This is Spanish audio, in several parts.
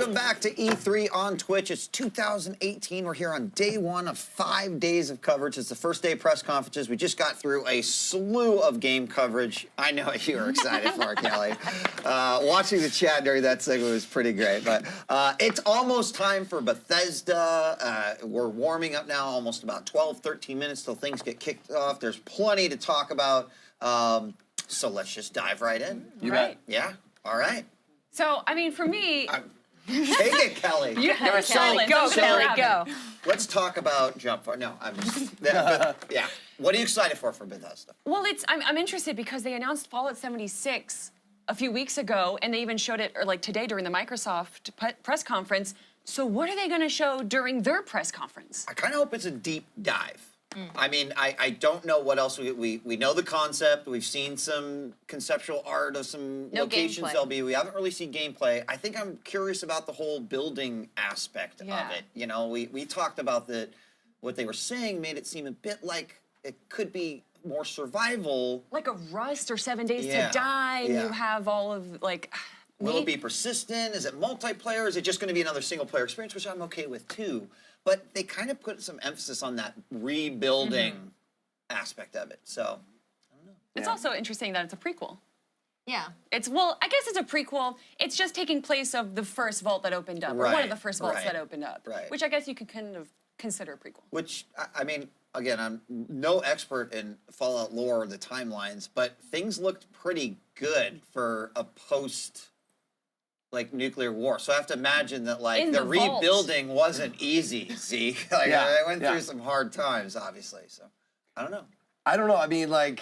Welcome back to E3 on Twitch. It's 2018. We're here on day one of 5 days of coverage. It's the first day of press conferences. We just got through a slew of game coverage. I know you were excited for it, Kelly. Watching the chat during that segment was pretty great. But it's almost time for Bethesda. We're warming up now, almost about 12, 13 minutes till things get kicked off. There's plenty to talk about. So let's just dive right in. You bet. Yeah? All right. So, I mean, for me... Take it, Kelly. Go, Kelly, go. Let's talk about Jump Far. No, I'm just... yeah. What are you excited for Bethesda? Well, I'm interested because they announced Fallout 76 a few weeks ago, and they even showed it like today during the Microsoft press conference. So what are they going to show during their press conference? I kind of hope it's a deep dive. I mean, I don't know what else we know the concept. We've seen some conceptual art of some locations gameplay. they'll be. We haven't really seen gameplay. I think I'm curious about the whole building aspect of it. You know, we talked about what they were saying made it seem a bit like it could be more survival. Like a Rust or 7 Days to Die, and you have all of, like... Will it be persistent? Is it multiplayer? Is it just going to be another single-player experience, which I'm okay with, too? But they kind of put some emphasis on that rebuilding aspect of it. So, I don't know. It's also interesting that it's a prequel. Yeah. Well, I guess it's a prequel. It's just taking place of the first vault that opened up, or one of the first vaults that opened up. Right. Which I guess you could kind of consider a prequel. Which, I mean, again, I'm no expert in Fallout lore or the timelines, but things looked pretty good for a post... like nuclear war. So I have to imagine that like the rebuilding wasn't easy, Zeke. Like I went through some hard times, obviously. So I don't know. I mean, like,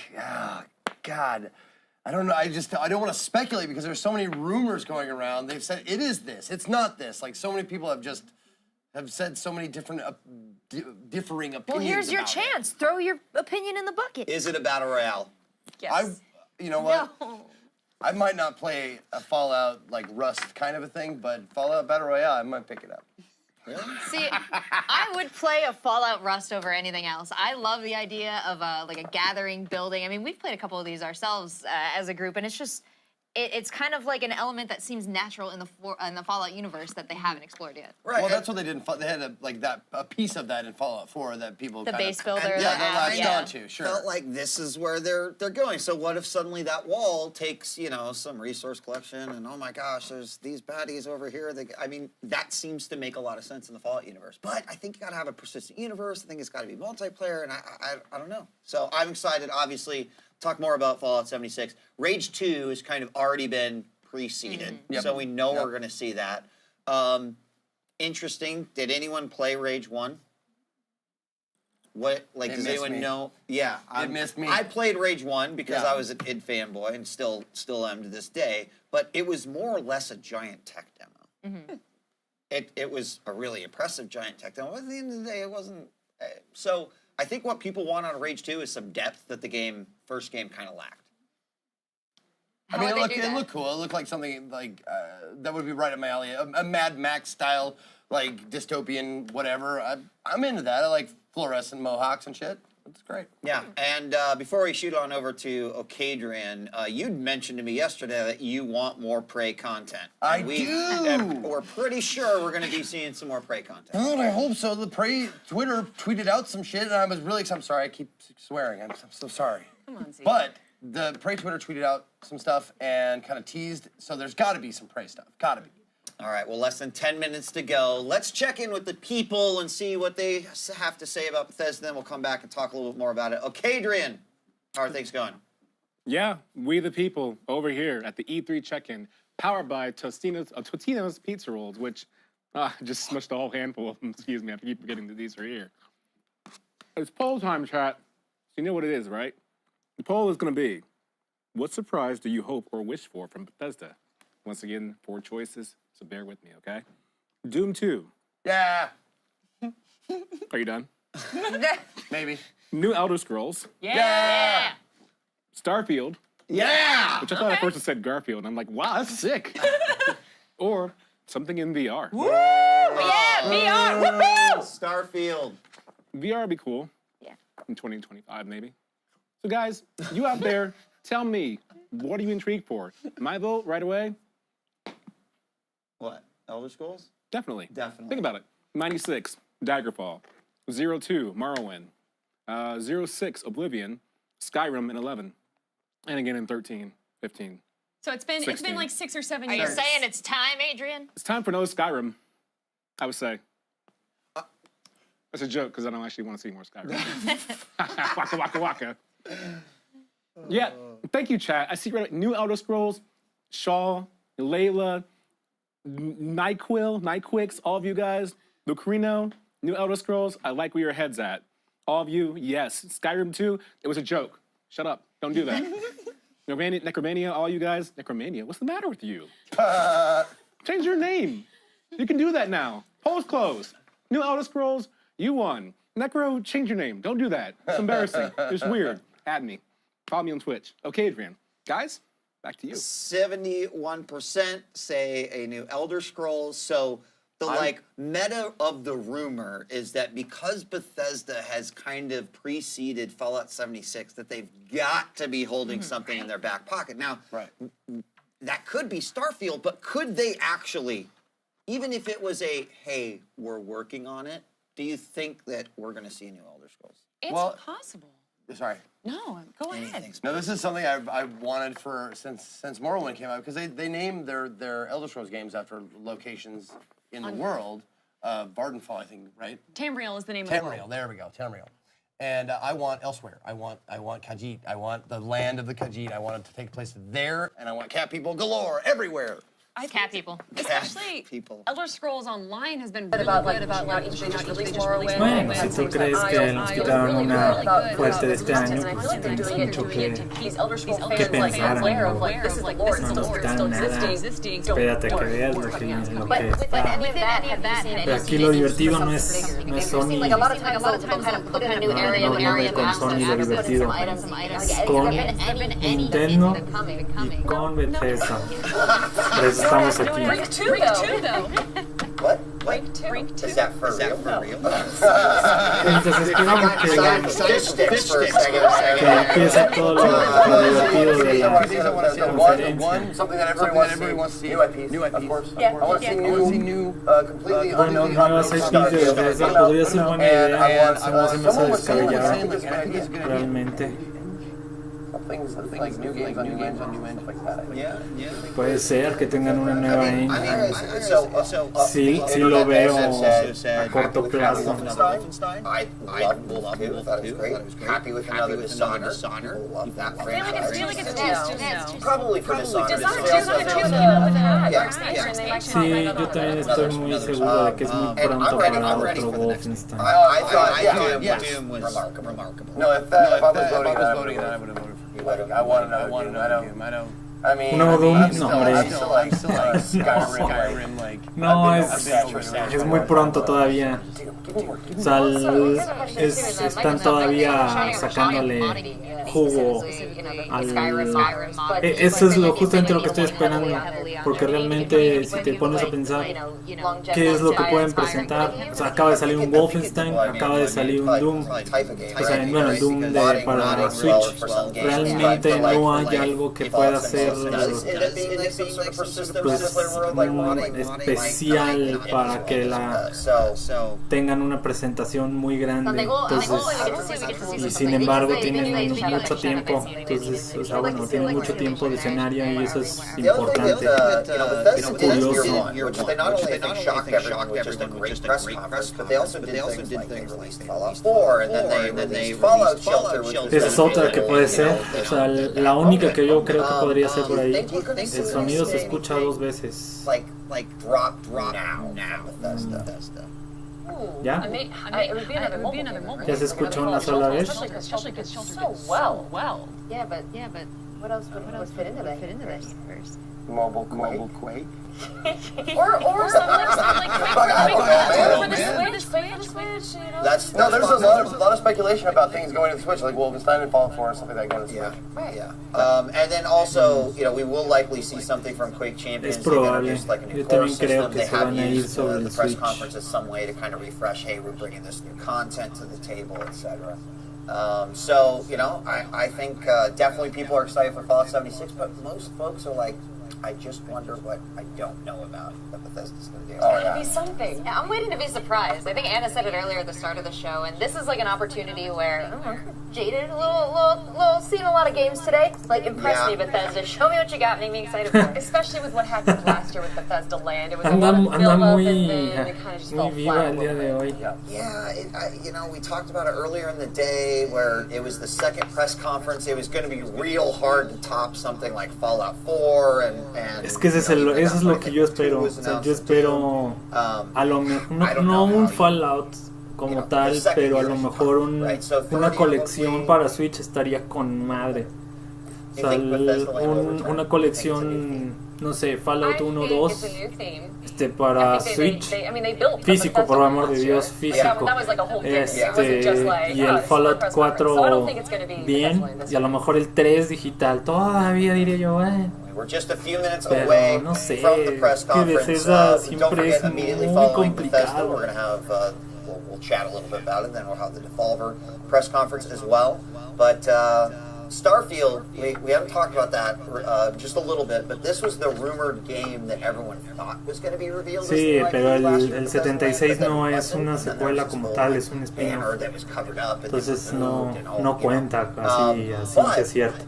God, I don't know. I don't want to speculate because there's so many rumors going around. They've said it is this, it's not this. Like so many people have said so many different differing opinions. Well, here's your about chance. Throw your opinion in the bucket. Is it a battle royale? Yes. You know what? No. I might not play a Fallout like Rust kind of a thing, but Fallout Battle Royale, I might pick it up. Really? See, I would play a Fallout Rust over anything else. I love the idea of like a gathering building. I mean, we've played a couple of these ourselves as a group, and it's just, it's kind of like an element that seems natural in the Fallout universe that they haven't explored yet. Right. Well, that's what they did. They had a piece of that in Fallout 4 that people The kind base of, builder. that latched onto. Sure. Felt like this is where they're going. So what if suddenly that wall takes some resource collection and oh my gosh, there's these baddies over here. I mean, that seems to make a lot of sense in the Fallout universe. But I think you got to have a persistent universe. I think it's got to be multiplayer, and I don't know. So I'm excited. Obviously, talk more about Fallout 76. Rage 2 has kind of already been preceded, so we know we're going to see that. Interesting. Did anyone play Rage 1? What, like, does anyone know? Yeah. It missed me. I played Rage 1 because I was an id fanboy and still am to this day, but it was more or less a giant tech demo. It was a really impressive giant tech demo, but at the end of the day, it wasn't. So I think what people want on Rage 2 is some depth that the first game kind of lacked. I mean, it looked cool. It looked like something like that would be right up my alley. A Mad Max style, like dystopian whatever. I'm into that. I like fluorescent mohawks and shit. That's great. Yeah, and before we shoot on over to Okadrian, you'd mentioned to me yesterday that you want more Prey content. I do. We're pretty sure we're going to be seeing some more Prey content. God, I hope so. The Prey Twitter tweeted out some shit, and I was really excited. I'm sorry, I keep swearing. I'm so sorry. Come on, Zeke. But the Prey Twitter tweeted out some stuff and kind of teased, so there's got to be some Prey stuff. Got to be. All right, well, less than 10 minutes to go. Let's check in with the people and see what they have to say about Bethesda, then we'll come back and talk a little bit more about it. Okadrian, how are things going? Yeah, we the people over here at the E3 check-in, powered by Totino's Pizza Rolls, which just smushed a whole handful of them. Excuse me, I keep forgetting that these are here. It's poll time, chat. So you know what it is, right? The poll is going to be, what surprise do you hope or wish for from Bethesda? Once again, 4 choices, so bear with me, okay? Doom 2. Yeah. Are you done? Maybe. New Elder Scrolls. Yeah. Starfield. Yeah. Which I thought at first it said Garfield, and I'm like, wow, that's sick. Or something in VR. Woo! Yeah, VR. Woohoo! Starfield. VR would be cool. Yeah. In 2025, maybe. So guys, you out there, tell me, what are you intrigued for? My vote right away? What? Elder Scrolls? Definitely. Definitely. Think about it. 96, Daggerfall. 02, Morrowind. 06, Oblivion. Skyrim in 11. And again in 13, 15. So it's been 16. like 6 or 7 Are you years. saying it's time, Adrian? It's time for another Skyrim, I would say. That's a joke, because I don't actually want to see more Skyrim. Waka, waka, waka. Yeah, thank you, chat. I see right, new Elder Scrolls, Shaw, Layla, Nyquix, all of you guys. Lucarino, new Elder Scrolls. I like where your head's at. All of you, yes. Skyrim 2, it was a joke. Shut up. Don't do that. Necromania, all you guys. Necromania, what's the matter with you? Change your name. You can do that now. Polls closed. New Elder Scrolls, you won. Necro, change your name. Don't do that. It's embarrassing. It's weird. Add me. Follow me on Twitch. Okay, Adrian. Guys, back to you. 71% say a new Elder Scrolls. So the meta of the rumor is that because Bethesda has kind of preceded Fallout 76, that they've got to be holding something in their back pocket. Now, that could be Starfield, but could they actually, even if it was a, hey, we're working on it, do you think that we're going to see a new Elder Scrolls? It's possible. Sorry. No, go ahead. No, this is something I've wanted for since Morrowind came out, because they named their Elder Scrolls games after locations in the world. Vardenfall, I think, right? Tamriel is the name of the world. Tamriel, there we go, Tamriel. And I want elsewhere. I want Khajiit. I want the land of the Khajiit. I want it to take place there, and I want cat people galore everywhere. Cat people. Especially people. Elder Scrolls Online has been really good about like release Morrowind. Bueno, si tú crees que nos quitaron una fuerte de este año, pues tenemos mucho que pensar, amigo. No nos quitan nada. Espérate que veas lo que está. Pero aquí lo divertido no es Sony. No viene con Sony lo divertido. Con Nintendo y con Bethesda. Por eso estamos aquí. Break 2 though. What? Break 2. Is that for real? Entonces esperamos que empiece todo lo divertido de la conferencia. Something that everybody wants to see. New IPs, of course. I want to see new, completely Bueno, nuevas IPs de Bethesda podría ser buena idea, se me hace más descabellado, realmente. Like new games on new engines like that. Yeah. Puede ser que tengan una nueva engine. Sí, sí lo veo a corto plazo. I love it. Thought it was great. Happy with another Dishonored. Love that franchise. I feel like it's too soon. Probably for Dishonored. Sí, yo también estoy muy seguro de que es muy pronto para otro Wolfenstein. I thought Doom was remarkable. No, if I was voting, then I would have voted for you. I want to know. I mean, Un nuevo Doom, no, hombre. I'm still like Skyrim, like. No, es muy pronto todavía. O sea, están todavía sacándole jugo al... Eso es justamente lo que estoy esperando, porque realmente si te pones a pensar qué es lo que pueden presentar, o sea, acaba de salir un Wolfenstein, acaba de salir un Doom, o sea, bueno, el Doom para Switch, realmente no hay algo que pueda ser pues muy especial para que tengan una presentación muy grande. Entonces, y sin embargo tienen mucho tiempo, entonces, o sea, bueno, tienen mucho tiempo de escenario y eso es importante, es curioso. Esa es otra que puede ser, o sea, la única que yo creo que podría ser por ahí. El sonido se escucha 2 veces. ¿Ya? ¿Ya se escucha una sola vez? Yeah, but what else would fit into that first? Mobile Quake. or something like the Switch, you know? There's a lot of speculation about things going to the Switch, like Wolfenstein and Fallout 4 and stuff like that going to the Switch. Yeah. And then also, we will likely see something from Quake Champions. Es probable. Like a new Yo también core creo system. que They se van a have ir used sobre the el press Switch. conference as some way to kind of refresh, hey, we're bringing this new content to the table, etc. So, you know, I think definitely people are excited for Fallout 76, but most folks are like, I just wonder what I don't know about that Bethesda's going to do. It's gonna be something. Yeah, I'm waiting to be surprised. I think Anna said it earlier at the start of the show, and this is like an opportunity where jaded, a little seen a lot of games today. Like, impress me, Bethesda. Show me what you got. Make me excited for it. Especially with what happened last year with Bethesda Land. It was a lot of Anda build up muy, and then it kind of just muy fell viva flat. el día de hoy. Yeah, you know, we talked about it earlier in the day where it was the second press conference. It was going to be real hard to top something like Fallout 4 and Es que eso es lo que yo espero. O sea, yo espero a lo mejor, no un Fallout como tal, pero a lo mejor una colección para Switch estaría con madre. O sea, una colección, no sé, Fallout 1, 2, para Switch, físico, por amor de Dios, físico. Y el Fallout 4 bien, y a lo mejor el 3 digital, todavía diría yo, pero no sé, que Bethesda siempre es muy complicado. We'll chat a little bit about it, then we'll have the Devolver press conference as well. But Starfield, we haven't talked about that just a little bit, but this was the rumored game that everyone thought was going to be revealed. Sí, pero el 76 no es una secuela como tal, es un spin-off. Entonces no cuenta así que es cierto.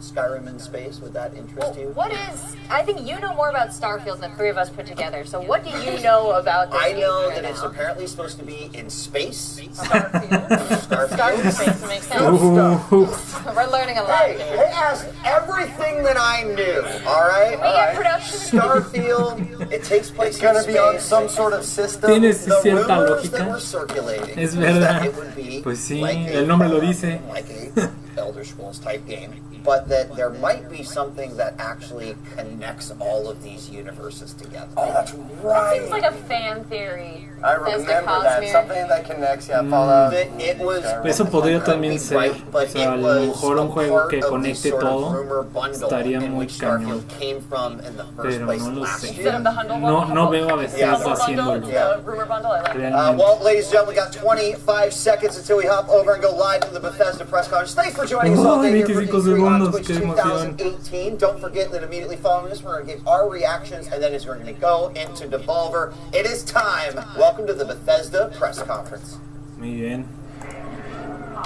Skyrim in space, would that interest you? What is? I think you know more about Starfield than the three of us put together. So what do you know about this? I know right that it's now? apparently supposed to be in space. Starfield space makes sense. We're learning a lot. Hey, they asked everything that I knew. All right. We get production. Starfield. It takes place. It's gonna be on some sort of system. Tiene The cierta rumors that lógica. were circulating Es was that verdad. it would be Pues sí, like el nombre lo dice. like a Elder Scrolls type game, but that there might be something that actually connects all of these universes together. Oh, that's That right. seems like a fan theory. I Bethesda remember that. Cosmere. Something that connects, Fallout. That it was Eso podría también ser, right, but o sea, a it lo was mejor un a juego part que of the conecte sort of todo rumor bundle estaría in muy which cañón. Starfield came from in the first Pero place no lo last sé. year. No veo a Bethesda haciéndolo. Yeah. Rumor bundle, I like it. Realmente. Well, ladies and gentlemen, we got 25 seconds until we hop over and go live to the Bethesda press conference. Thanks for joining us all day here for 25 E3 on segundos, Twitch qué emoción. 2018. Don't forget that immediately following this, we're going to give our reactions, and then as we're going to go into Devolver, it is time. Welcome to the Bethesda press conference. Muy bien.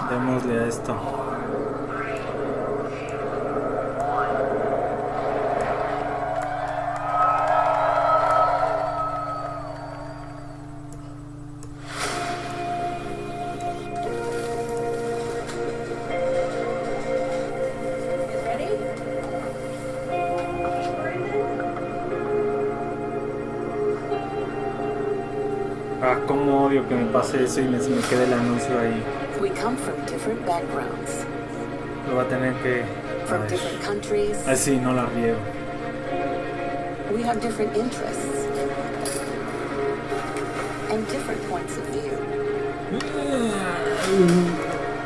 Démosle a esto. Ah, cómo odio que me pase eso y se me quede el anuncio ahí. We come from different backgrounds, Lo va a tener que... from different countries. Así no la riego. We have different interests and different points of view.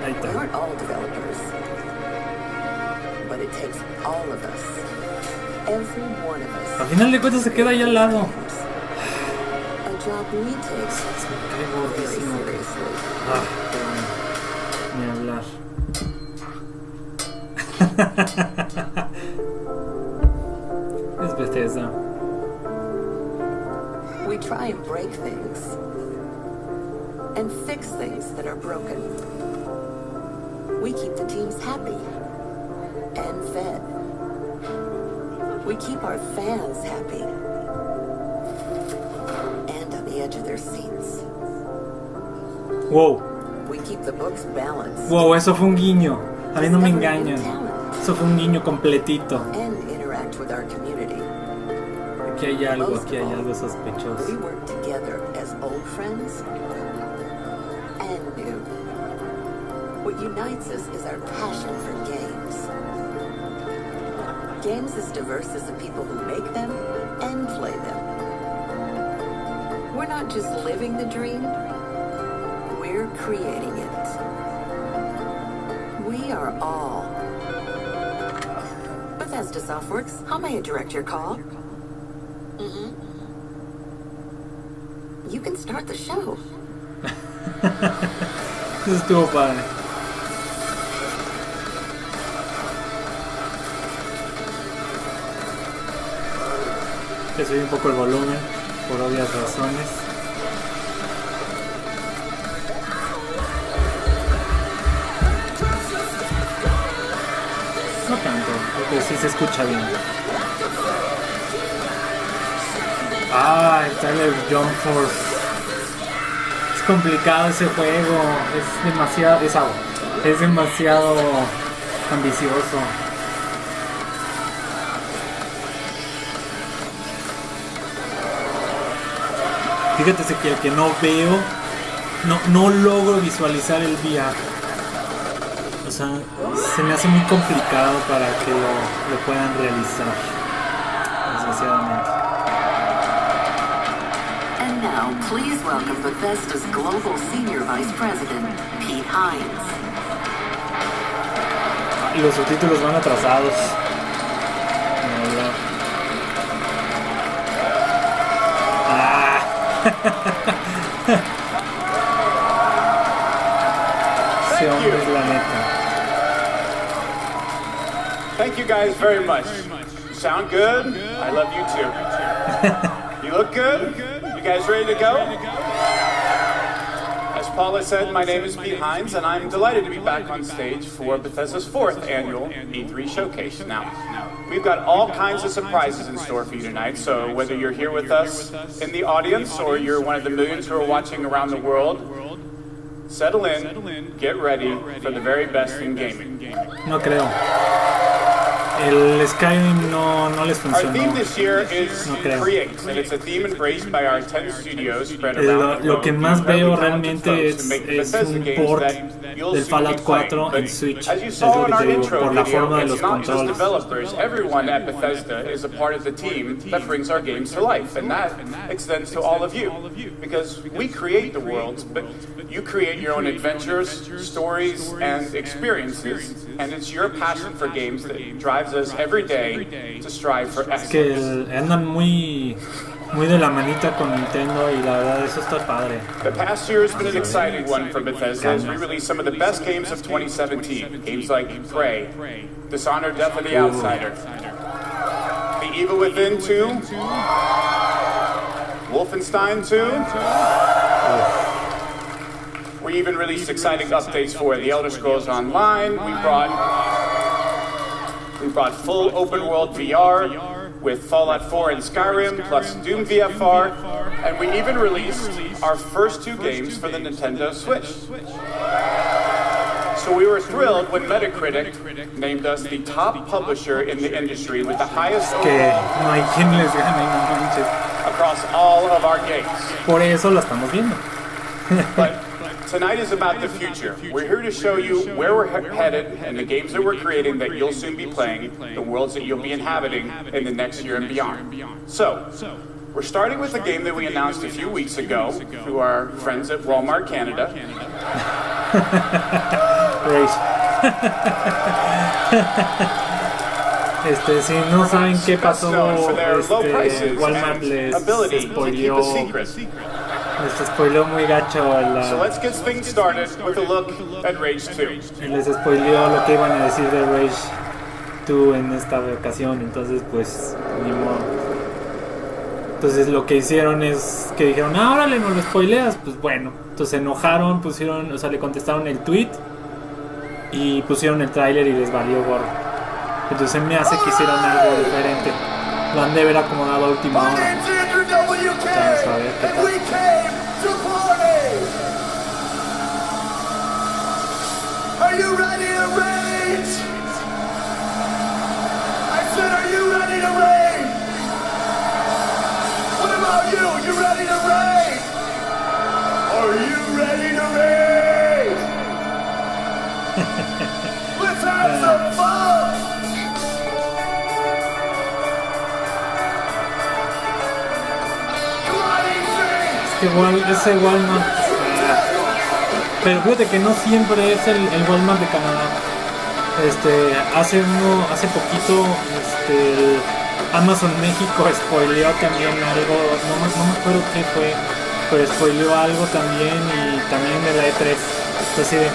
Ahí We está. aren't all developers, but it takes all of us, every one of us. Al final de cuentas se queda ahí al lado. A job we take Qué very gordísimo que... seriously. Ah, pero bueno. Ni hablar. Es Bethesda. We try and break things and fix things that are broken. We keep the teams happy and fed. We keep our fans happy and on the edge of their seats. Wow. We keep the books balanced Wow, eso fue un guiño. A mí no me engañan. talent Eso fue un guiño completito. and interact with our community. Aquí hay algo Most of all, we sospechoso. work together as old friends and new. What unites us is our passion for games. Games as diverse as the people who make them and play them. We're not just living the dream, we're creating it. We are all Bethesda Softworks. How may I direct your call? You can start the show. Eso estuvo padre. que subí un poco el volumen por obvias razones. No tanto, porque sí se escucha bien. El trailer Jump Force. Es complicado ese juego, es demasiado ambicioso. Fíjate que no veo, no logro visualizar el VR. O sea, se me hace muy complicado para que lo puedan realizar, desgraciadamente. And now, please welcome Bethesda's Global Senior Vice President, Pete Hines. Y los subtítulos van atrasados. Ese hombre es la neta. Thank you guys very much. You sound good. I love you too. You look good. You guys ready to go? As Paula said, my name is Pete Hines, and I'm delighted to be back on stage for Bethesda's 4th annual E3 Showcase. Now, we've got all kinds of surprises in store for you tonight, so whether you're here with us in the audience or you're one of the millions who are watching around the world, settle in, get ready for the very best in gaming. No creo. El Skyrim no les Our funcionó. theme this year is No creo. Create, and it's a theme embraced by our 10 studios spread around the Lo que globe. más veo Incredibly realmente talented es folks who make Bethesda un games port that you'll del soon Fallout be 4 playing. en But Switch. as you Es saw lo in que our te digo, intro por la video, forma de it's los not just controles. developers. Everyone at Bethesda is a part of the team that brings our games to life, and that extends to all of you. Because we create the worlds, but you create your own adventures, stories, and experiences, and it's your passion for games that drives us every day to strive for Es que excellence. andan muy de la manita con Nintendo y la verdad eso está padre. The past year has been an exciting one for Bethesda as we released some of the best games of 2017. Games like Prey, Dishonored: Death of the Outsider, The Evil Within 2, Wolfenstein 2. We even released exciting updates for The Elder Scrolls Online. We brought full open world VR with Fallout 4 and Skyrim, plus Doom VFR, and we even released our first 2 games for the Nintendo Switch. So we were thrilled when Metacritic named us the top publisher in the industry with the highest Que overall no hay quien les gane, no manches. across all of our games. Por eso la estamos viendo. But tonight is about the future. We're here to show you where we're headed and the games that we're creating that you'll soon be playing, the worlds that you'll be inhabiting in the next year and beyond. So, we're starting with a game that we announced a few weeks ago through our friends at Walmart Canada. Rage. Si no saben qué pasó, Known for their low prices Walmart and les ability to keep spoileó, a secret. les spoileó muy gacho So let's get things started with a look at Rage 2. les spoileó lo que iban a decir de Rage 2 en esta ocasión, entonces pues ni modo. Entonces lo que hicieron es que dijeron, órale, no lo spoileas, pues bueno. Entonces se enojaron, pusieron, o sea, le contestaron el tweet y pusieron el tráiler y les valió gorro. Entonces me hace que hicieron algo diferente. Lo han de haber acomodado a última hora. Vamos a ver qué tal. Are you ready to rage? I said, are you ready to rage? What about you? You ready to rage? Are you ready to rage? Let's have some fun! Come on, easy! Ese Walmart. Pero fíjate que no siempre es el Walmart de Canadá. Hace poquito, el Amazon México spoileó también algo, no me acuerdo qué fue, pero spoileó algo también y también de la E3. Entonces,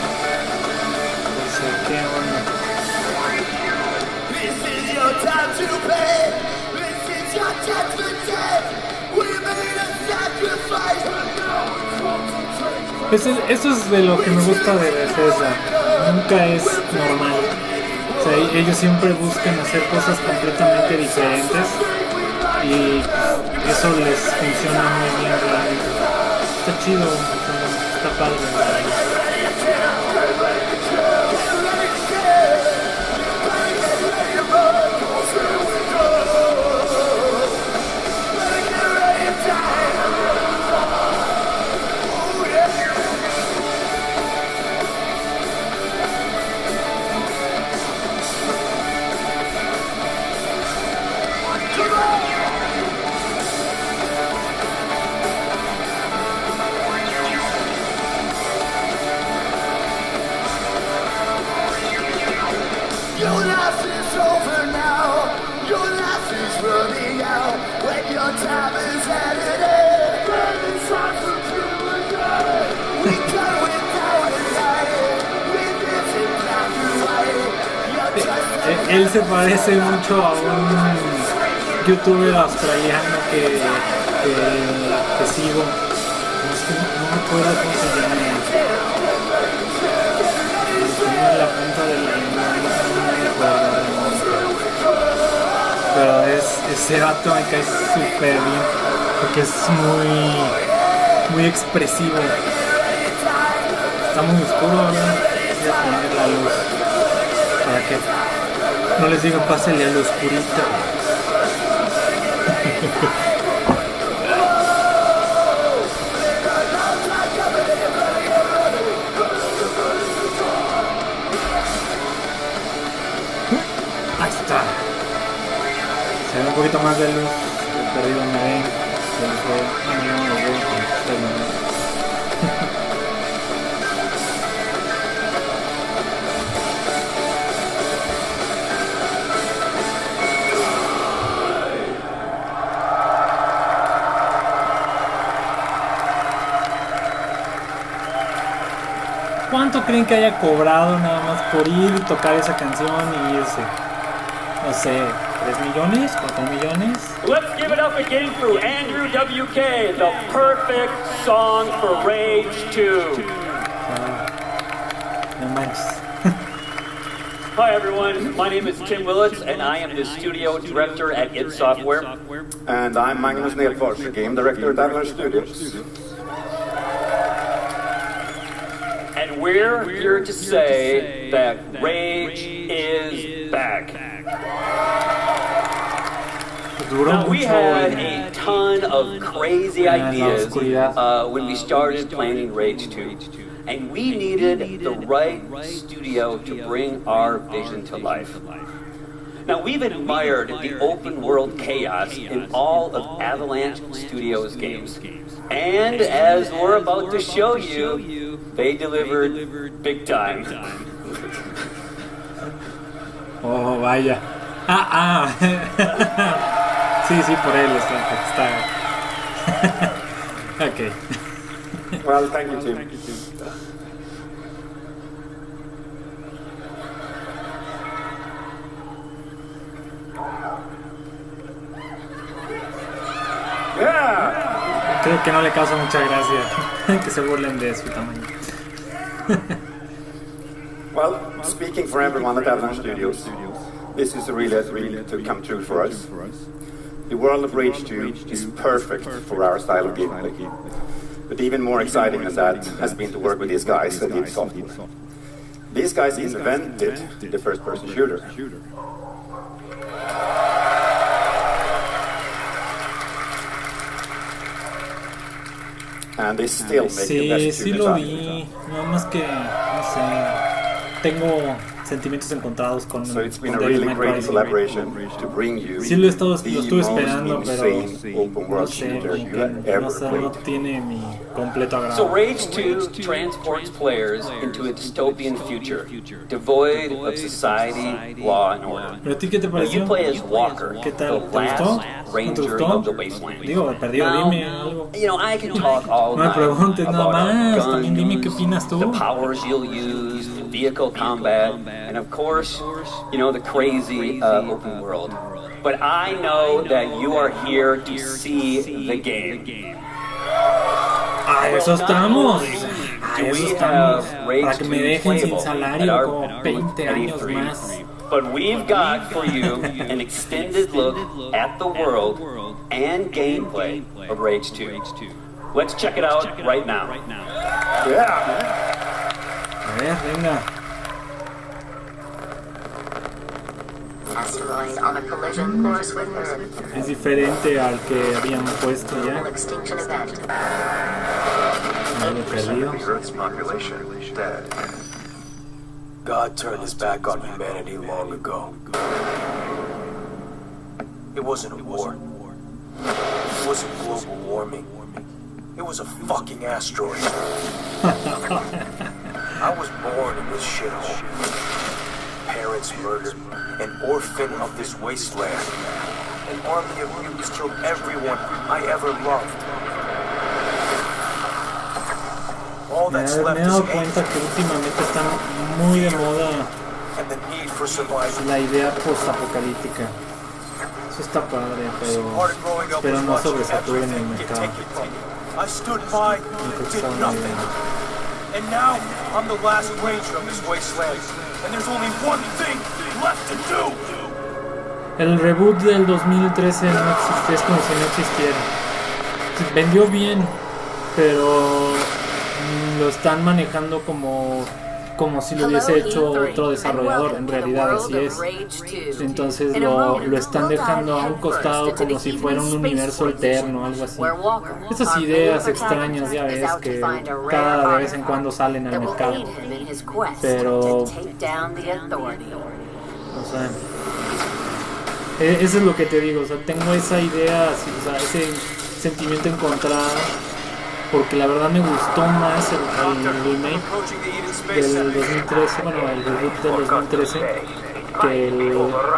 ¿qué onda? This is your time to play. This is your judgment day. Pues eso es de lo que me gusta de Bethesda. Nunca es normal. O sea, ellos siempre buscan hacer cosas completamente diferentes y eso les funciona muy bien realmente. Está chido, o sea, está padre. Él se parece mucho a un youtuber australiano que sigo. No me acuerdo cómo se llama. Tengo en la punta de la lengua, no me acuerdo. Pero ese vato me cae súper bien porque es muy expresivo. Está muy oscuro, ¿verdad? Voy a poner la luz para que no les digo pásenle a lo oscurito. Ahí está. Se ve un poquito más de luz. El perdido me ven. No los veo. Ustedes no ven. ¿Cuánto creen que haya cobrado nada más por ir y tocar esa canción y irse? No sé, ¿3 millones? ¿4 millones? Let's give it up again for Andrew WK, the perfect song for Rage 2. No manches. Hi everyone, my name is Tim Willits and I am the studio director at id Software. And I'm Magnus Nedfors, game director at Donar Studios. And we're here to say that Rage is back. Now, we had a ton of crazy ideas when we started planning Rage 2. And we needed the right studio to bring our vision to life. Now, we've admired the open world chaos in all of Avalanche Studios games. And as we're about to show you, they delivered big time. Oh, vaya. Sí, por él está. Okay. Well, thank you, Tim. Yeah. Creo que no le causa mucha gracia que se burlen de su tamaño. Well, speaking for everyone at Avalanche Studios, this is really a dream to come true for us. The world of Rage 2 is perfect for our style of gameplay. But even more exciting than that has been to work with these guys at id Software. These guys invented the first-person shooter. And they still make the best sí lo vi, nada más que, no sé, tengo sentimientos encontrados con So it's been a Devil really May great Cry. collaboration to bring you Sí lo estuve the esperando, most pero insane open no world sé, shooter como you que have ever no played. tiene mi completo agrado. So Rage 2 transports players into a dystopian future, devoid of society, law, and order. ¿Pero a ti qué te Now, pareció? you play as Walker, ¿Qué the tal? ¿Te gustó? last ¿No te ranger gustó? of the wasteland. Digo, perdido, Now, dime algo. you know, I can talk all No me night preguntes nada about our más, guns, también dime qué opinas tú. the powers you'll use, the vehicle combat, and of course, you know, the crazy open world. But I know that you are here to see the game. A eso estamos. do eso we está have para Rage que 2 me dejen sin playable at salario our como booth 20 at años E3? más. But we've got for you an extended look at the world and gameplay of Rage 2. Let's check it out right now. A ver, venga. Asteroid on a collision course with Earth. Es diferente al que habían puesto ya. Extinction event. No lo he perdido. Earth's population dead. God turned his back on humanity long ago. It wasn't a war. It wasn't global warming. It was a fucking asteroid. I was born in this shithole. Parents murdered, an orphan of this wasteland. An army of mutants killed everyone I ever loved. All Me that's he left dado is cuenta hate que últimamente está muy de moda and the need for survival. la idea postapocalíptica. Eso está padre, pero no sobresaturen el mercado. I stood by, did nothing. And now I'm the last ranger of this wasteland. And there's only one thing left to do. El reboot del 2013 no existe, es como si no existiera. Vendió bien, pero lo están manejando como si lo hubiese hecho otro desarrollador. En realidad así es. Entonces lo están dejando a un costado como si fuera un universo alterno, algo así. Esas ideas extrañas, ya ves, que cada vez en cuando salen al mercado. Pero, o sea, eso es lo que te digo. O sea, tengo esa idea, o sea, ese sentimiento encontrado. Porque la verdad me gustó más el remake del 2013, bueno, el reboot del 2013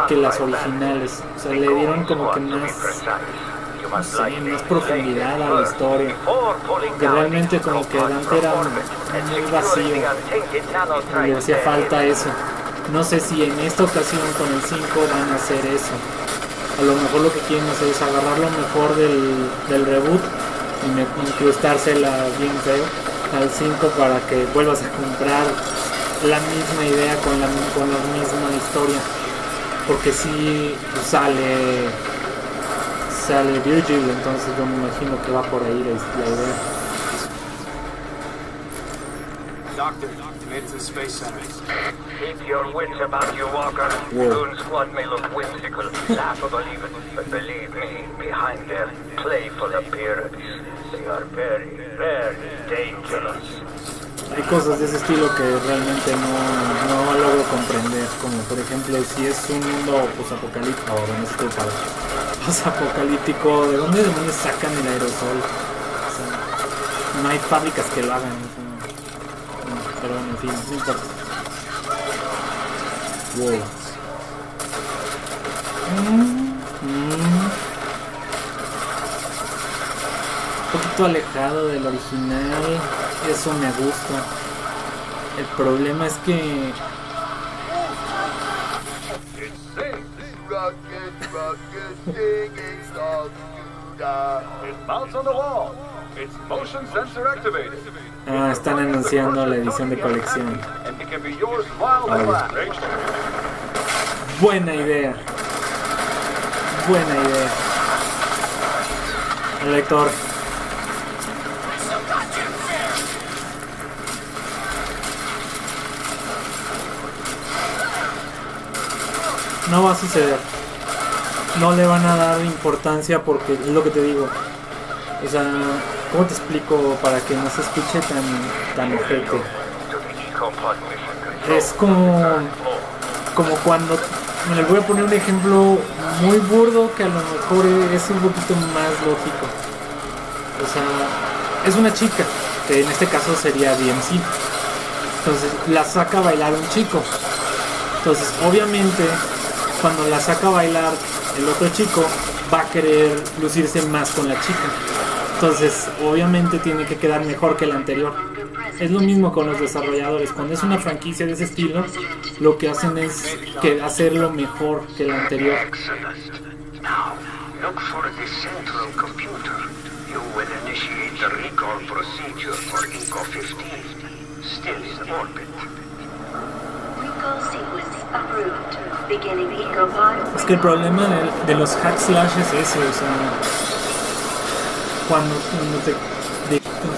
que las originales. O sea, le dieron como que más, no sé, más profundidad a la historia. Que realmente como que Dante era muy vacío. Le hacía falta eso. No sé si en esta ocasión con el 5 van a hacer eso. A lo mejor lo que quieren hacer es agarrar lo mejor del reboot y incrustársela bien feo al 5 para que vuelvas a comprar la misma idea con la misma historia, porque si pues, sale Virgil, entonces yo me imagino que va por ahí la idea. Doctor, made it to the Space Center. Keep your wits about you, Walker. Goon Squad may look whimsical, laughable even, but believe me, behind their playful appearance, they are very, very dangerous. Hay cosas de ese estilo que realmente no logro comprender, como por ejemplo si es un mundo posapocalíptico, posapocalíptico, ¿de dónde demonios sacan el aerosol? O sea, no hay fábricas que lo hagan, o sea, pero bueno, en fin, no importa. Wow. Un poquito alejado del original, eso me gusta. El problema es que están anunciando la edición de colección. Buena idea. El lector. No va a suceder. No le van a dar importancia porque es lo que te digo. O sea, ¿cómo te explico para que no se escuche tan ojete? Es como cuando... Les voy a poner un ejemplo muy burdo que a lo mejor es un poquito más lógico. O sea, es una chica, que en este caso sería DMC. Entonces la saca a bailar un chico. Entonces obviamente cuando la saca a bailar el otro chico va a querer lucirse más con la chica. Entonces obviamente tiene que quedar mejor que el anterior. Es lo mismo con los desarrolladores. Cuando es una franquicia de ese estilo, lo que hacen es hacerlo mejor que el anterior. Now, look for the central computer. You will initiate the recall procedure for Eco 15. still in orbit. Recall sequence approved. Beginning ecopod. Es que el problema de los hack slash es ese, o sea, cuando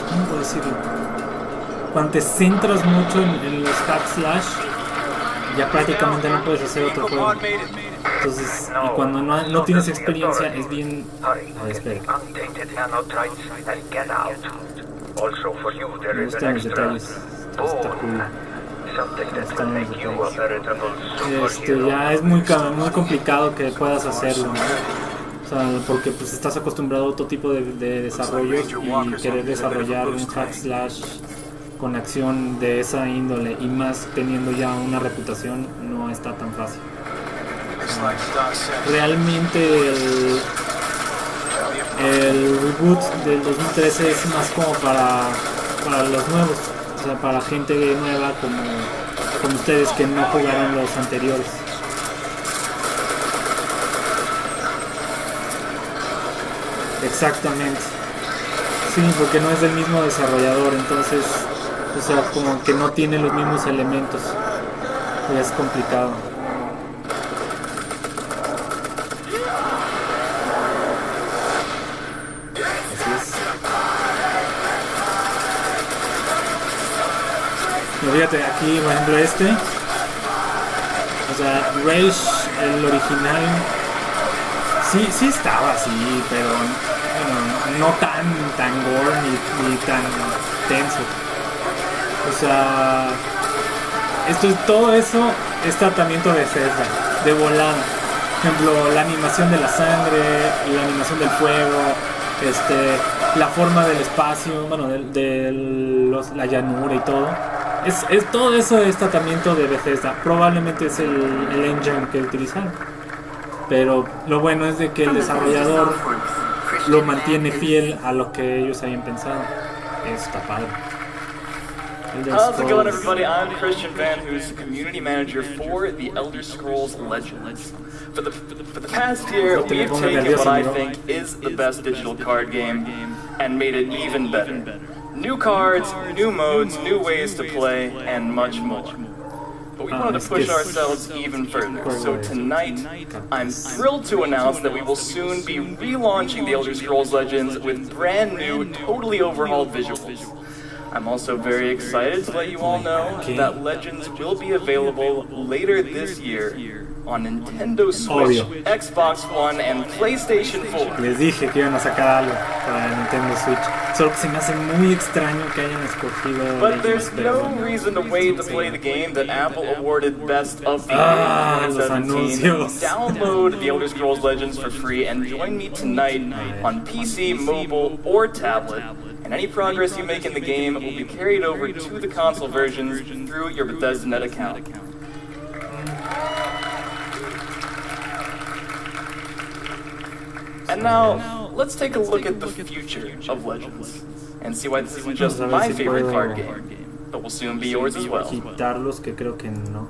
¿cómo puedo decirlo? Cuando te centras mucho en los hack slash, ya prácticamente no puedes hacer otro juego. Entonces, y cuando no tienes experiencia, es bien... A ver, espera. Me gustan los detalles. Está cool. Ya es muy complicado que puedas hacerlo, ¿no? O sea, porque pues estás acostumbrado a otro tipo de desarrollos y querer desarrollar un hack slash con acción de esa índole y más teniendo ya una reputación no está tan fácil. Realmente el reboot del 2013 es más como para los nuevos, o sea, para gente nueva como ustedes que no jugaron los anteriores. Exactamente. Sí, porque no es del mismo desarrollador, entonces, o sea, como que no tiene los mismos elementos. Y es complicado. Fíjate, aquí por ejemplo o sea, Rage, el original, sí estaba así, pero bueno, no tan gore ni tan tenso. O sea, todo eso es tratamiento de Bethesda, de volada. Por ejemplo, la animación de la sangre, la animación del fuego, la forma del espacio, bueno, la llanura y todo. Todo eso es tratamiento de Bethesda. Probablemente es el engine que utilizaron. Pero lo bueno es de que el desarrollador lo mantiene fiel a lo que ellos habían pensado. Está padre. How's it going, everybody? I'm Christian Van, who's community manager for the Elder Scrolls Legends. For the past year, we've taken what I think is the best digital card game and made it even better. New cards, new modes, new ways to play, and much more. But we wanted to push ourselves even further. So tonight, I'm thrilled to announce that we will soon be relaunching the Elder Scrolls Legends with brand new, totally overhauled visuals. I'm also very excited to let you all know that Legends will be available later this year on Nintendo Switch, Xbox One, and PlayStation 4. Les dije que iban a sacar algo para Nintendo Switch. Solo que se me hace muy extraño que hayan escogido. But there's no reason to wait to play the game that Apple awarded Best of the Year in 2017. Download the Elder Scrolls Legends for free and join me tonight on PC, mobile, or tablet. And any progress you make in the game will be carried over to the console versions through your Bethesda.net account. And now, let's take a look at the future of Legends and see why this isn't just my favorite card game, but will soon be yours as well. Quitarlos que creo que no.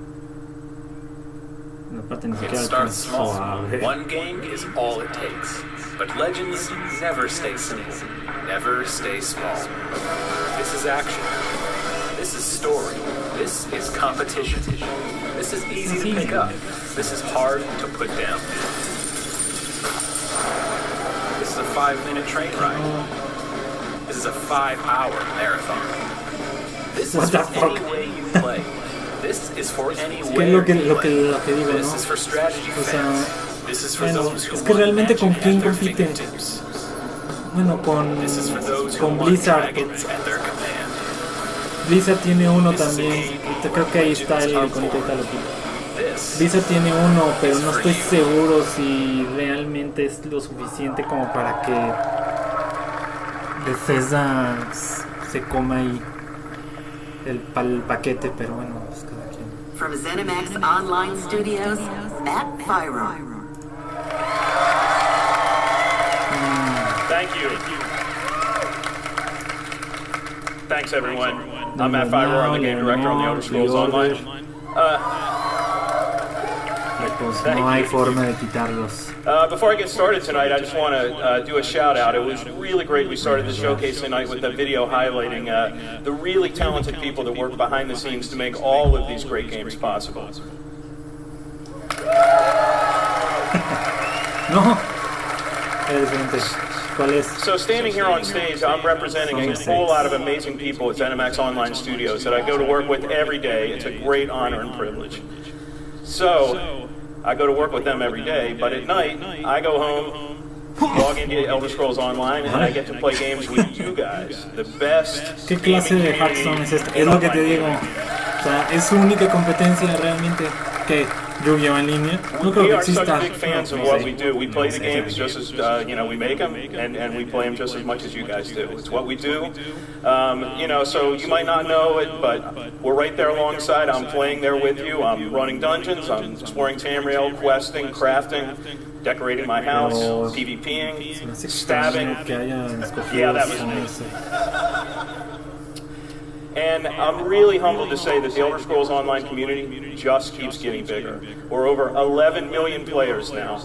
It starts small. One game is all it takes. But Legends never stay simple. Never stay small. This is action. This is story. This is competition. This is easy to pick up. This is hard to put down. This is a 5-minute train ride. This is a 5-hour marathon. This is for any way you play. This is for anywhere. This is for strategy fans. This is for those who es que realmente con quién compite. Bueno, con Blizzard. Blizzard tiene uno también. Creo que ahí está el iconito de Blizzard tiene uno, pero no estoy seguro si realmente es lo suficiente como para que Bethesda se coma ahí el paquete, pero bueno, pues cada quien. From ZeniMax Online Studios, Matt Fyro. Thank you. Thanks, everyone. I'm Matt Fyro, I'm the game director on the Elder Scrolls Online. pues no hay forma de quitarlos. Before I get started tonight, I just want to do a shout out. It was really great. We started the showcase tonight with a video highlighting the really talented people that work behind the scenes to make all of these great games possible. No, es diferente. ¿Cuál es? So standing here on stage, I'm representing a whole lot of amazing people at ZeniMax Online Studios that I go to work with every day. It's a great honor and privilege. So I go to work with them every day, but at night, I go home, log into Elder Scrolls Online, and I get to play games with you guys, the best. ¿Qué clase de Hearthstone es esta? Es lo que te digo. O sea, es su única competencia realmente. Que Yu-Gi-Oh en línea. No creo que exista. We are such big fans of what we do. We play the games just as we make them, and we play them just as much as you guys do. It's what we do. So you might not know it, but we're right there alongside. I'm playing there with you. I'm running dungeons. I'm exploring Tamriel, questing, crafting, decorating my house, PvPing, stabbing. Yeah, that was me. And I'm really humbled to say that the Elder Scrolls Online community just keeps getting bigger. We're over 11 million players now.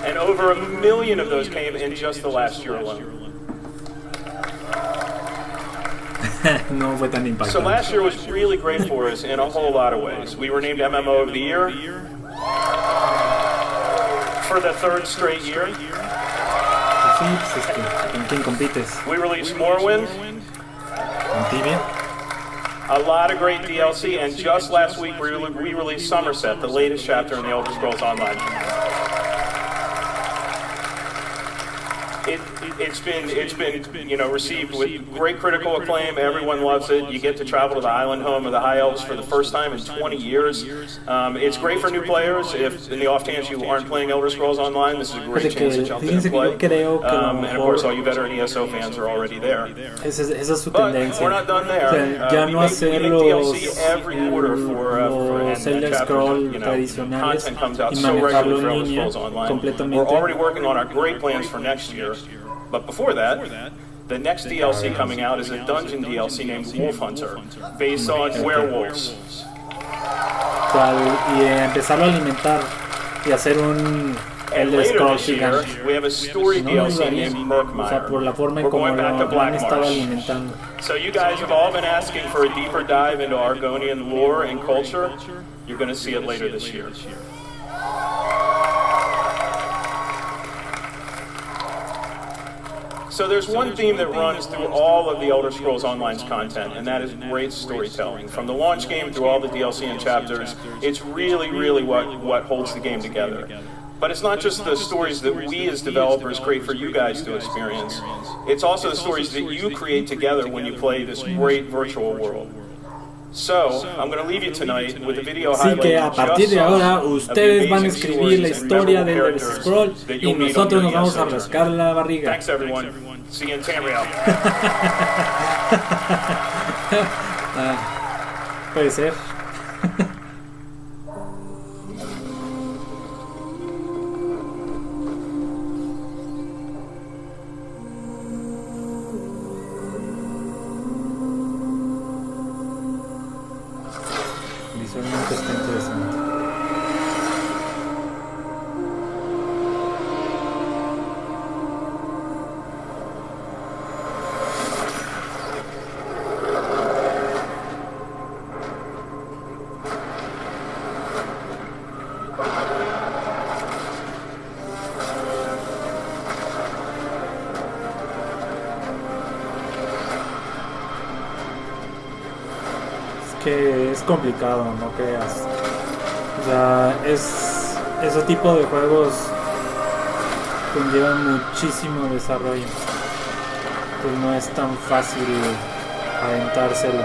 And over 1 million of those came in just the last year alone. No fue tan impactante. So last year was really great for us in a whole lot of ways. We were named MMO of the Year for the 3rd straight year. ¿En quién compites? We released Morrowind. ¿En Tibia? A lot of great DLC, and just last week we released Somerset, the latest chapter in the Elder Scrolls Online. It's been received with great critical acclaim. Everyone loves it. You get to travel to the island home of the High Elves for the first time in 20 years. It's great for new players. If in the off chance you aren't playing Elder Scrolls Online, this is a great chance to jump in and play. And of course, all you veteran ESO fans are already there. Esa es su But tendencia. we're not done there. O sea, ya no hacer we los DLC every quarter for Elder Scrolls tradicionales content comes out y so manejarlo regularly for en Elder línea Scrolls Online. completamente. We're already working on our great plans for next year. But before that, the next DLC coming out is a dungeon DLC named Wolf Hunter, based on werewolves. O sea, y empezarlo a alimentar y hacer un Elder Scrolls gigante. We have a story DLC named O sea, por la forma en como lo han estado alimentando. So you guys have all been asking for a deeper dive into Argonian lore and culture. You're going to see it later this year. So there's one theme that runs through all of the Elder Scrolls Online's content, and that is great storytelling. From the launch game through all the DLC and chapters, it's really, really what holds the game together. But it's not just the stories that we as developers create for you guys to experience. It's also the stories that you create together when you play this great virtual world. So, I'm going to leave you tonight with a video Así que a partir de ahora ustedes van a escribir la historia del Elder Scroll y nosotros nos vamos a rascar la barriga. Thanks everyone. See you in Tamriel. Puede ser. Visualmente está interesante. Que es complicado, no creas. O sea, ese tipo de juegos conllevan muchísimo desarrollo. Pues no es tan fácil aventárselo.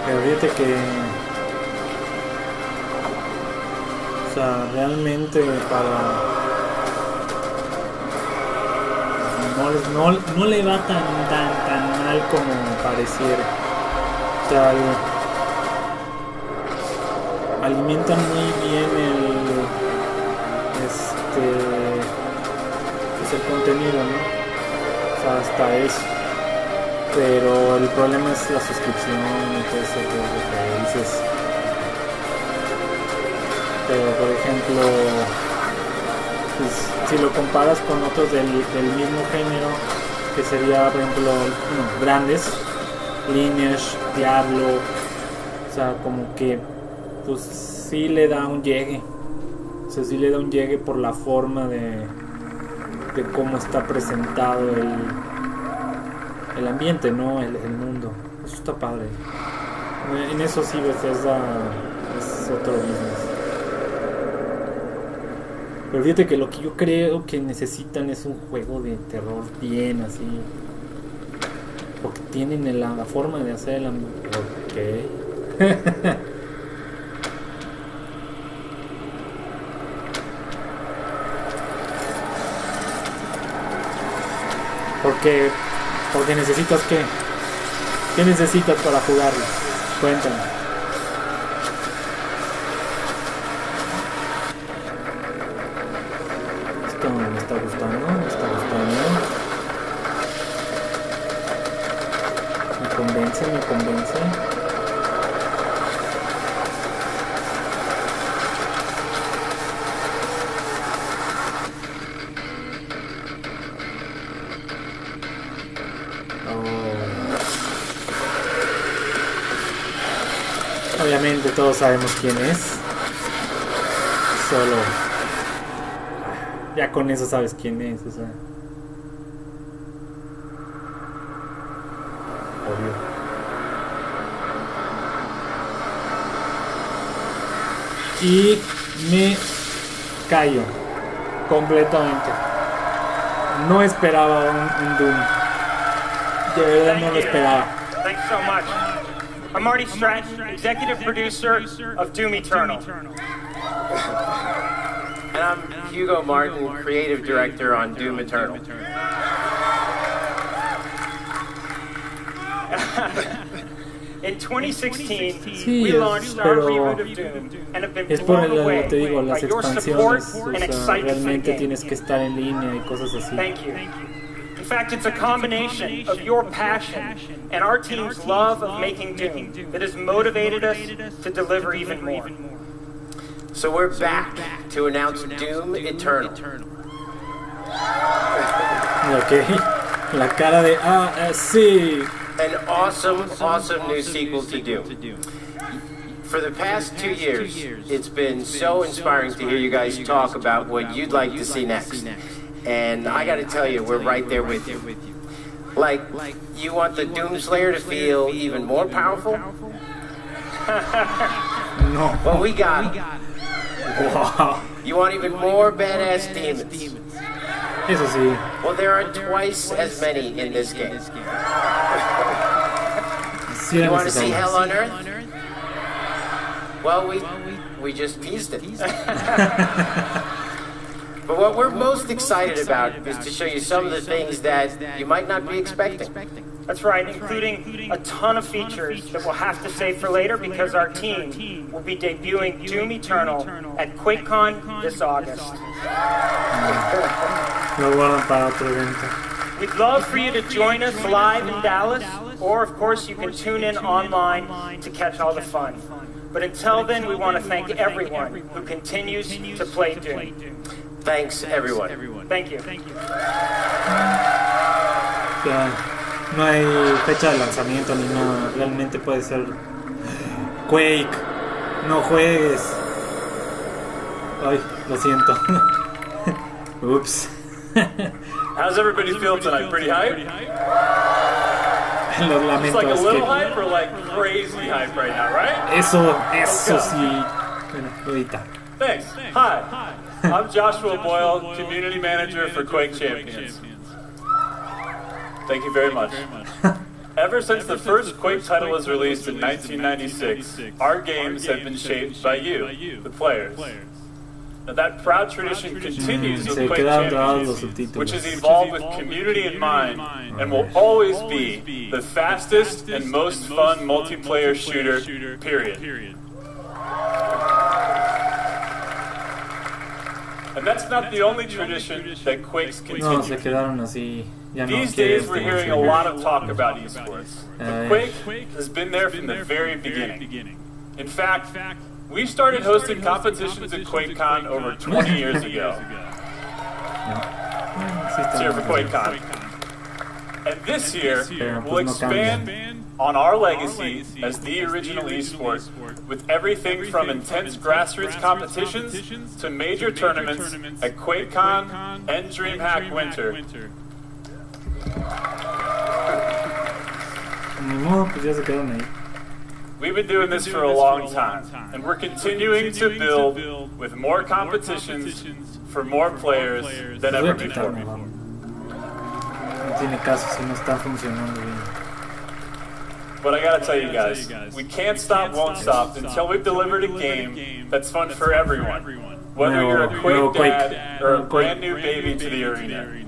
Pero fíjate que, o sea, realmente no le va tan mal como pareciera. O sea, alimentan muy bien pues el contenido, ¿no? O sea, hasta eso. Pero el problema es la suscripción y todo eso que dices. Pero por ejemplo, pues, si lo comparas con otros del mismo género, que sería por ejemplo grandes, Lineage, Diablo, o sea, como que pues sí le da un llegue. O sea, sí le da un llegue por la forma de cómo está presentado el ambiente, ¿no? El mundo. Eso está padre. En eso sí Bethesda es otro business. Pero fíjate que lo que yo creo que necesitan es un juego de terror bien así. Porque tienen la forma de hacer el ambiente. Ok. Porque necesitas ¿qué necesitas para jugarlo? Cuéntame. Esto me está gustando. Me convence. Obviamente todos sabemos quién es. Solo ya con eso sabes quién es, o sea. Obvio. Y me callo completamente. No esperaba un Doom. De verdad no lo esperaba. Thanks so much. I'm Marty Stratton, executive producer of Doom Eternal. And I'm Hugo Martin, creative director on Doom Eternal. In 2016, we launched our reboot of Doom and have been es por blown away te digo, las by your support and expansiones, o sea, excitement for the realmente game. tienes que estar en línea y cosas así. Thank you. In fact, it's a combination of your passion and our team's love of making Doom that has motivated us to deliver even more. So we're back to announce Doom Eternal. Okay. La cara de sí. An awesome new sequel to Doom. For the past 2 years, it's been so inspiring to hear you guys talk about what you'd like to see next. And I gotta tell you, we're right there with you. Like, you want the Doomslayer to feel even more powerful? No. Well, we got it. Wow. You want even more badass demons? Eso sí. Well, there are twice as many in this game. Sí, you want to see hell on earth? Well, we just teased it. But what we're most excited about is to show you some of the things that you might not be expecting. That's right, including a ton of features that we'll have to save for later because our team will be debuting Doom Eternal at QuakeCon this August. Lo guardan para otro evento. We'd love for you to join us live in Dallas, or of course you can tune in online to catch all the fun. But until then, we want to thank everyone who continues to play Doom. Thanks, everyone. Thank you. O sea, no hay fecha de lanzamiento ni nada. Realmente puede ser Quake. No juegues. Ay, lo siento. Oops. How's everybody feel tonight? Pretty hype? Los lamentos. It's like a little hype or like crazy hype right now, right? Eso sí. Bueno, ahorita. Thanks. Hi. I'm Joshua Boyle, Community Manager for Quake Champions. Thank you very much. Ever since the first Quake title was released in 1996, our games have been shaped by you, the players. Now, that proud tradition continues with Se Quake quedaron grabados los Champions, subtítulos. which has evolved with community in mind and will always be the fastest and most fun multiplayer shooter, period. And that's not the only tradition that Quakes No, se continue. quedaron así. Ya no These quiere days, we're hearing a lot of talk about esports. But Quake has been there from the very beginning. In fact, we started hosting competitions at QuakeCon over 20 years ago. It's here for QuakeCon. And this year, we'll expand on our legacy as the original esport with everything from intense grassroots competitions to major tournaments at QuakeCon and DreamHack Winter. Ni modo, pues ya se quedaron ahí. We've been doing this for a long time, and we're continuing to build with more competitions for more players than Voy ever a before. quitarme, vamos. No tiene caso si no está funcionando bien. But I gotta tell you guys, we can't stop, won't stop until we've delivered a game that's fun for everyone. Whether you're a Quake dad or a brand new baby to the arena.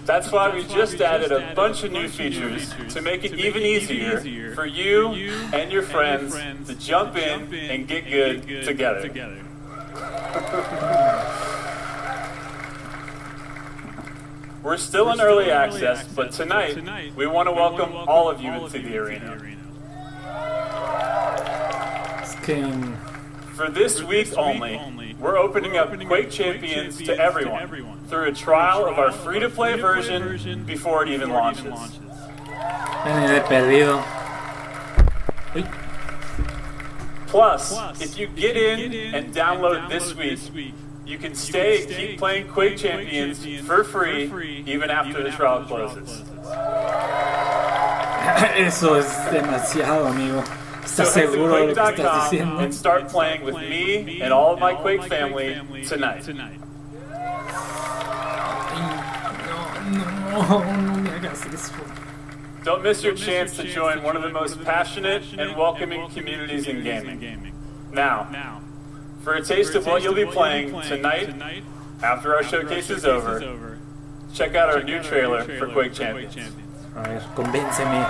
That's why we just added a bunch of new features to make it even easier for you and your friends to jump in and get good together. We're still in early access, but tonight we want to welcome all of you into the arena. For this week only, we're opening up Quake Champions to everyone through a trial of our free-to-play version before it even launches. Plus, if you get in and download this week, you can stay and keep playing Quake Champions for free even after the trial closes. Eso es demasiado, amigo. So ¿Estás head to seguro de lo que estás Quake.com diciendo? and start playing with me and all of my Quake family tonight. No me hagas eso. Don't miss your chance to join one of the most passionate and welcoming communities in gaming. Now, for a taste of what you'll be playing tonight, after our showcase is over, check out our new trailer for Quake Champions. A ver, convénceme.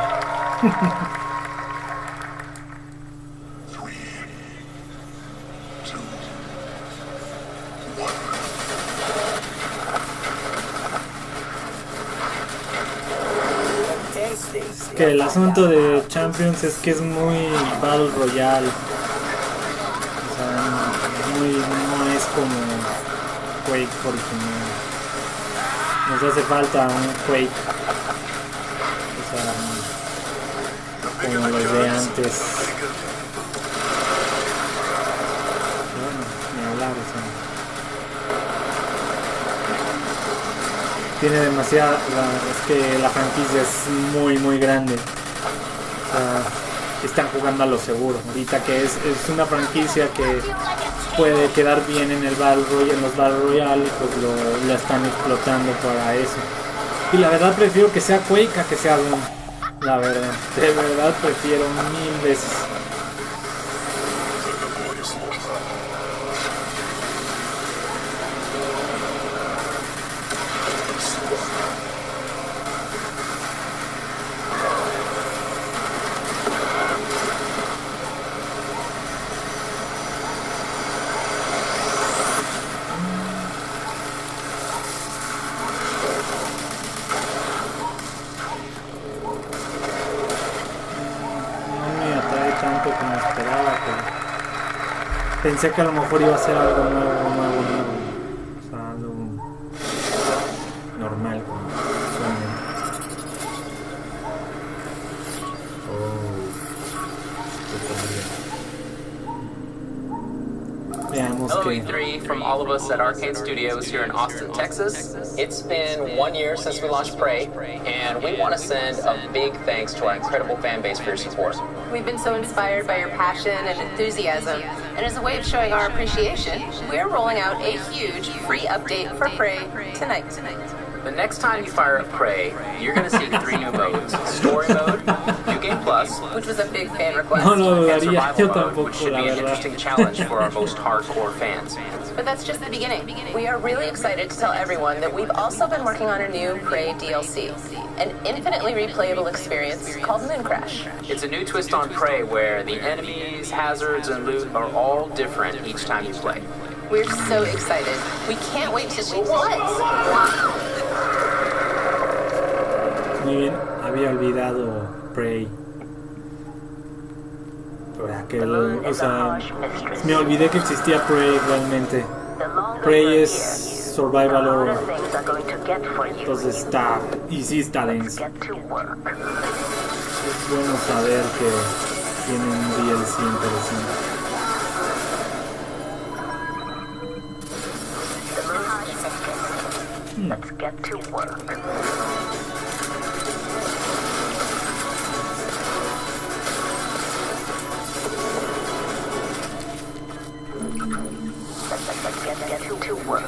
Es que el asunto de Champions es que es muy Battle Royale. O sea, no es como Quake original. Nos hace falta un Quake. O sea, como los de antes. Bueno, ni hablar, o sea. Tiene demasiada, es que la franquicia es muy grande. O sea, están jugando a lo seguro. Ahorita que es una franquicia que puede quedar bien en el Battle Royale, en los Battle Royale, pues la están explotando para eso. Y la verdad prefiero que sea Quake a que sea Doom. La verdad, de verdad prefiero 1000 veces. Pensé que a lo mejor iba a ser algo nuevo. O sea, algo normal, como usualmente. Veamos Hello, que... E3, from all of us at Arcade Studios here in Austin, Texas. It's been 1 year since we launched Prey, and we want to send a big thanks to our incredible fan base for your support. We've been so inspired by your passion and enthusiasm, and as a way of showing our appreciation, we're rolling out a huge free update for Prey tonight. The next time you fire up Prey, you're going to see 3 new modes: Story Mode, New Game Plus, Plus, which was a big fan request. No lo and dudaría, survival yo mode, tampoco, which should la be an verdad. interesting challenge for our most hardcore fans. But that's just the beginning. We are really excited to tell everyone that we've also been working on a new Prey DLC, an infinitely replayable experience called Moon Crash. It's a new twist on Prey where the enemies, hazards, and loot are all different each time you play. We're so excited. We can't wait to see what? Muy bien, había olvidado Prey. Por aquel, o sea, me olvidé que existía Prey realmente. Prey es survival horror. Entonces está, y sí está denso. Es bueno saber que tiene un DLC interesante. Let's get to work. Get to work.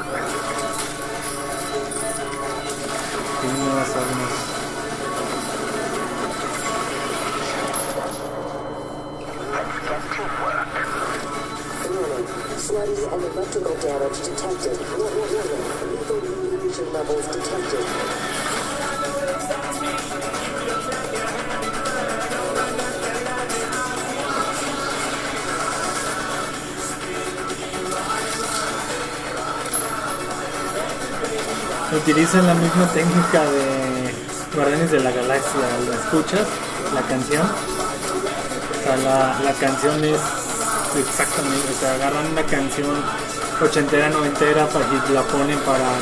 Tiene nuevas armas. Let's get to work. Warning. Sluddy and electrical damage detected. Warning. Lethal radiation levels detected. Utilizan la misma técnica de Guardianes de la Galaxia. ¿La escuchas? La canción. O sea, la canción es exactamente, o sea, agarran una canción ochentera, noventera y la ponen para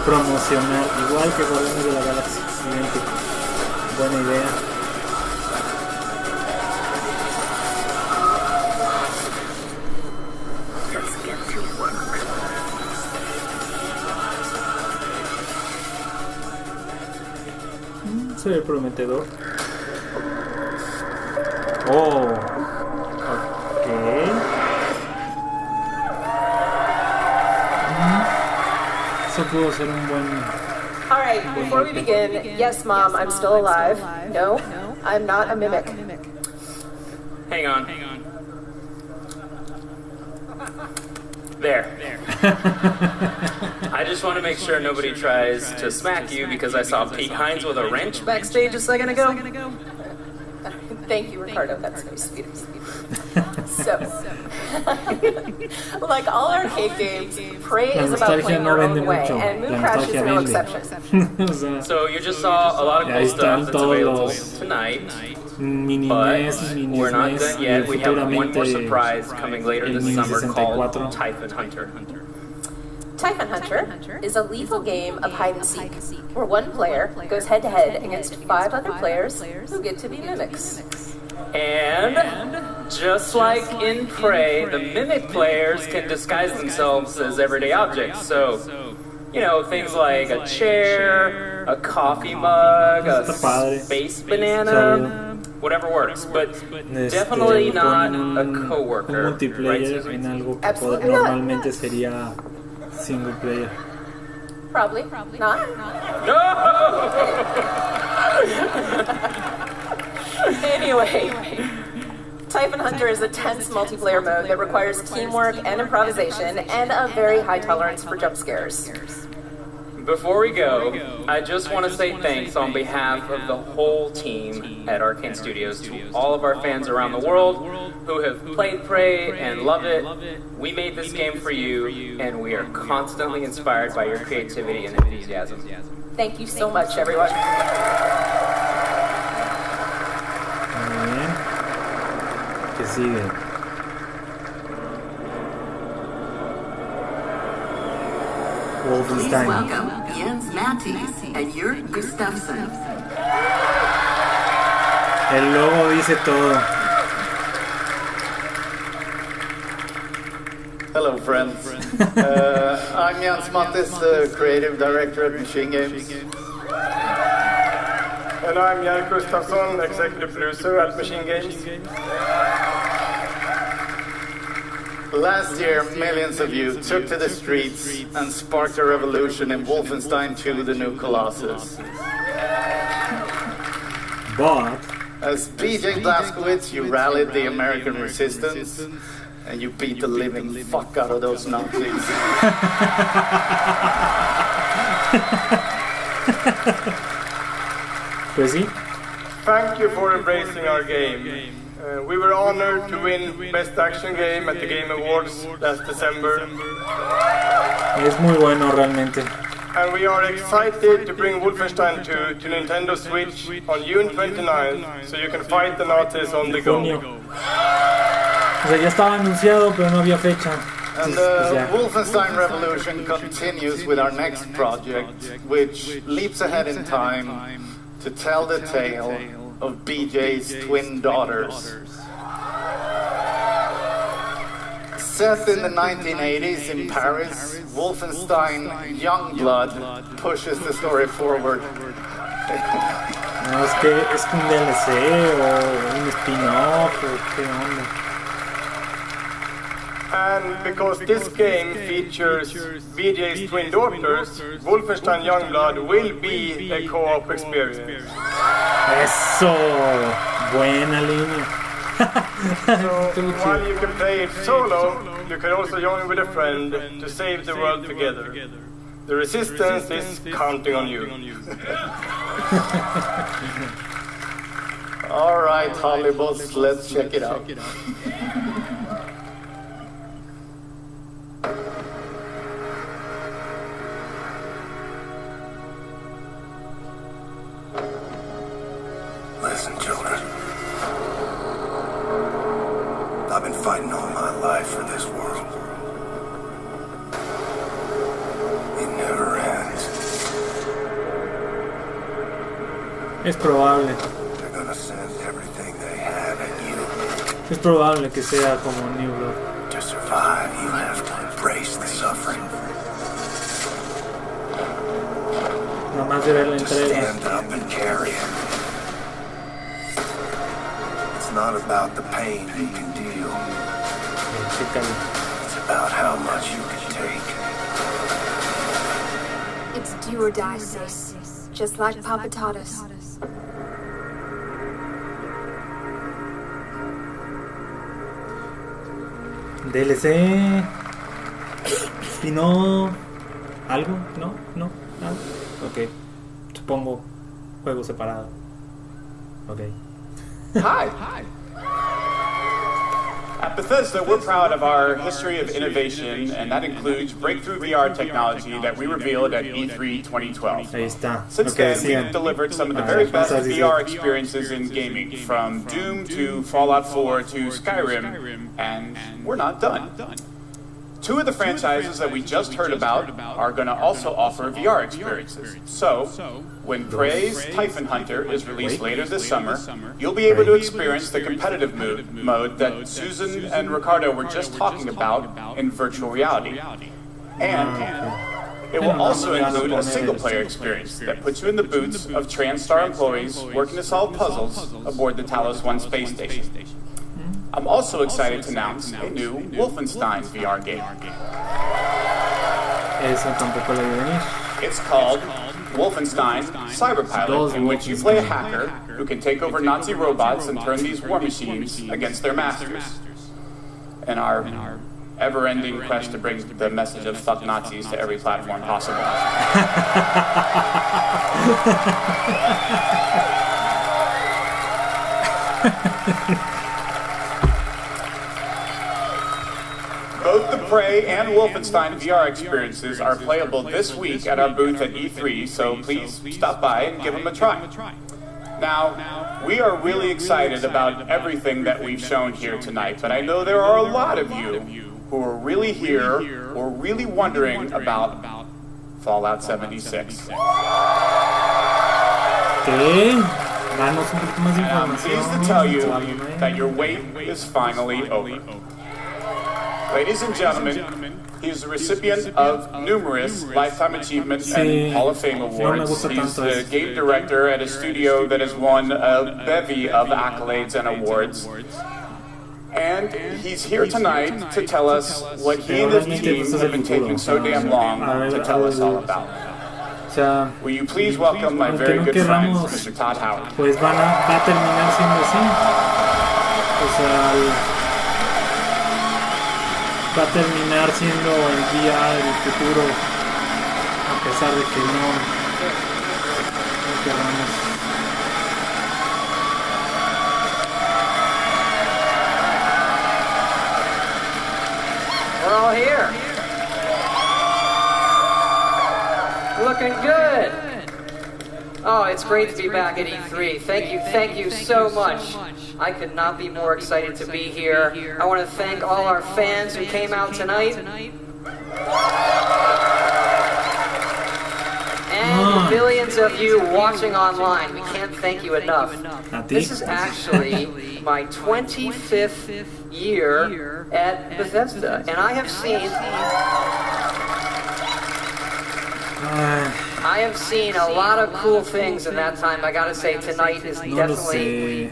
promocionar, igual que Guardianes de la Galaxia. Idéntico. Buena idea. Se ve prometedor. Oh. Ok. Eso pudo ser un buen... All right, before we begin, yes, Mom, I'm still alive. No, I'm not a mimic. Hang on. There. I just want to make sure nobody tries to smack you because I saw Pete Hines with a wrench backstage a second ago. Thank you, Ricardo. That's very sweet of you. So, like all arcade games, Prey is about playing your own way, and Moon Crash is no exception. So you just saw a lot of cool stuff that's available tonight. But we're not done yet. We have one more surprise coming later this summer called Typhon Hunter. Typhon Hunter is a lethal game of hide and seek, where one player goes head to head against 5 other players who get to be mimics. And just like in Prey, the mimic players can disguise themselves as everyday objects. So, you know, things like a chair, a coffee mug, a space banana. Whatever works, but definitely not a coworker. Un multiplayer en algo que normalmente sería single player. Probably not. Anyway, Typhon Hunter is a tense multiplayer mode that requires teamwork and improvisation and a very high tolerance for jump scares. Before we go, I just want to say thanks on behalf of the whole team at Arcane Studios to all of our fans around the world who have played Prey and love it. We made this game for you, and we are constantly inspired by your creativity and enthusiasm. Thank you so much, everyone. Muy bien. ¿Qué sigue? Please welcome Jens Mattis and Jörg Gustafsson. El logo dice todo. Hello, friends. I'm Jens Mattis, the creative director at Machine Games. And I'm Jörg Gustafsson, executive producer at Machine Games. Last year, millions of you took to the streets and sparked a revolution in Wolfenstein 2: The New Colossus. But As BJ Blazkowicz, you rallied the American resistance, and you beat the living fuck out of those Nazis. Pues sí. Thank you for embracing our game. We were honored to win Best Action Game at the Game Awards last December. Es muy bueno realmente. And we are excited to bring Wolfenstein 2 to Nintendo Switch on June 29th, so you can fight the Nazis on the go. O sea, ya estaba anunciado, pero no había fecha. And the Wolfenstein revolution continues with our next project, which leaps ahead in time to tell the tale of BJ's twin daughters. Set in the 1980s in Paris, Wolfenstein Youngblood pushes the story forward. No, es que es un DLC o un spin-off o qué onda. And because this game features BJ's twin daughters, Wolfenstein Youngblood will be a co-op experience. Eso, buena línea. So while you can play it solo, you can also join with a friend to save the world together. The resistance is counting on you. All right, Hollywood, let's check it out. Listen, children. I've been fighting all my life for this world. It never ends. Es probable. They're gonna send everything they have at you. Es probable que sea como New Blood. To survive, you have to embrace the suffering. Nomás de ver la To entrega. stand up and carry it. It's not about the pain you can deal. It's about how much you can take. It's do or die, sis. Just like Papa taught us. DLC. Spin-off. ¿Algo? ¿No? ¿No? ¿Nada? Ok. Supongo juego separado. Ok. Hi. At Bethesda, we're proud of our history of innovation, and that includes breakthrough VR technology that we revealed at E3 2012. Ahí está. Since then, we've delivered some of the very best VR experiences in gaming, from Doom to Fallout 4 to Skyrim, and we're not done. Two of the franchises that we just heard about are going to also offer VR experiences. So, when Prey's Typhon Hunter is released later this summer, you'll be able to experience the competitive mode that Susan and Ricardo were just talking about in virtual reality. And it will also include a single-player experience that puts you in the boots of TranStar employees working to solve puzzles aboard the Talos 1 space station. I'm also excited to announce a new Wolfenstein VR game. Eso tampoco le iba a venir. It's called Wolfenstein Cyberpilot, in which you play a hacker who can take over Nazi robots and turn these war machines against their masters. In our ever-ending quest to bring the message of fuck Nazis to every platform possible. Both the Prey and Wolfenstein VR experiences are playable this week at our booth at E3, so please stop by and give them a try. Now, we are really excited about everything that we've shown here tonight, but I know there are a lot of you who are really here or really wondering about Fallout 76. Danos un poquito más de I'm información. pleased to tell you that your wait is finally over. Ladies and gentlemen, he is the recipient of numerous Lifetime Achievement and Hall of Fame awards. He's the game director at a studio that has won a bevy of accolades and awards. And he's here tonight to tell us what he and his team have been taking so damn long to tell us all about. O sea, Will you please welcome my aunque very no good friend, querramos, Mr. Todd Howard? pues va a terminar siendo así. O sea, va a terminar siendo el día del futuro, a pesar de que no queramos. We're all here. Looking good. Oh, it's great to be back at E3. Thank you so much. I could not be more excited to be here. I want to thank all our fans who came out tonight. And the billions of you watching online. We can't thank you enough. This is actually my 25th year at Bethesda, and I have seen a lot of cool things in that time. I gotta say, tonight is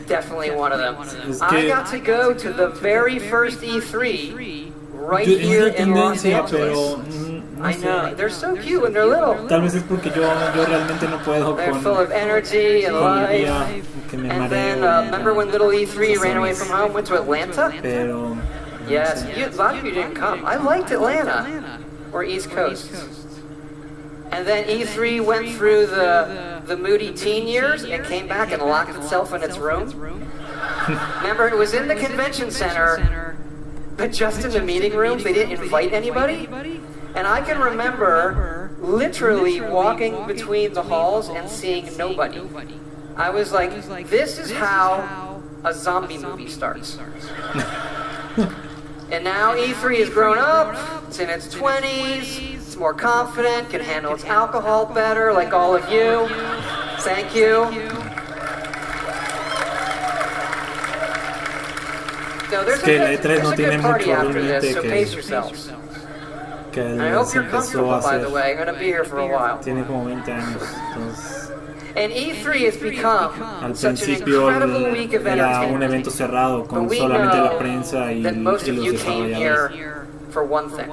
definitely one of them. I got to go to the very first E3 right here in Los Angeles. I know, they're so cute when they're little. Tal vez es porque yo realmente no puedo They're full of energy and life. And then, remember when little E3 ran away from home, went to Atlanta? Yes, a lot of you didn't come. I liked Atlanta, or East Coast. And then E3 went through the moody teen years and came back and locked itself in its room. Remember, it was in the convention center, but just in the meeting rooms. They didn't invite anybody. And I can remember literally walking between the halls and seeing nobody. I was like, this is how a zombie movie starts. And now E3 has grown up, it's in its 20s, it's more confident, can handle its alcohol better, like all of you. Thank you. No, there's a good party after this, so pace yourselves. And I hope you're comfortable, by the way. I'm going to be here for a while. Tiene como 20 años, entonces. And E3 has become Al such an principio incredible week of era un entertainment. evento cerrado con But we solamente la know prensa y that most of los you came desarrolladores. here for one thing.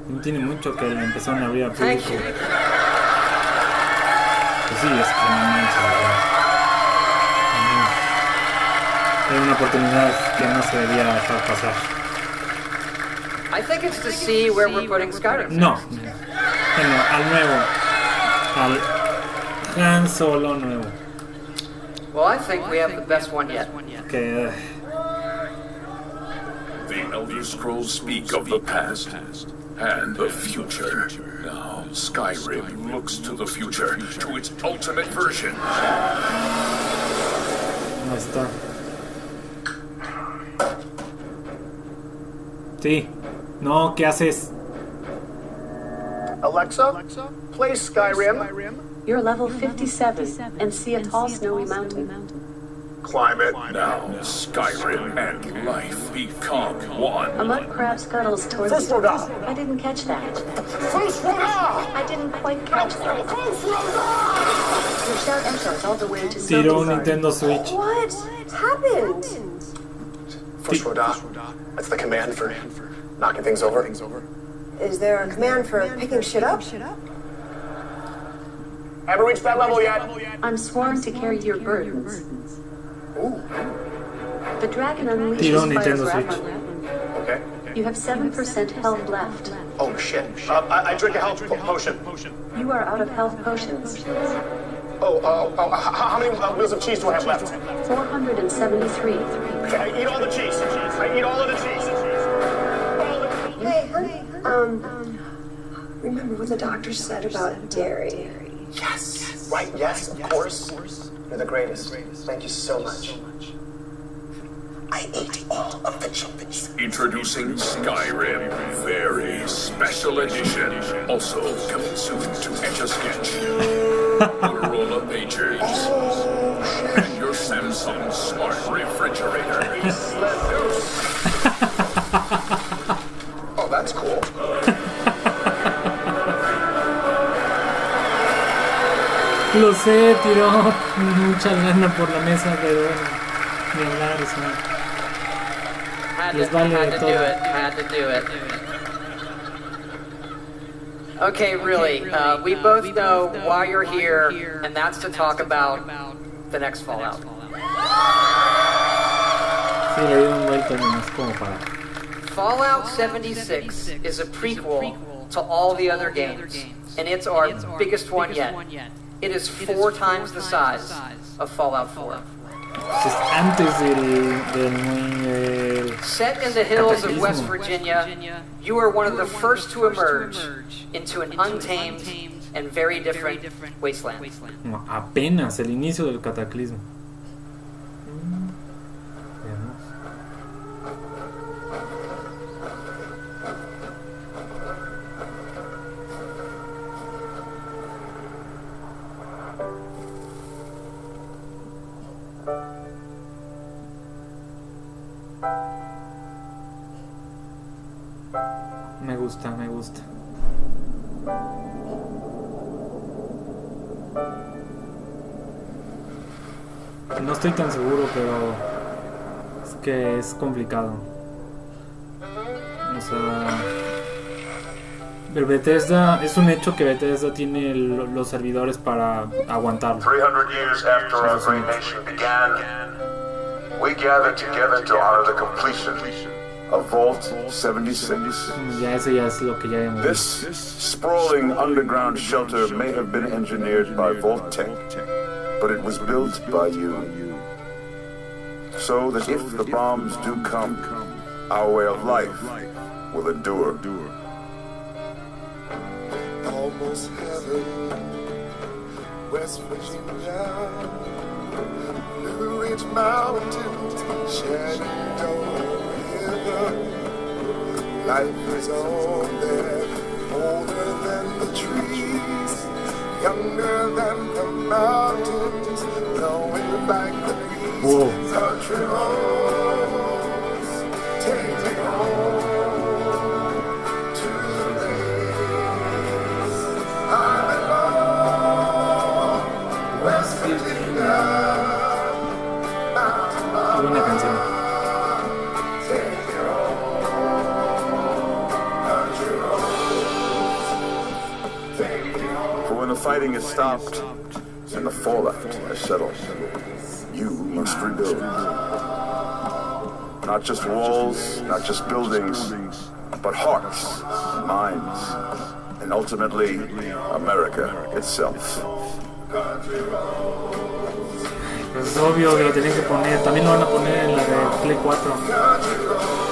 No tiene mucho que la empezaron a abrir al Thank público. you. Pues sí, es que no manches, ¿verdad? Era una oportunidad que no se debía dejar pasar. I think it's to see where we're putting Skyrim. No, bueno, al nuevo, al Han Solo nuevo. Well, I think we have the best one yet. Que The Elder Scrolls speak of the past and the future. Now, Skyrim looks to the future, to its ultimate version. no está. Sí. No, ¿qué haces? Alexa, play Skyrim. You're level 57 and see a tall snowy mountain. Climb it. Now, Skyrim and life become one. A mud crab scuttles towards First you. Roda. I didn't catch that. First Roda! I didn't quite catch that. Your shout echoes all the way to Tiró un Sophie's Nintendo Switch. What happened? First Roda. That's the command for knocking things over. Is there a command for picking shit up? Ever reached that level yet? I'm sworn to carry your burdens. The dragon unleashes Tiró un fire's Nintendo wrath Switch. on that. Okay. You have 7% health left. Oh shit. I drink a health potion. You are out of health potions. How many wheels of cheese do I have left? 473. Okay, I eat all the cheese. I eat all of the cheese. Hey, honey. Remember what the doctor said about dairy? Yes. Right, yes, of course. You're the greatest. Thank you so much. I ate all of the cheese. Introducing Skyrim, very special edition. Also coming soon to Etch a Sketch, Motorola Pagers, and your Samsung smart refrigerator. Oh, that's cool. Lo sé, tiró mucha lana por la mesa, pero bueno, ni hablar, eso. Les vale Had to todo. do it. Had to do it. Okay, really, we both know why you're here, and that's to talk about the next Fallout. Sí, le dieron vuelta nomás como para... Fallout 76 is a prequel to all the other games, and it's our biggest one yet. It is 4 times the size of Fallout 4. Es antes del Set in the hills of West Virginia, you are one of the first to emerge into an untamed and very different wasteland. No, apenas el inicio del cataclismo. Me gusta, me gusta. No estoy tan seguro, pero es que es complicado. O sea, Bethesda, es un hecho que Bethesda tiene los servidores para aguantarlo. 300 years after our great nation began, we gathered together to honor the completion of Vault 76. Ya ese ya es lo que ya hemos visto. This sprawling underground shelter may have been engineered by Vault Tech, but it was built by you. So that if the bombs do come, our way of life will endure. Almost heaven, West Virginia, Blue Ridge Mountains, Shenandoah River. Life is on there, older than the trees, younger than the mountains, blowing like the breeze. Country roads, take me home to the place I belong. West Virginia, Buena canción. For when the fighting is stopped and the fallout has settled, you must rebuild. Not just walls, not just buildings, but hearts, minds, and ultimately America itself. Pues es obvio que lo tienen que poner. También lo van a poner en la de Play 4.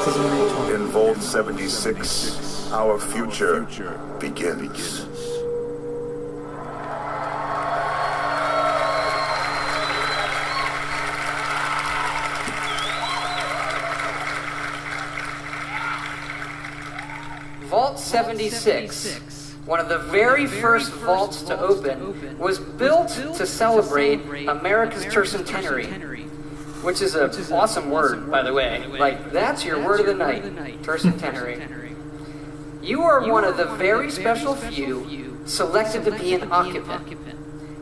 Eso es un hecho. In Vault 76, our future begins. Vault 76, one of the very first vaults to open, was built to celebrate America's tercentenary, which is an awesome word, by the way. Like, that's your word of the night, tercentenary. You are one of the very special few selected to be an occupant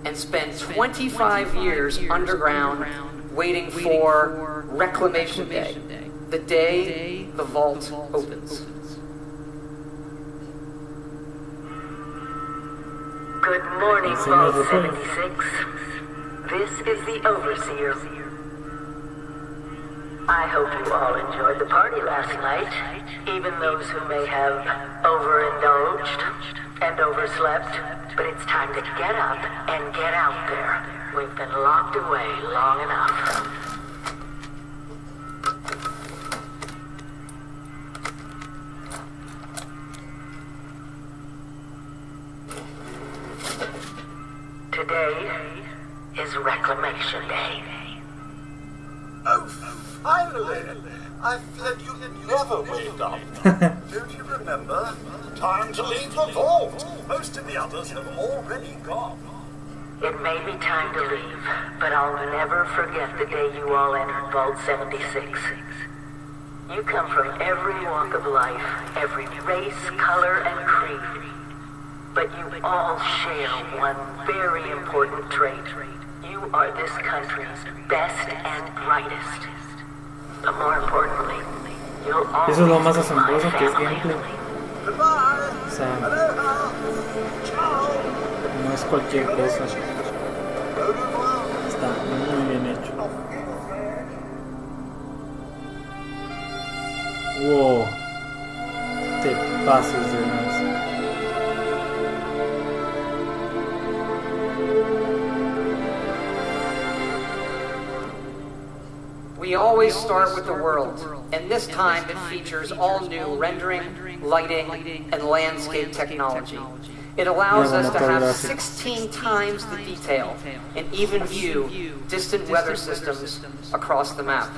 and spend 25 years underground waiting for Reclamation Day, the day the vault opens. Good morning, Vault 76. This is the Overseer. I hope you all enjoyed the party last night, even those who may have overindulged and overslept. But it's time to get up and get out there. We've been locked away long enough. Today is Reclamation Day. Oh, finally! I feared you'd never wake up. Don't you remember? Time to leave the vault. Most of the others have already gone. It may be time to leave, but I'll never forget the day you all entered Vault 76. You come from every walk of life, every race, color, and creed. But you all share one very important trait. You are this country's best and brightest. But more importantly, you'll always Eso es lo más be my asombroso que es family. gameplay. O sea, no es cualquier cosa. Está muy bien hecho. Wow, te pases de lanza. We always start with the world, and this time it features all new rendering, lighting, and landscape technology. It allows us to have 16 times the detail and even view distant weather systems across the map.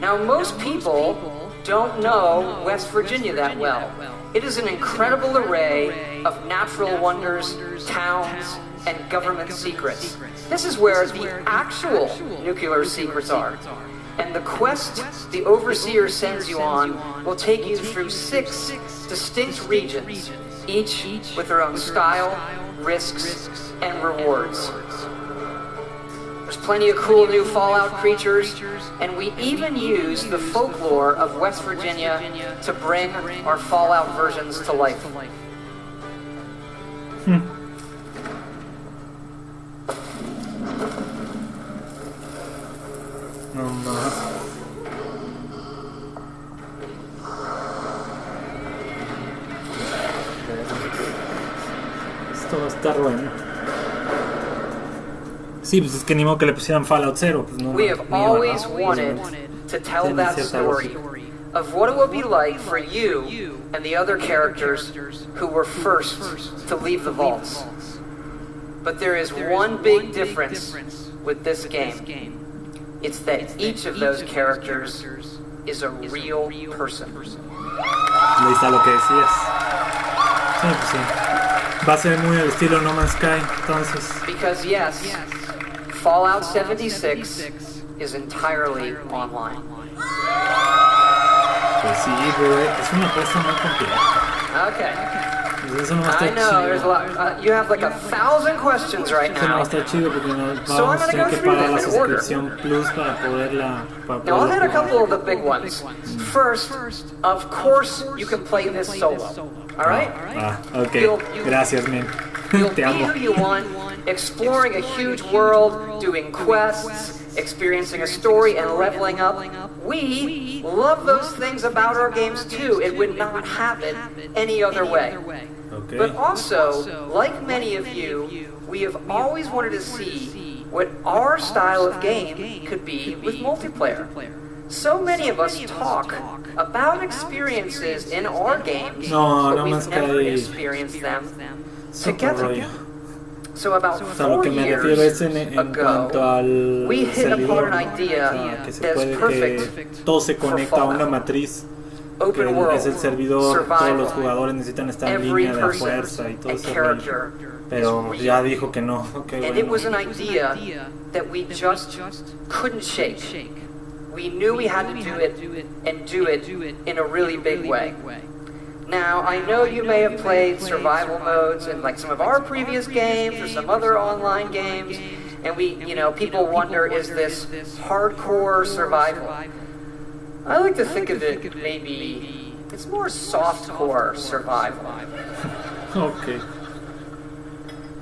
Now, most people don't know West Virginia that well. It is an incredible array of natural wonders, towns, and government secrets. This is where the actual nuclear secrets are. And the quest the Overseer sends you on will take you through 6 distinct regions, each with their own style, risks, and rewards. There's plenty of cool new Fallout creatures, and we even use the folklore of West Virginia to bring our Fallout versions to life. No más. Esto va a estar bueno. Sí, pues es que ni modo que le pusieran Fallout 0. Pues no, we have always wanted to tell that story of what it would be like for you and the other characters who were first to leave the vaults. But there is one big difference with this game. It's that each of those characters is a real person. Ahí está lo que decías. Sí, pues sí. Va a ser muy al estilo No Man's Sky, entonces. Because yes, Fallout 76 is entirely online. Pues sí, pero es una cosa muy compleja. Okay. Eso no va a estar I know, chido. there's a lot. You have like 1,000 questions right Eso no va now. a estar chido porque no So I'm vamos a gonna tener go que through pagar la them in order. suscripción Plus para poderla. Now I'll hit a couple of the big ones. First, of course, you can play this solo. All right? Ok. Gracias, men. You'll Te be amo. who you want, exploring a huge world, doing quests, experiencing a story, and leveling up. We love those things about our games too. It would not happen any other way. Okay. But also, like many of you, we have always wanted to see what our style of game could be with multiplayer. So many of us talk about experiences in our games, but we've never experienced them together. So about 4 years ago, we hit upon an idea that's perfect todo se conecta a una matriz que es el servidor, todos los jugadores necesitan estar en línea de fuerza y todo eso, pero ya dijo que no. Okay, and it was an idea that we just couldn't shake. We knew we had to do it and do it in a really big way. Now, I know you may have played survival modes in like some of our previous games or some other online games, and people wonder, is this hardcore survival? I like to think of it maybe, it's more softcore survival. Okay.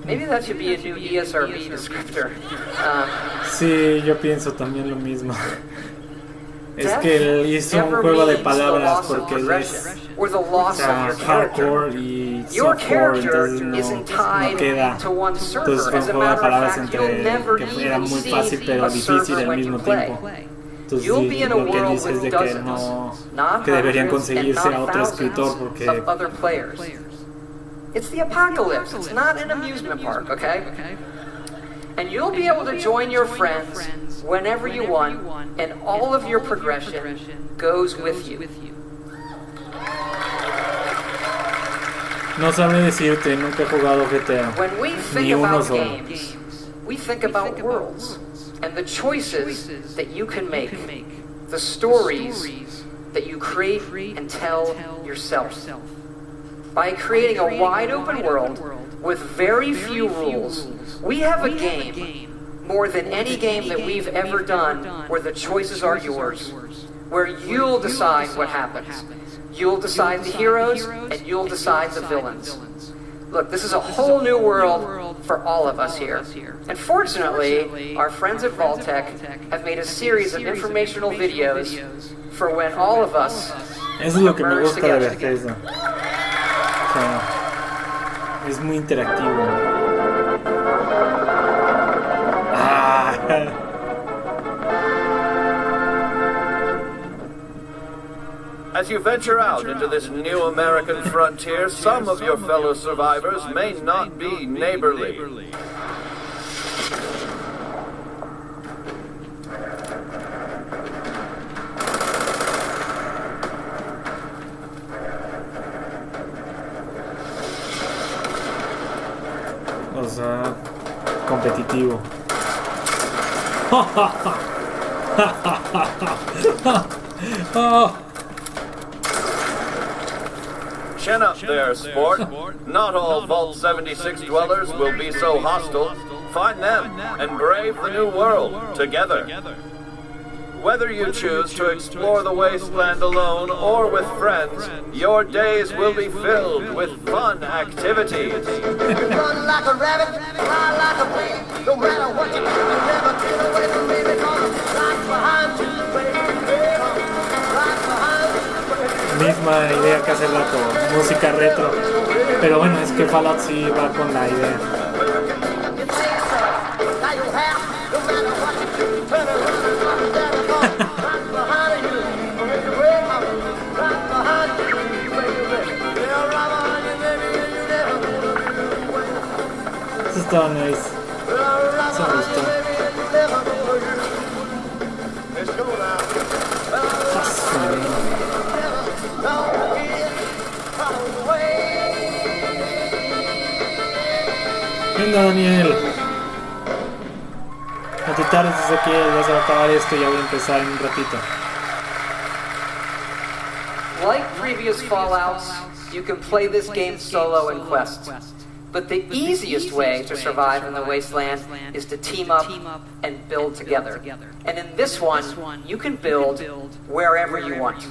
Maybe that should be a new ESRB descriptor. Sí, yo pienso también lo mismo. Es que él hizo un juego de palabras porque es hardcore y softcore, entonces no queda. Entonces fue un juego de palabras entre que era muy fácil pero difícil al mismo tiempo. Entonces lo que él dice es de que no, que deberían conseguirse a otro escritor porque it's the apocalypse. It's not an amusement park, okay? And you'll be able to join your friends whenever you want, and all of your progression goes with you. No sabe decirte, nunca he jugado GTA. When we think about games, we think about worlds and the choices that you can make, the stories that you create and tell yourself. By creating a wide open world with very few rules, we have a game, more than any game that we've ever done, where the choices are yours. where you'll decide what happens. You'll decide the heroes, and you'll decide the villains. Look, this is a whole new world for all of us here. And fortunately, our friends at Vault-Tec have made a series of informational videos for when all of us Eso es lo que me gusta de Bethesda. O sea, es muy interactivo. As you venture out into this new American frontier, some of your fellow survivors may not be neighborly. O sea, competitivo. Chin up there, sport. Not all Vault 76 dwellers will be so hostile. Find them and brave the new world together. Whether you choose to explore the wasteland alone or with friends, your days will be filled with fun activities. Run like a rabbit, fly like a bee. No matter what you do, you never get away from me because right behind you, baby. Right behind you. Misma idea que hace rato, música retro. Pero bueno, es que Fallout sí va con la idea. Eso estaba nice. Eso me gustó. Venga, Daniel. No te tardes, Ezequiel, ya se va a acabar esto y ya voy a empezar en un ratito. Like previous Fallouts, you can play this game solo in quests. But the easiest way to survive in the wasteland is to team up and build together. And in this one, you can build wherever you want.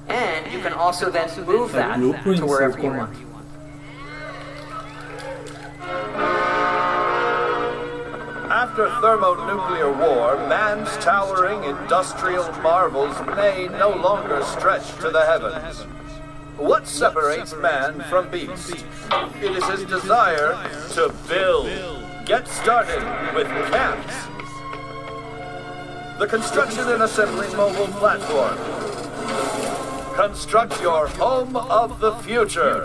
And you can also then move that to wherever you want. After thermonuclear war, man's towering industrial marvels may no longer stretch to the heavens. What separates man from beast? It is his desire to build. Get started with camps. The construction and assembly mobile platform. Construct your home of the future.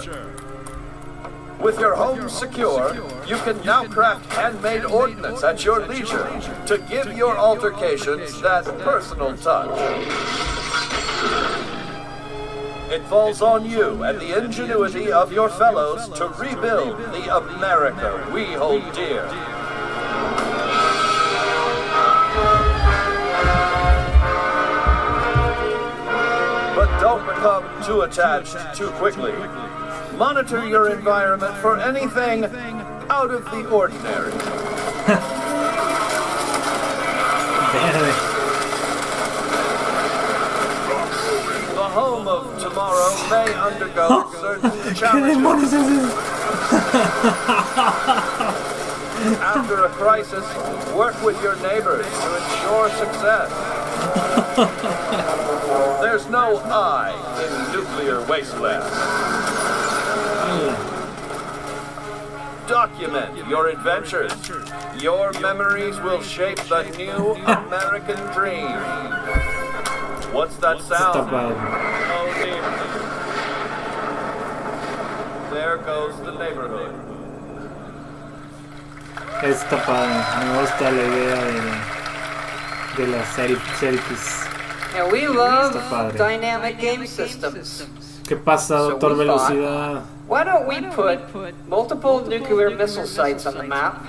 With your home secure, you can now craft handmade ordnance at your leisure to give your altercations that personal touch. It falls on you and the ingenuity of your fellows to rebuild the America we hold dear. But don't become too attached too quickly. Monitor your environment for anything out of the ordinary. The home of tomorrow may undergo certain challenges. After a crisis, work with your neighbors to ensure success. There's no I in nuclear wasteland. Document your adventures. Your memories will shape the new American dream. What's that sound? Oh, dear. There goes the neighborhood. Está padre, me gusta la idea de las selfies. Yeah, we love dynamic game systems. ¿Qué pasa, Doctor Velocidad? Why don't we put multiple nuclear missile sites on the map?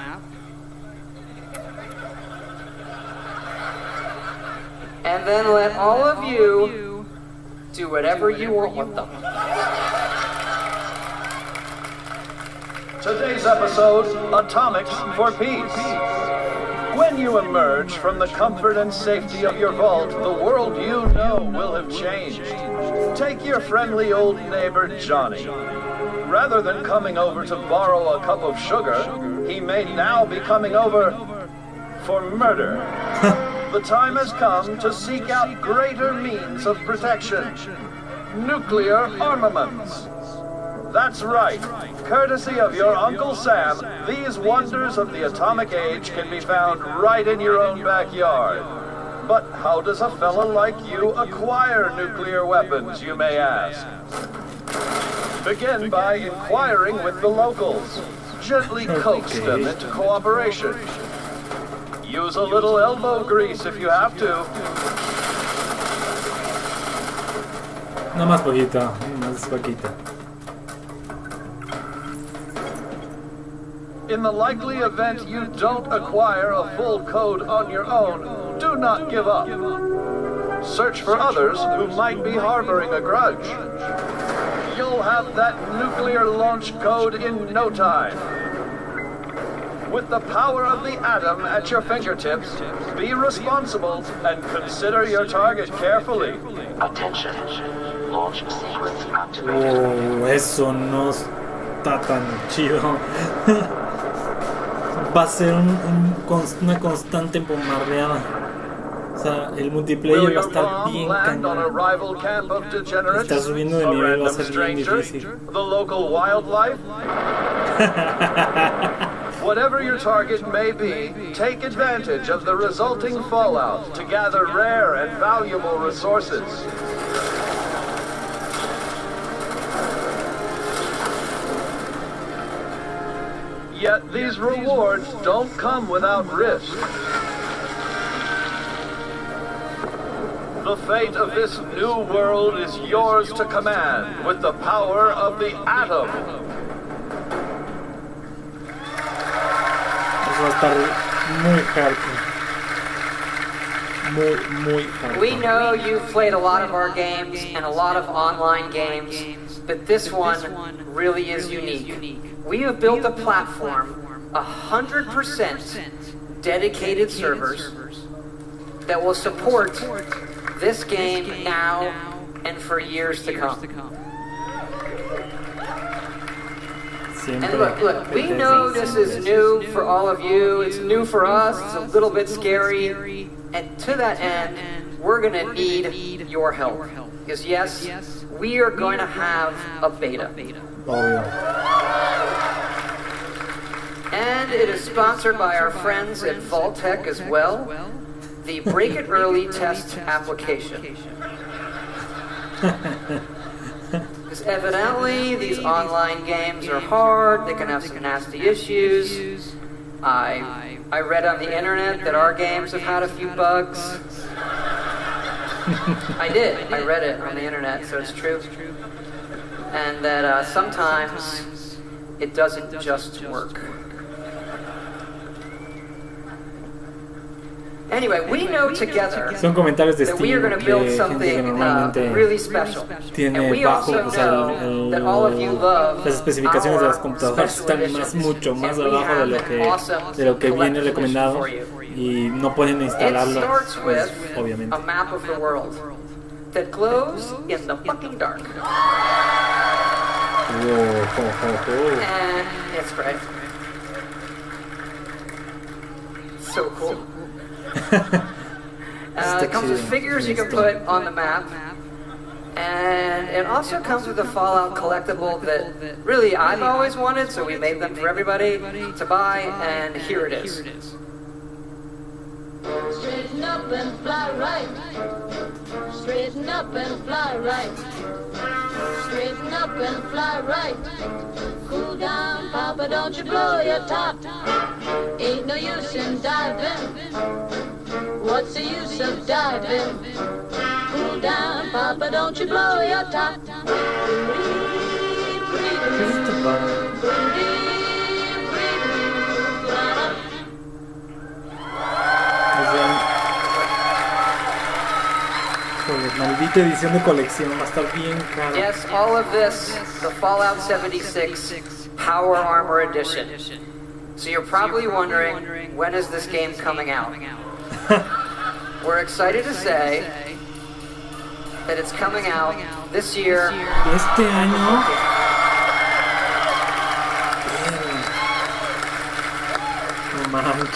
And then let all of you do whatever you want with them. Today's episode, Atomics for Peace. When you emerge from the comfort and safety of your vault, the world you know will have changed. Take your friendly old neighbor Johnny. Rather than coming over to borrow a cup of sugar, he may now be coming over for murder. The time has come to seek out greater means of protection. Nuclear armaments. That's right. Courtesy of your Uncle Sam, these wonders of the atomic age can be found right in your own backyard. But how does a fella like you acquire nuclear weapons, you may ask? Begin by inquiring with the locals. Gently coax them into cooperation. Use a little elbow grease if you have to. No más poquito, más poquito. In the likely event you don't acquire a full code on your own, do not give up. Search for others who might be harboring a grudge. You'll have that nuclear launch code in no time. With the power of the atom at your fingertips, be responsible and consider your target carefully. Attention. Launch sequence activated. Oh, eso no está tan chido. Va a ser una constante bombardeada. O sea, el multiplayer va a estar bien cañón. Estar subiendo de nivel va a ser bien difícil. Whatever your target may be, take advantage of the resulting fallout to gather rare and valuable resources. Yet these rewards don't come without risk. The fate of this new world is yours to command with the power of the atom. Eso va a estar muy hardcore. Muy hardcore. We know you've played a lot of our games and a lot of online games, but this one really is unique. We have built a platform, 100% dedicated servers that will support this game now and for years to come. And look, we know this is new for all of you, it's new for us, it's a little bit scary, and to that end, we're going to need your help. Because yes, we are going to have a beta. Oh, yeah. And it is sponsored by our friends at Vault-Tec as well, the Break It Early test application. Because evidently these online games are hard, they can have some nasty issues. I read on the internet that our games have had a few bugs. I read it on the internet, so it's true. And that sometimes it doesn't just work. Anyway, we know together Son comentarios de that we are Steam going to build de gente que something normalmente really special. tiene And we bajo, also o sea, know that all of you love las especificaciones de las our computadoras special están mucho más editions. And we abajo have de lo an que awesome viene recomendado for you. y no pueden It instalarlo, starts pues, with obviamente. a map of the world that glows in the fucking dark. And it's great. So cool. It comes with figures you can put on the map. And it also comes with a Fallout collectible that really I've always wanted, so we made them for everybody to buy, and here it is. Straighten up and fly right. Straighten up and fly right. Straighten up and fly right. Cool down, Papa, don't you blow your top. Ain't no use in diving. What's the use of diving? Cool down, Papa, don't you blow your top. Maldita edición de colección, va a estar bien caro. Yes, all of this, the Fallout 76 Power Armor Edition. So you're probably wondering, when is this game coming out? We're excited to say that it's coming out this year. Este año. No manches.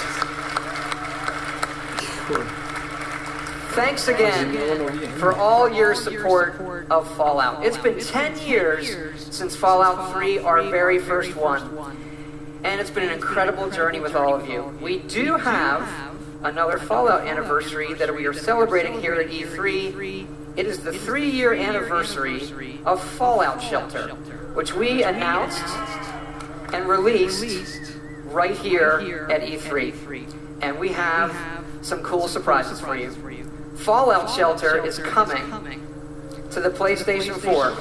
Thanks again for all your support of Fallout. It's been 10 years since Fallout 3, our very first one. And it's been an incredible journey with all of you. We do have another Fallout anniversary that we are celebrating here at E3. It is the 3-year anniversary of Fallout Shelter, which we announced and released right here at E3. And we have some cool surprises for you. Fallout Shelter is coming to the PlayStation 4.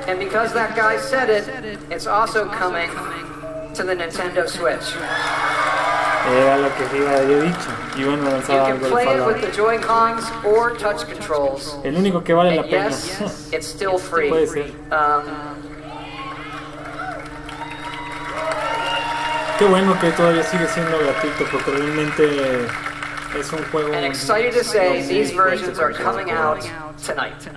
And because that guy said it, it's also coming to the Nintendo Switch. Era lo que había dicho. Y bueno, you can play it with the Joy-Cons or touch controls. El único que vale la pena. Yes, it's still free. Puede ser. Qué bueno que todavía sigue siendo gratuito, porque realmente es un juego. And excited to say these versions are coming out tonight.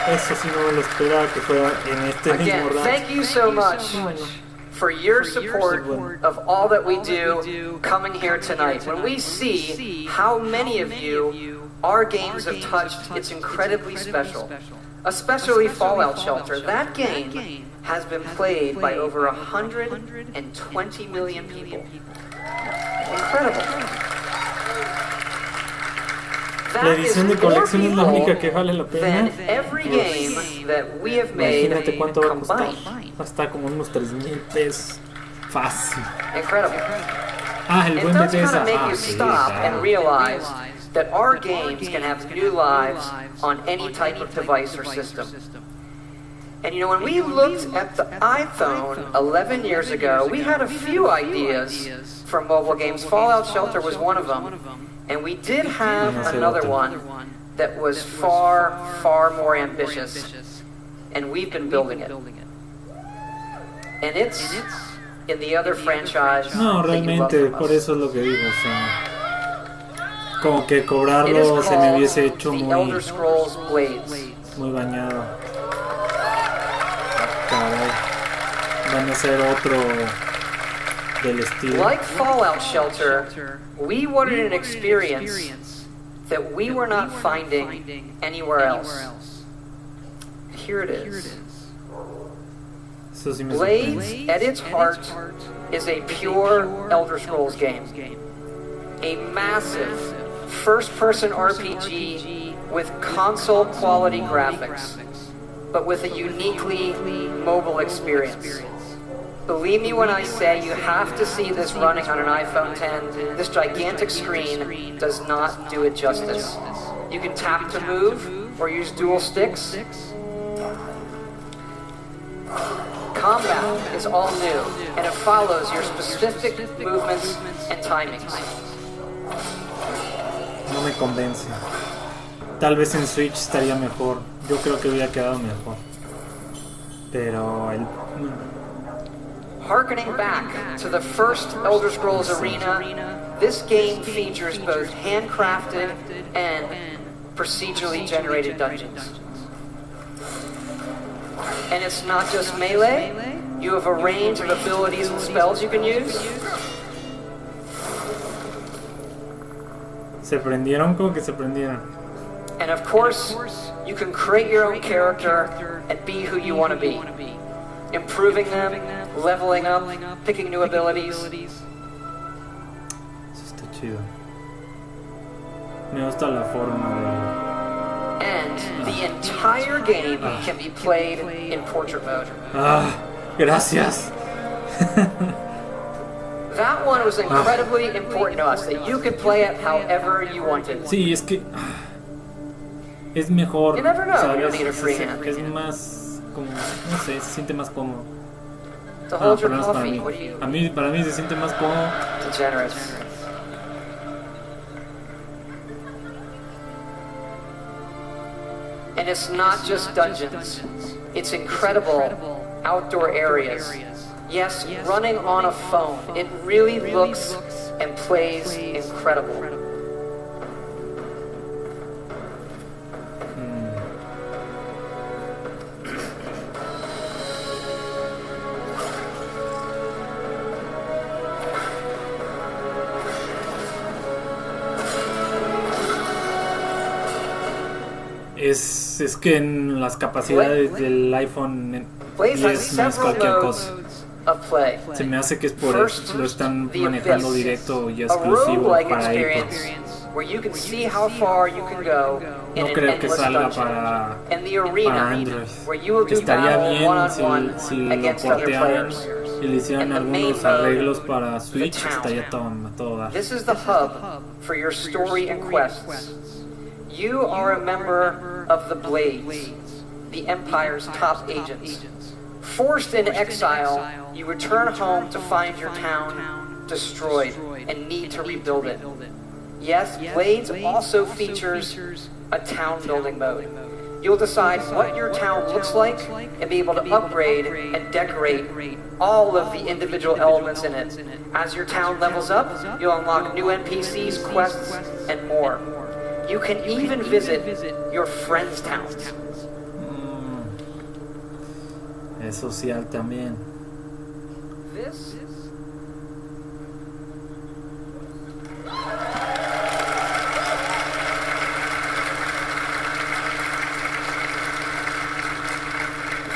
Eso sí no me lo esperaba que fuera en este mismo rato. Thank you so much for your support of all that we do coming here tonight. When we see how many of you our games have touched, it's incredibly special. Especially Fallout Shelter. That game has been played by over 120 million people. Incredible. La edición de colección es la única que vale la pena. Imagínate cuánto va a costar. Va a estar como unos $3,000 fácil. Incredible. Ah, el buen Bethesda. That our games can have new lives on any type of device or system. And you know, when we looked at the iPhone 11 years ago, we had a few ideas for mobile games. Fallout Shelter was one of them. And we did have another one that was far, far more ambitious. And we've been building it. And it's in the other franchise. No, realmente, por eso es lo que digo, o sea, como que cobrarlo se me hubiese hecho muy bañado. Caray, van a ser otro del estilo. Like Fallout Shelter, we wanted an experience that we were not finding anywhere else. Here it is. Blades, at its heart, is a pure Elder Scrolls game. A massive first-person RPG with console-quality graphics, but with a uniquely mobile experience. Believe me when I say you have to see this running on an iPhone 10. This gigantic screen does not do it justice. You can tap to move or use dual sticks. Combat is all new, and it follows your specific movements and timings. No me convence. Tal vez en Switch estaría mejor. Yo creo que hubiera quedado mejor. Pero el... Harkening back to the first Elder Scrolls Arena, this game features both handcrafted and procedurally generated dungeons. And it's not just melee, you have a range of abilities and spells you can use. Se prendieron como que se prendieron. And of course, you can create your own character and be who you want to be. Improving them, leveling up, picking new abilities. Eso está chido. Me gusta la forma de... And the entire game can be played in portrait mode. Gracias. That one was incredibly important to us, that you could play it however you wanted. Sí, es que es mejor, you never know, ¿sabes? You don't need a free hand. Es más como, no sé, se siente más cómodo. To hold your coffee, para mí se siente más cómodo. Degenerates. And it's not just dungeons. its incredible outdoor areas. Yes, running on a phone. It really looks and plays incredible. Es que en las capacidades del iPhone 10 no es cualquier cosa. Se me hace que es por eso lo están manejando directo y exclusivo para iPads. No creo que salga para Android. Estaría bien si lo portearan y le hicieran algunos arreglos para Switch, estaría todo dar. This is the hub for your story and quests. You are a member of the Blades, the Empire's top agents. Forced in exile, you return home to find your town destroyed and need to rebuild it. Yes, Blades also features a town building mode. You'll decide what your town looks like and be able to upgrade and decorate all of the individual elements in it. As your town levels up, you'll unlock new NPCs, quests, and more. You can even visit your friends' towns. Es social también.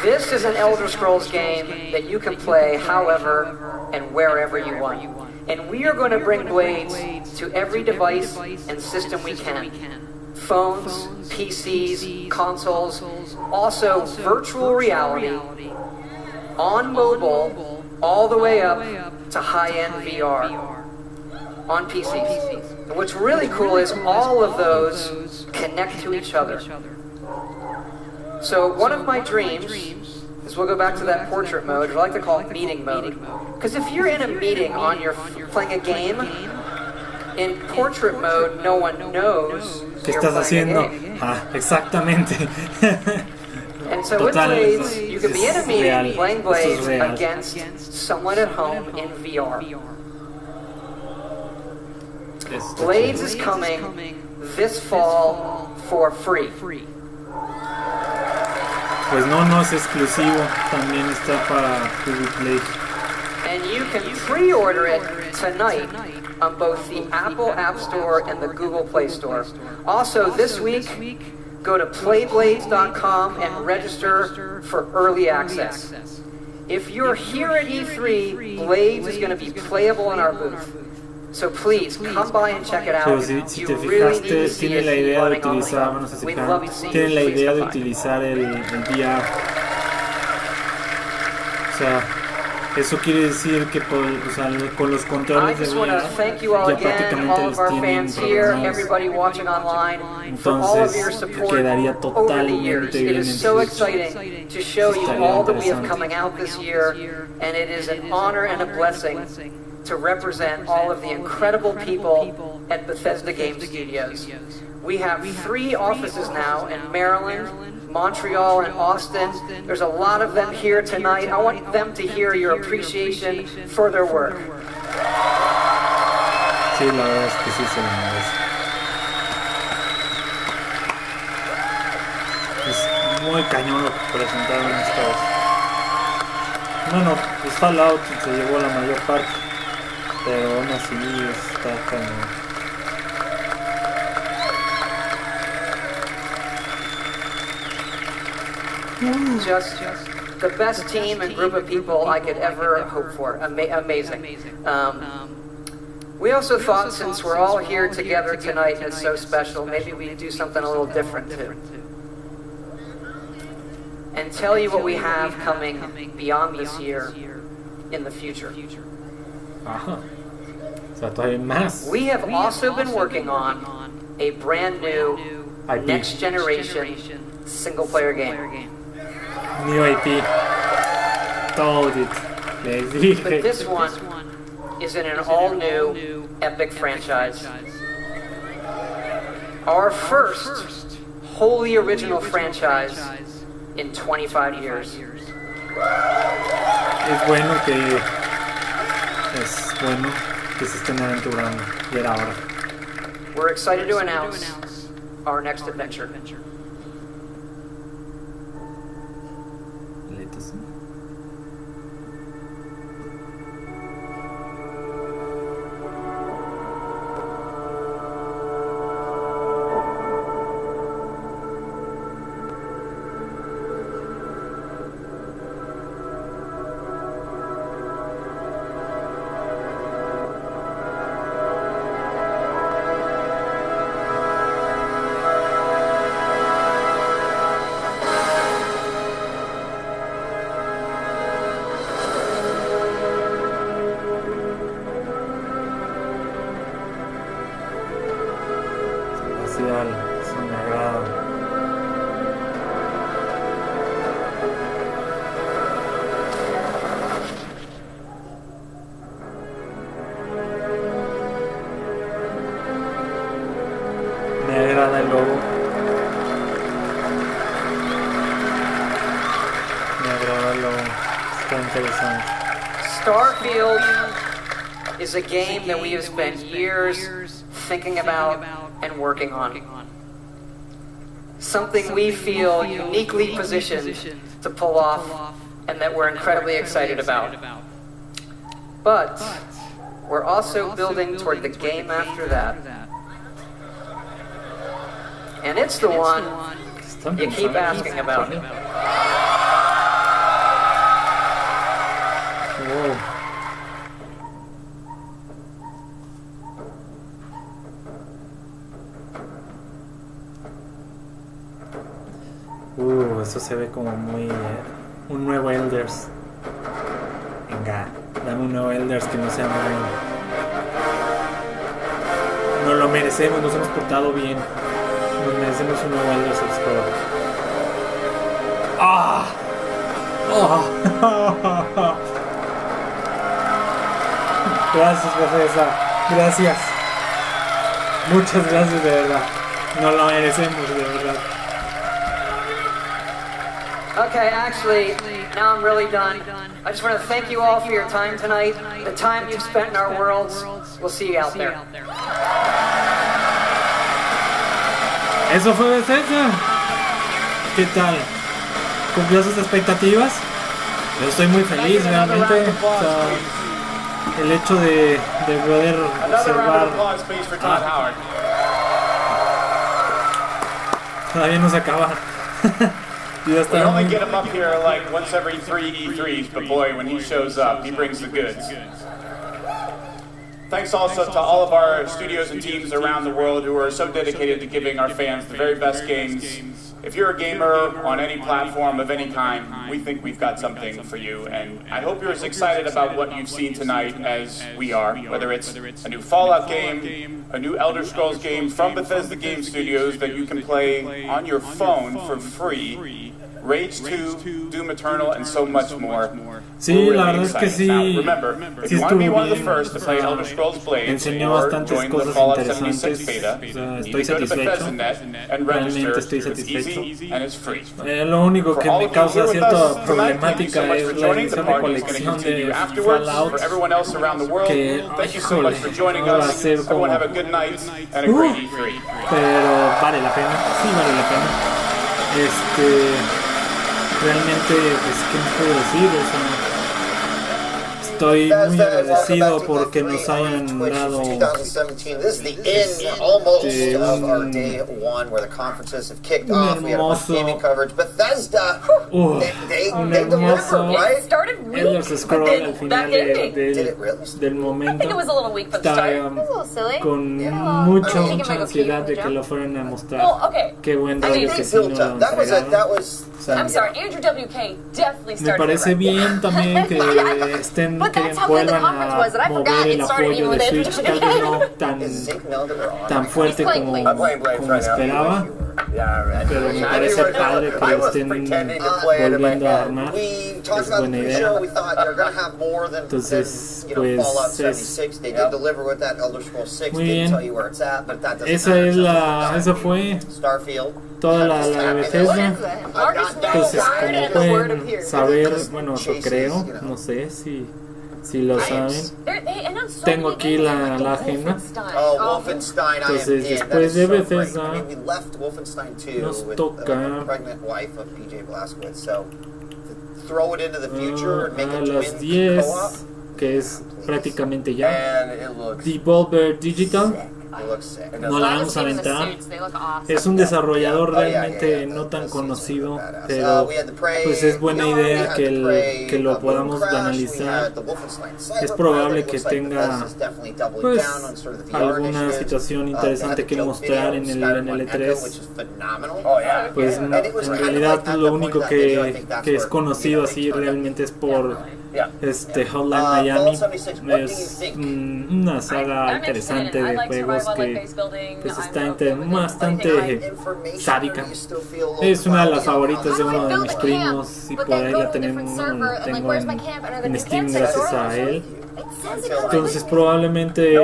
This is an Elder Scrolls game that you can play however and wherever you want. And we are going to bring Blades to every device and system we can. Phones, PCs, consoles, also virtual reality, on mobile, all the way up to high-end VR, on PCs. And what's really cool is all of those connect to each other. So one of my dreams is we'll go back to that portrait mode, or I like to call it meeting mode. Because if you're in a meeting you're playing a game, in portrait mode, no one knows ¿Qué estás haciendo? Ah, exactamente. And so with Blades, you can be in a meeting playing Blades against someone at home in VR. Blades is coming this fall for free. Pues no es exclusivo, también está para Google Play. And you can pre-order it tonight on both the Apple App Store and the Google Play Store. Also, this week, go to playblades.com and register for early access. If you're here at E3, Blades is going to be playable in our booth. So please, come by and check it out. Pero si te fijaste, tiene la idea de utilizar, bueno, si tiene la idea de utilizar el VR. O sea, eso quiere decir que con los controles de VR ya prácticamente los tienen programados. Entonces quedaría totalmente bien en Switch. Estaría to represent all of the incredible people at Bethesda Game Studios. We have 3 offices now in Maryland, Montreal, and Austin. There's a lot of them here tonight. I want them to hear your appreciation for their work. Sí, la verdad es que sí se lo merece. Es muy cañón lo que presentaron estos. Bueno, pues Fallout se llevó la mayor parte. Pero aún así está cañón. Just the best team and group of people I could ever hope for. Amazing. We also thought, since we're all here together tonight and it's so special, maybe we'd do something a little different too. And tell you what we have coming beyond this year in the future. Ajá. O sea, todavía más. We have also been working on a brand new next generation single player game. New IP. Told it. But this one is in an all new epic franchise. Our first wholly original franchise in 25 years. Es bueno que se estén aventurando. Y era hora. We're excited to announce our next adventure. Eso me agrada. Me agrada el logo. Me agrada el logo. Está interesante. Starfield is a game that we have spent years thinking about and working on. Something we feel uniquely positioned to pull off and that we're incredibly excited about. But we're also building toward the game after that. And it's the one you keep asking about. Whoa. Eso se ve como muy un nuevo Elders. Venga, dame un nuevo Elders que no sea muy... Nos lo merecemos, nos hemos portado bien. Nos merecemos un nuevo Elders Scroll. ¡Ah! ¡Oh! Gracias, Bethesda. Gracias. Muchas gracias, de verdad. Nos lo merecemos, de verdad. Okay, actually, now I'm really done. I just want to thank you all for your time tonight, the time you've spent in our worlds. We'll see you out there. Eso fue Bethesda. ¿Qué tal? ¿Cumplió sus expectativas? Yo estoy muy feliz realmente. O sea, el hecho de poder observar. Todavía no se acaba. We only get him up here like once every 3 E3s, but boy, when he shows up, he brings the goods. Thanks also to all of our studios and teams around the world who are so dedicated to giving our fans the very best games. If you're a gamer on any platform of any kind, we think we've got something for you, and I hope you're as excited about what you've seen tonight as we are, whether it's a new Fallout game, a new Elder Scrolls game from Bethesda Game Studios that you can play on your phone for free, Rage 2, Doom Eternal, and so much more. Sí, la verdad es que sí, sí estuvo bien, enseñó bastantes cosas interesantes, o sea, estoy satisfecho, realmente estoy satisfecho. Lo único que me causa cierta problemática es la edición de colección de Fallout, que, híjole, va a ser como... pero vale la pena, sí vale la pena. Realmente, pues, ¿qué nos puedo decir? O sea, estoy muy agradecido porque nos hayan dado un hermoso Elder Scrolls al final del momento. Estaba con mucha ansiedad de que lo fueran a mostrar. Qué buen rollo que sí nos lo entregaron. Me parece bien también que estén, que vuelvan a mover el apoyo de Switch, tal vez no tan fuerte como esperaba, pero me parece padre que lo estén volviendo a armar. es buena idea. Entonces, pues muy bien. Esa fue toda la de Bethesda. Entonces, como pueden saber, bueno, yo creo, no sé si lo saben, tengo aquí la agenda. Entonces, después de Bethesda nos toca a las 10, que es prácticamente ya, Devolver Digital. No la vamos a aventar. Es un desarrollador realmente no tan conocido, pero pues es buena idea que lo podamos analizar. Es probable que tenga pues alguna situación interesante que mostrar en el E3. Pues en realidad lo único que es conocido así realmente es por Hotline Miami. Es una saga interesante de juegos que pues está bastante sádica. Es una de las favoritas de uno de mis primos y por ahí la tengo en Steam gracias a él. Entonces probablemente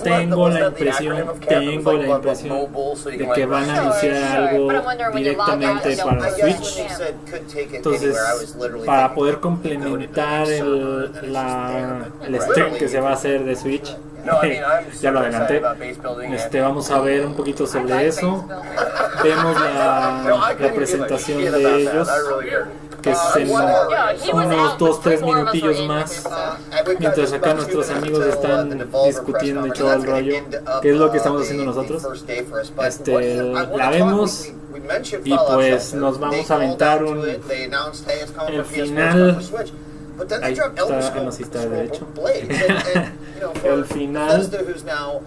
tengo la impresión de que van a anunciar algo directamente para Switch. Entonces, para poder complementar el stream que se va a hacer de Switch, ya lo adelanté, vamos a ver un poquito sobre eso. Vemos la presentación de ellos, que es en unos 2-3 minutillos más, mientras acá nuestros amigos están discutiendo y todo el rollo, que es lo que estamos haciendo nosotros. La vemos y pues nos vamos a aventar el final. Ahí está, no, sí está derecho. El final,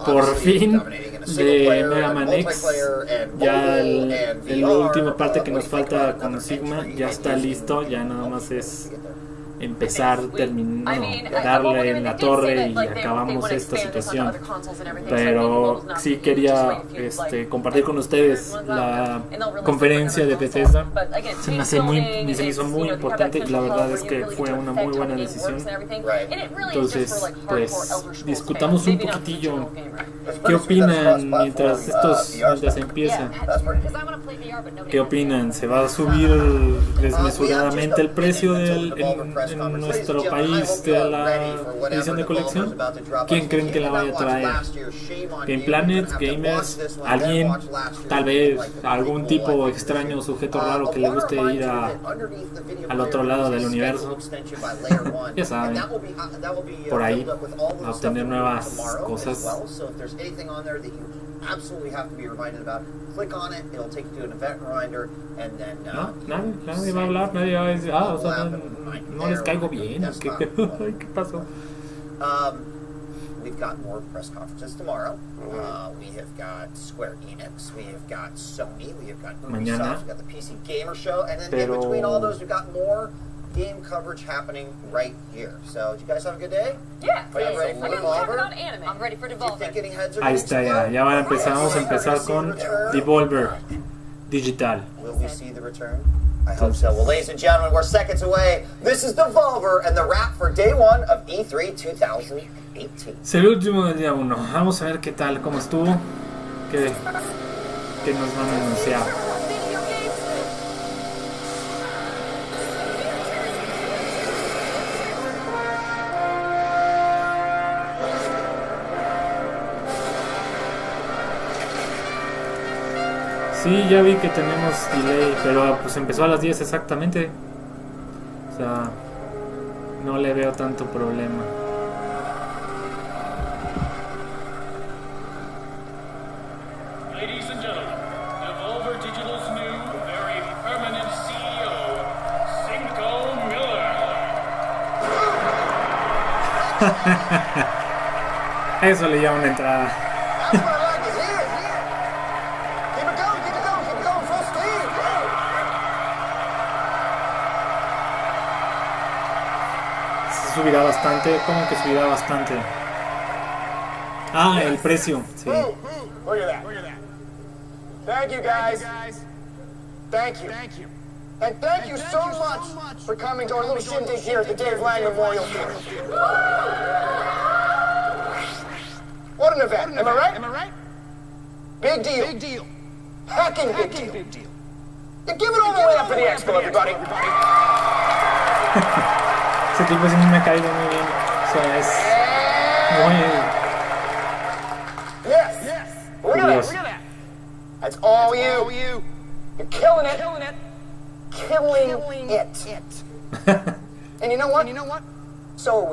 por fin, de Megaman X. Ya la última parte que nos falta con Sigma ya está listo. Ya nada más es empezar, darle en la torre y acabamos esta situación. Pero sí quería compartir con ustedes la conferencia de Bethesda. Se me hizo muy importante y la verdad es que fue una muy buena decisión. Entonces, pues discutamos un poquitillo. ¿Qué opinan mientras empieza? ¿Qué opinan? ¿Se va a subir desmesuradamente el precio en nuestro país de la edición de colección? ¿Quién creen que la vaya a traer? ¿Game Planet? ¿Gamers? ¿Alguien? Tal vez algún tipo extraño, sujeto raro que le guste ir al otro lado del universo. Ya saben, por ahí, a obtener nuevas cosas. No, nadie va a hablar, nadie va a decir, o sea, no les caigo bien. ¿Qué pasó? We've got more press conferences tomorrow. We have got Square Enix, we have got Sony, we have got Ubisoft, we've got the PC Gamer Show, and then in between all those, we've got more game coverage happening right here. So, did you guys have a good day? Yeah. Are you ready for Devolver? I'm ready for Devolver. Ahí está, ya vamos a empezar con Devolver Digital. Will we see the return? I hope so. Well, ladies and gentlemen, we're seconds away. This is Devolver and the wrap for day one of E3 2018. Es el último del día 1. Vamos a ver qué tal, cómo estuvo, qué nos van a anunciar. Sí, ya vi que tenemos delay, pero pues empezó a las 10 exactamente. O sea, no le veo tanto problema. Ladies and gentlemen, Devolver Digital's new, very permanent CEO, Cinco Miller. Eso le llama una entrada. Subirá bastante. ¿Cómo que subirá bastante? Ah, el precio. Sí. Look at that. Thank you, guys. Thank you. And thank you so much for coming to our little shindig here at the Dave Lang Memorial Theater. What an event, am I right? Big deal. Big deal. Hacking big deal. You give it all the way up for the expo, everybody. Ese tipo sí me ha caído muy bien. O sea, es muy... Yes. Look at that. That's all you. You're killing it. Killing it. And you know what? So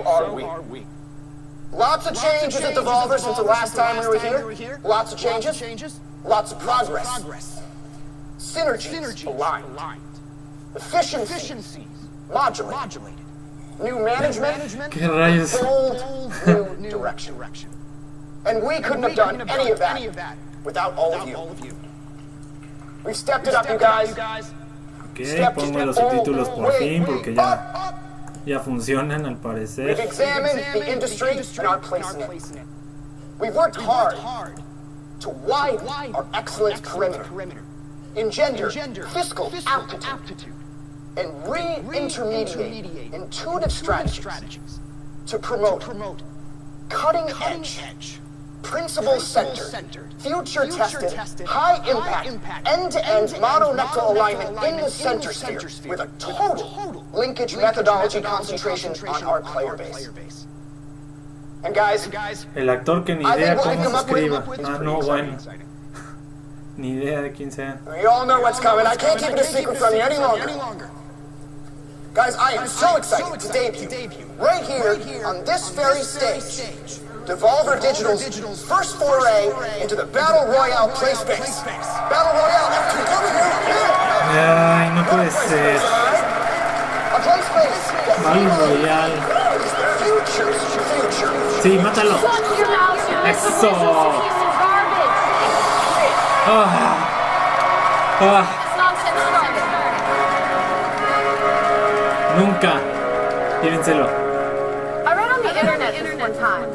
are we. Lots of changes at Devolver since the last time we were here. Lots of changes. Lots of progress. Synergies aligned. Efficiencies modulated. New management. ¿Qué rayos? Bold new direction. And we couldn't have done any of that without all of you. We've stepped it up, you guys. Ok, pongo los subtítulos por fin porque ya funcionan al parecer. We've examined the industry and our place in it. We've worked hard to widen our excellence perimeter, engender fiscal aptitude, and re-intermediate intuitive strategies to promote cutting-edge, principle-centered, future-tested, high-impact, end-to-end mononuclear alignment in the center sphere with a total linkage methodology concentration on our player base. And guys, el actor que ni idea cómo se escriba. Ah, no, bueno. Ni idea de quién sea. We all know what's coming. I can't keep it a secret from you any longer. Guys, I am so excited to debut right here on this very stage Devolver Digital's first foray into the Battle Royale play space. Battle Royale, ay, no puede ser. A play space. Battle Royale. Sí, mátalo. Eso. Nunca. Llévenselo. I read on the internet this one time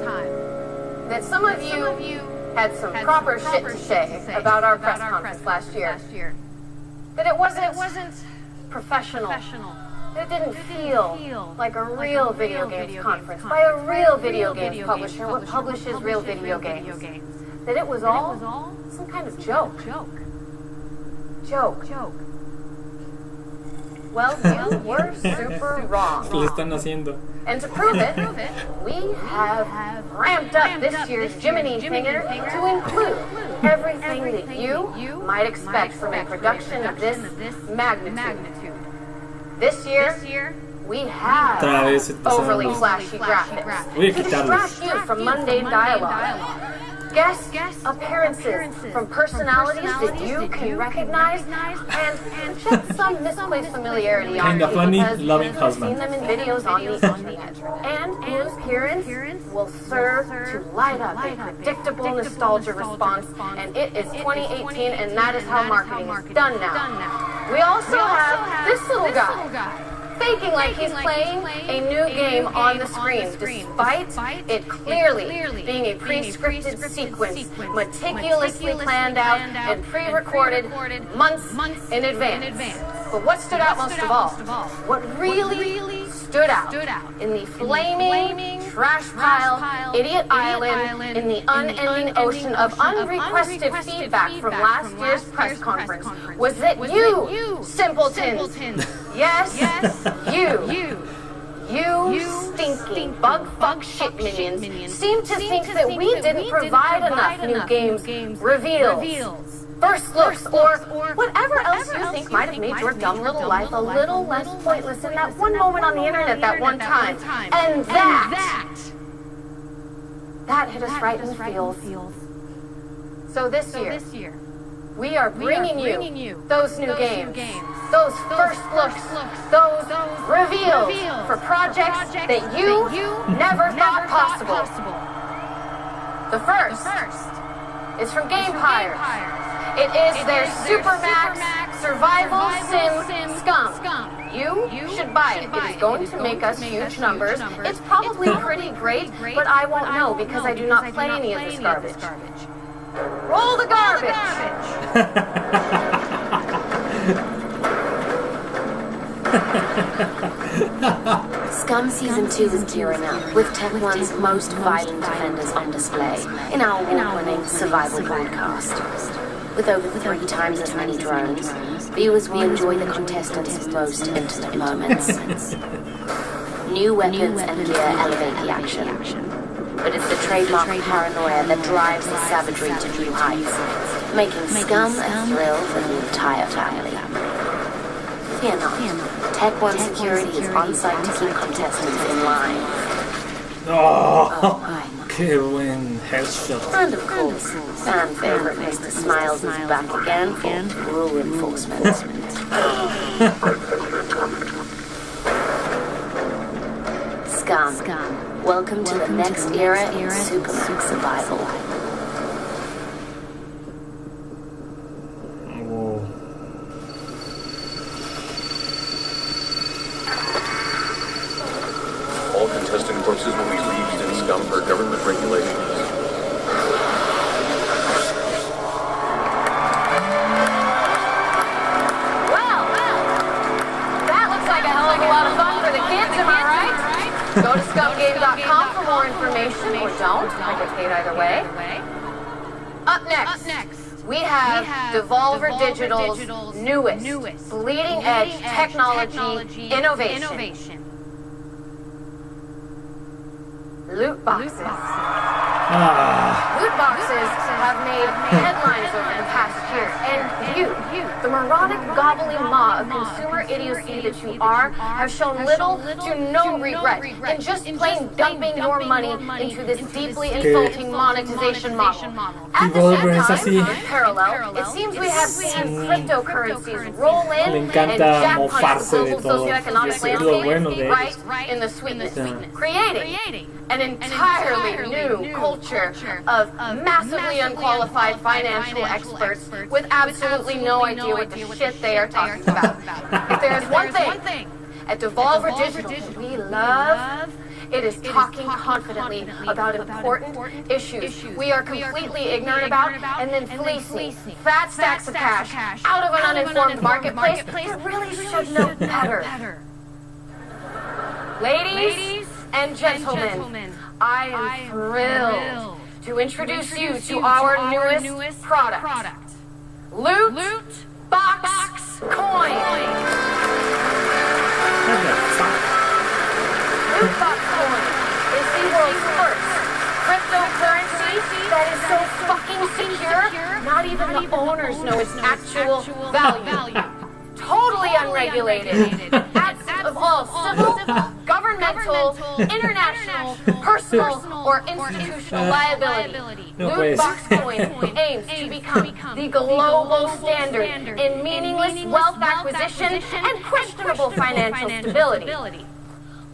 that some of you had some proper shit to say about our press conference last year. That it wasn't professional. That it didn't feel like a real video games conference by a real video games publisher what publishes real video games. That it was all some kind of joke. Well, you were super wrong. ¿Qué le están haciendo? And to prove it, we have ramped up this year's Jiminy Thinger to include everything that you might expect from a production of this magnitude. This year, we have overly flashy graphics to distract you from mundane dialogue. Guest appearances from personalities that you can recognize and just some misplaced familiarity on you because you've seen them in videos on the internet. And an appearance will serve to light up a predictable nostalgia response, and it is 2018, and that is how marketing is done now. We also have this little guy. Faking like he's playing a new game on the screen, despite it clearly being a pre-scripted sequence, meticulously planned out and pre-recorded months in advance. But what stood out most of all, what really stood out in the flaming trash pile, idiot island, in the unending ocean of unrequested feedback from last year's press conference was that you simpletons, yes, you stinky bug shit minions seem to think that we didn't provide enough new games reveals, first looks, or whatever else you think might have made your dumb little life a little less pointless in that one moment on the internet that one time. And that hit us right in the feels. So this year, we are bringing you those new games, those first looks, those reveals for projects that you never thought possible. The first is from Gamepire. It is their Supermax Survival Sim Scum. You should buy it. It is going to make us huge numbers. It's probably pretty great, but I won't know because I do not play any of this garbage. Roll the garbage! Scum Season 2 is gearing up, with Tech One's most violent defenders on display in our award-winning survival broadcast. With over 3 times as many drones, viewers will enjoy the contestants' most intimate moments. New weapons and gear elevate the action, but it's the trademark paranoia that drives the savagery to new heights, making Scum a thrill for the entire family. Fear not, Tech One security is on site to keep contestants in line. Oh, qué buen headshot. And of course, fan favorite Mr. Smiles is back again for rule enforcement. Scum, welcome to the next era in Superman survival. All contestant corpses will be leased in Scum for government regulations. Well, that looks like a hell of a lot of fun for the kids, am I right? Go to scumgame.com for more information, or don't. I get paid either way. Up next, we have Devolver Digital's newest bleeding-edge technology innovation. Loot boxes. Loot boxes have made headlines over the past year, and you, the moronic gobbling maw of consumer idiocy that you are, have shown little to no regret in just plain dumping your money into this deeply insulting monetization model. At the same time, in parallel, it seems we have seen cryptocurrencies roll in and jackpot the global socioeconomic landscape right in the sweetness, creating an entirely new culture of massively unqualified financial experts with absolutely no idea what the shit they are talking about. If there is one thing at Devolver Digital we love, it is talking confidently about important issues we are completely ignorant about, and then fleecing fat stacks of cash out of an uninformed marketplace that really should know better. Ladies and gentlemen, I am thrilled to introduce you to our newest product, Loot Box Coin. Loot Box Coin is the world's first cryptocurrency that is so fucking secure, not even the owners know its actual value. Totally unregulated, absent of all civil, governmental, international, personal, or institutional liability. Loot Box Coin aims to become the global standard in meaningless wealth acquisition and questionable financial stability.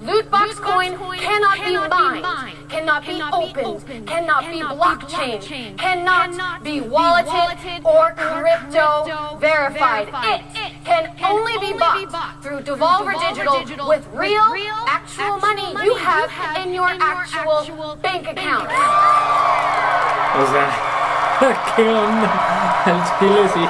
Loot Box Coin cannot be mined, cannot be opened, cannot be blockchain, cannot be walleted or crypto verified. It can only be bought through Devolver Digital with real, actual money you have in your actual bank account. O sea, ¿qué onda? Al chile sí.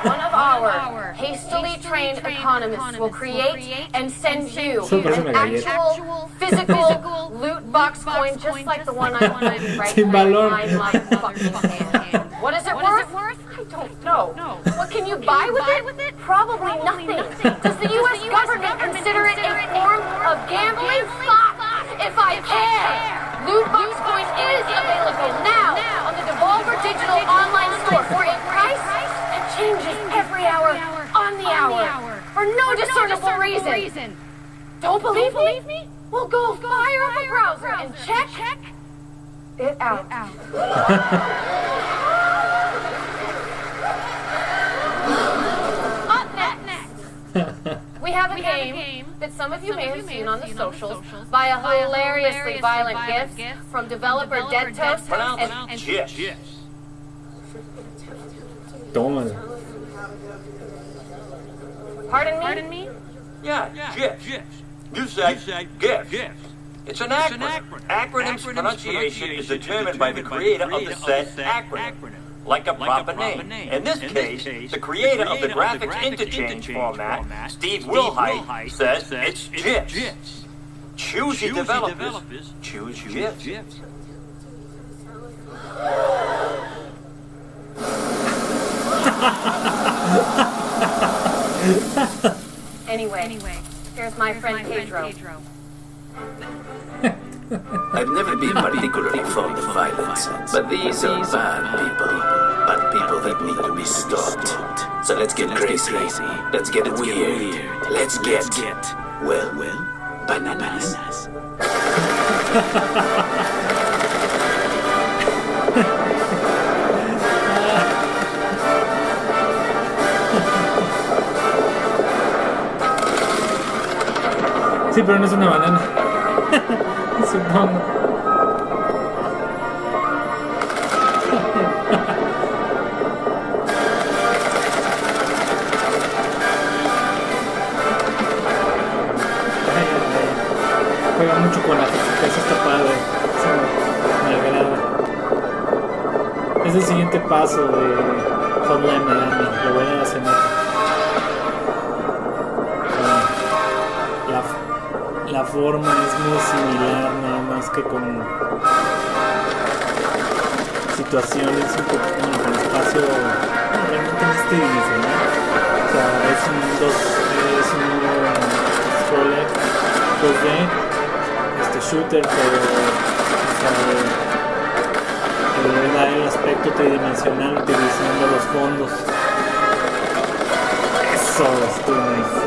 One of our hastily trained economists will create and send you an actual physical loot box coin just like the one I'm holding right in my fucking hand. What is it worth? I don't know. What can you buy with it? Probably nothing. Does the U.S. government consider it a form of gambling? Fuck if I care. Loot Box Coin is available now on the Devolver Digital online store for a price that changes every hour on the hour for no discernible reason. Don't believe me? Well, go fire up a browser and check it out. Up next, we have a game that some of you may have seen on the socials by a hilariously violent gift from developer Directos and GIF. Dona. Pardon me? Yeah, GIF. You said GIF. It's an acronym. Acronym's pronunciation is determined by the creator of the said acronym. like a proper name. In this case, the creator of the graphics interchange format, Steve Wilhite, says it's GIFs. Choose your developers, choose GIFs. Anyway, here's my friend Pedro. I've never been particularly fond of violence, but these are bad people that need to be stopped. So let's get crazy, let's get weird, let's get, well, bananas. Sí, pero no es una banana. Supongo. Juega mucho con la física, eso está padre. Eso me agrada. Es el siguiente paso de Hotline Miami. Lo voy a hacer. La forma es muy similar, nada más que con situaciones un poco con espacio realmente tridimensional. O sea, es un scroller 2D, shooter, pero da el aspecto tridimensional utilizando los fondos. Eso estuvo nice.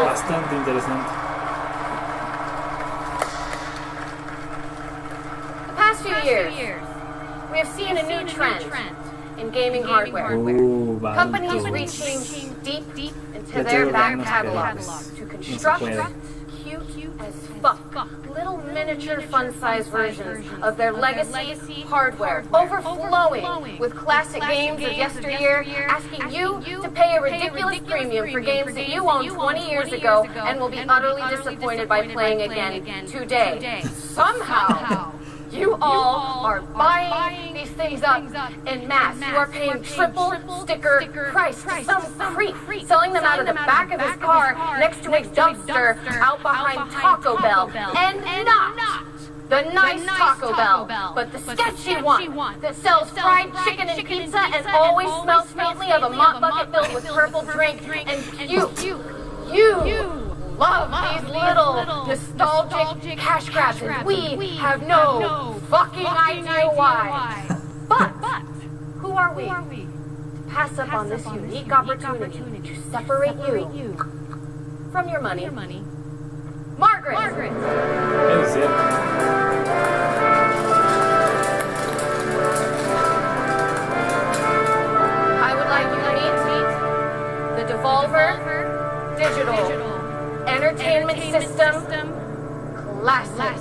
Bastante interesante. The past few years, we have seen a new trend in gaming hardware. Companies reaching deep into their back catalogs to construct cute as fuck little miniature fun-sized versions of their legacy hardware, overflowing with classic games of yesteryear, asking you to pay a ridiculous premium for games that you owned 20 years ago and will be utterly disappointed by playing again today. Somehow, you all are buying these things up en masse. You are paying triple sticker price to some creep selling them out of the back of his car next to a dumpster out behind Taco Bell. And not the nice Taco Bell, but the sketchy one that sells fried chicken and pizza and always smells faintly of a mop bucket filled with purple drink and puke. You love these little nostalgic cash grabs, and we have no fucking idea why. But who are we to pass up on this unique opportunity to separate you from your money? Margaret! I would like you to meet the Devolver Digital Entertainment System Classic.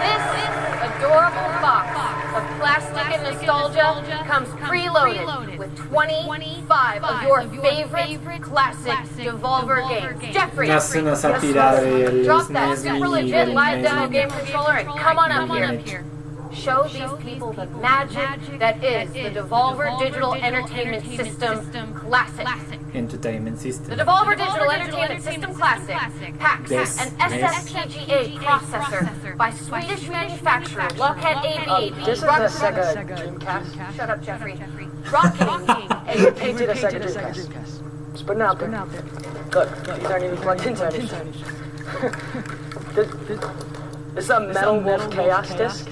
This adorable box of plastic and nostalgia comes preloaded with 25 of your favorite classic Devolver games. Jeffrey, drop that super legit live demo game controller and come on up here. Show these people the magic that is the Devolver Digital Entertainment System Classic. Entertainment System. The Devolver Digital Entertainment System Classic packs an SFPGA processor by Swedish manufacturer Lockheed AB. This is a Sega Dreamcast. Shut up, Jeffrey. Rocking. Hey, you painted a Sega Dreamcast. Just putting it out there. Look, these aren't even plugged into anything. This is a Metal Wolf Chaos disc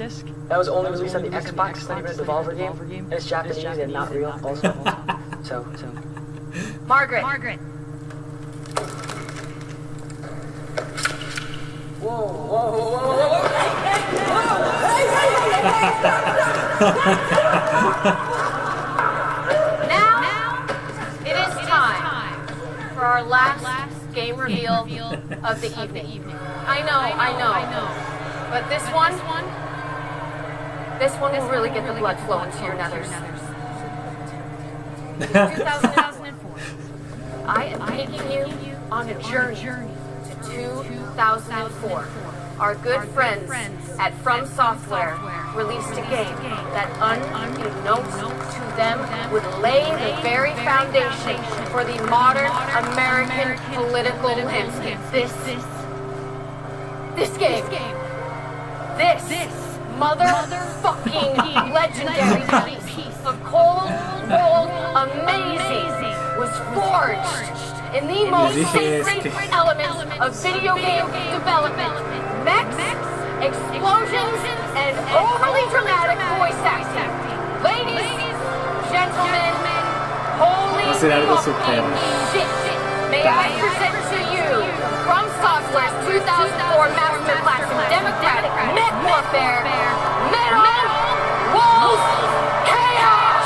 that was only released on the Xbox, it's not even a Devolver game. And it's Japanese and not real also. So. Margaret. Whoa. Now, it is time for our last game reveal of the evening. I know. But this one will really get the blood flowing to your nethers. 2004. I am taking you on a journey to 2004. Our good friends at From Software released a game that, unbeknownst to them, would lay the very foundation for the modern American political landscape. This game. This motherfucking legendary piece of cold rolled amazing was forged in the most sacred elements of video game development. Mechs, explosions, and overly dramatic voice acting. Ladies, gentlemen, holy fucking shit. May I present to you From Software's 2004 masterclass in democratic mech warfare, Metal Wolf Chaos!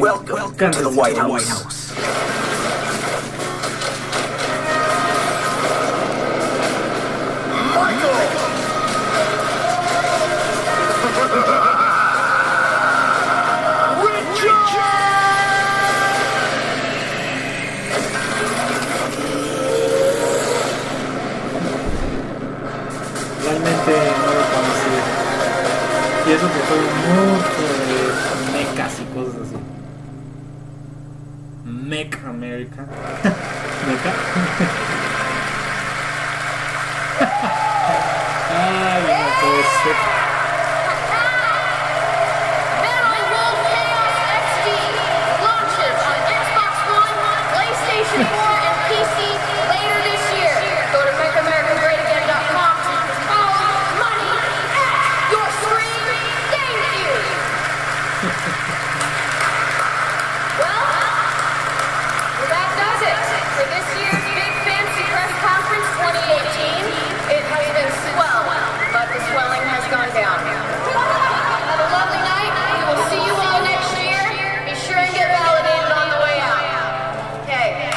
Welcome to the White House. Realmente no lo conocí. Y eso que fue mucho de mechas y cosas así. Mech America. ¿Mecha? Ay, no puede ser. Metal Wolf Chaos XD launches on Xbox One, PlayStation 4, and PC later this year. Go to MakeAmericaGreatAgain.com to follow money at your screen. Thank you. Well, that does it for this year's Big Fancy Press Conference 2018. It has been swell, but the swelling has gone down. Have a lovely night. We will see you all next year. Be sure and get validated on the way out. Okay.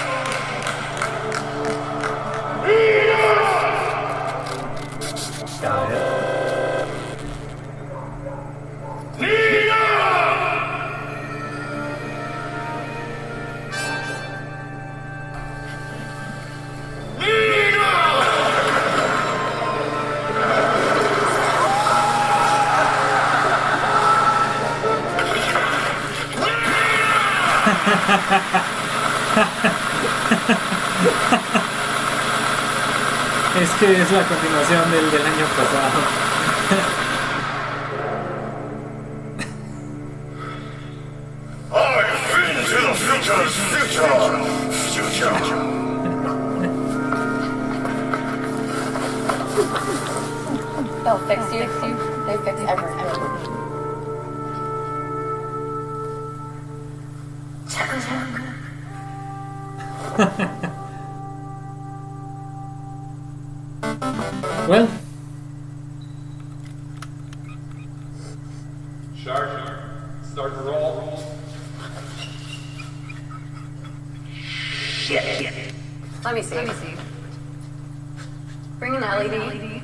Es que es la continuación del año pasado. I've been to the future's future. They'll fix you. They fix everything. Well, Sharp. Start to roll. Shit. Let me see. Bring an LED.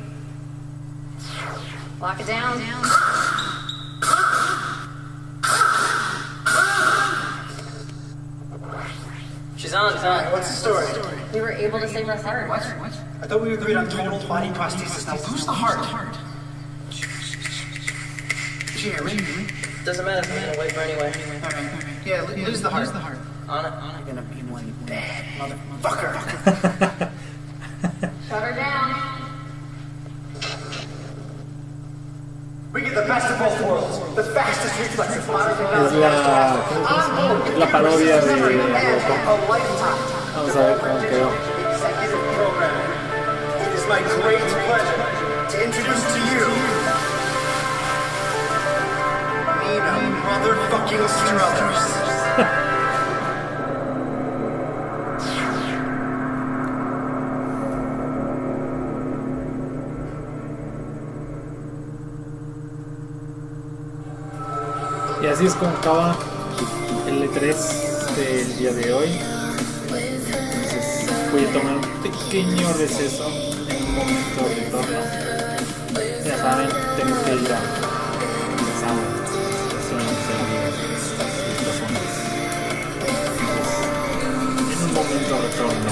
Lock it down. She's on. What's the story? We were able to save her heart. What? I thought we agreed on total body prosthesis. Now lose the heart. Did you hear me? Doesn't matter. I'm gonna wait for anyway. Alright. Yeah, lose the heart. On it. You're gonna be one bad motherfucker. Shut her down. We get the best of both worlds. The fastest reflexes, modern es technology. la parodia de Robocop. Vamos a ver cómo quedó. Executive programming. It is my great pleasure to introduce to you Nina motherfucking Struthers. Y así es como acaba el E3 del día de hoy. Entonces voy a tomar un pequeño receso, en un momento de retorno. Ya saben, tengo que ir a empezar situaciones de la vida, situaciones. En un momento de retorno.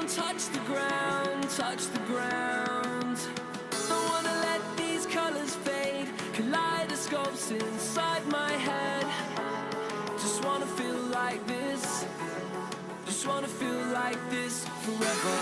Touch the ground, touch the ground. Don't wanna let these colors fade. Kaleidoscopes inside my head. Just wanna feel like this. Just wanna feel like this forever.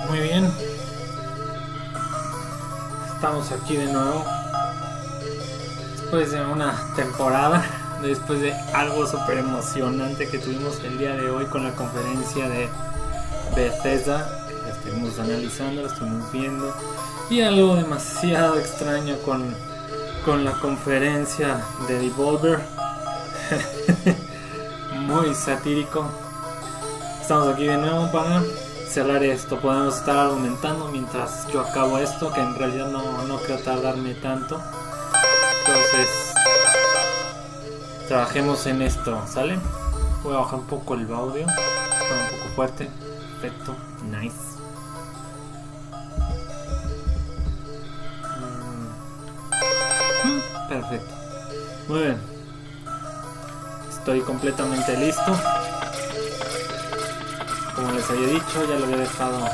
Muy bien. Estamos aquí de nuevo. Después de una temporada. Después de algo súper emocionante que tuvimos el día de hoy con la conferencia de Bethesda. La estuvimos analizando, la estuvimos viendo. Y algo demasiado extraño con la conferencia de Devolver. Muy satírico. Estamos aquí de nuevo para cerrar esto. Podemos estar argumentando mientras yo acabo esto, que en realidad no creo tardarme tanto. Entonces trabajemos en esto, ¿sale? Voy a bajar un poco el audio. Está un poco fuerte. Perfecto, nice. Perfecto. Muy bien. Estoy completamente listo. Como les había dicho, ya lo había dejado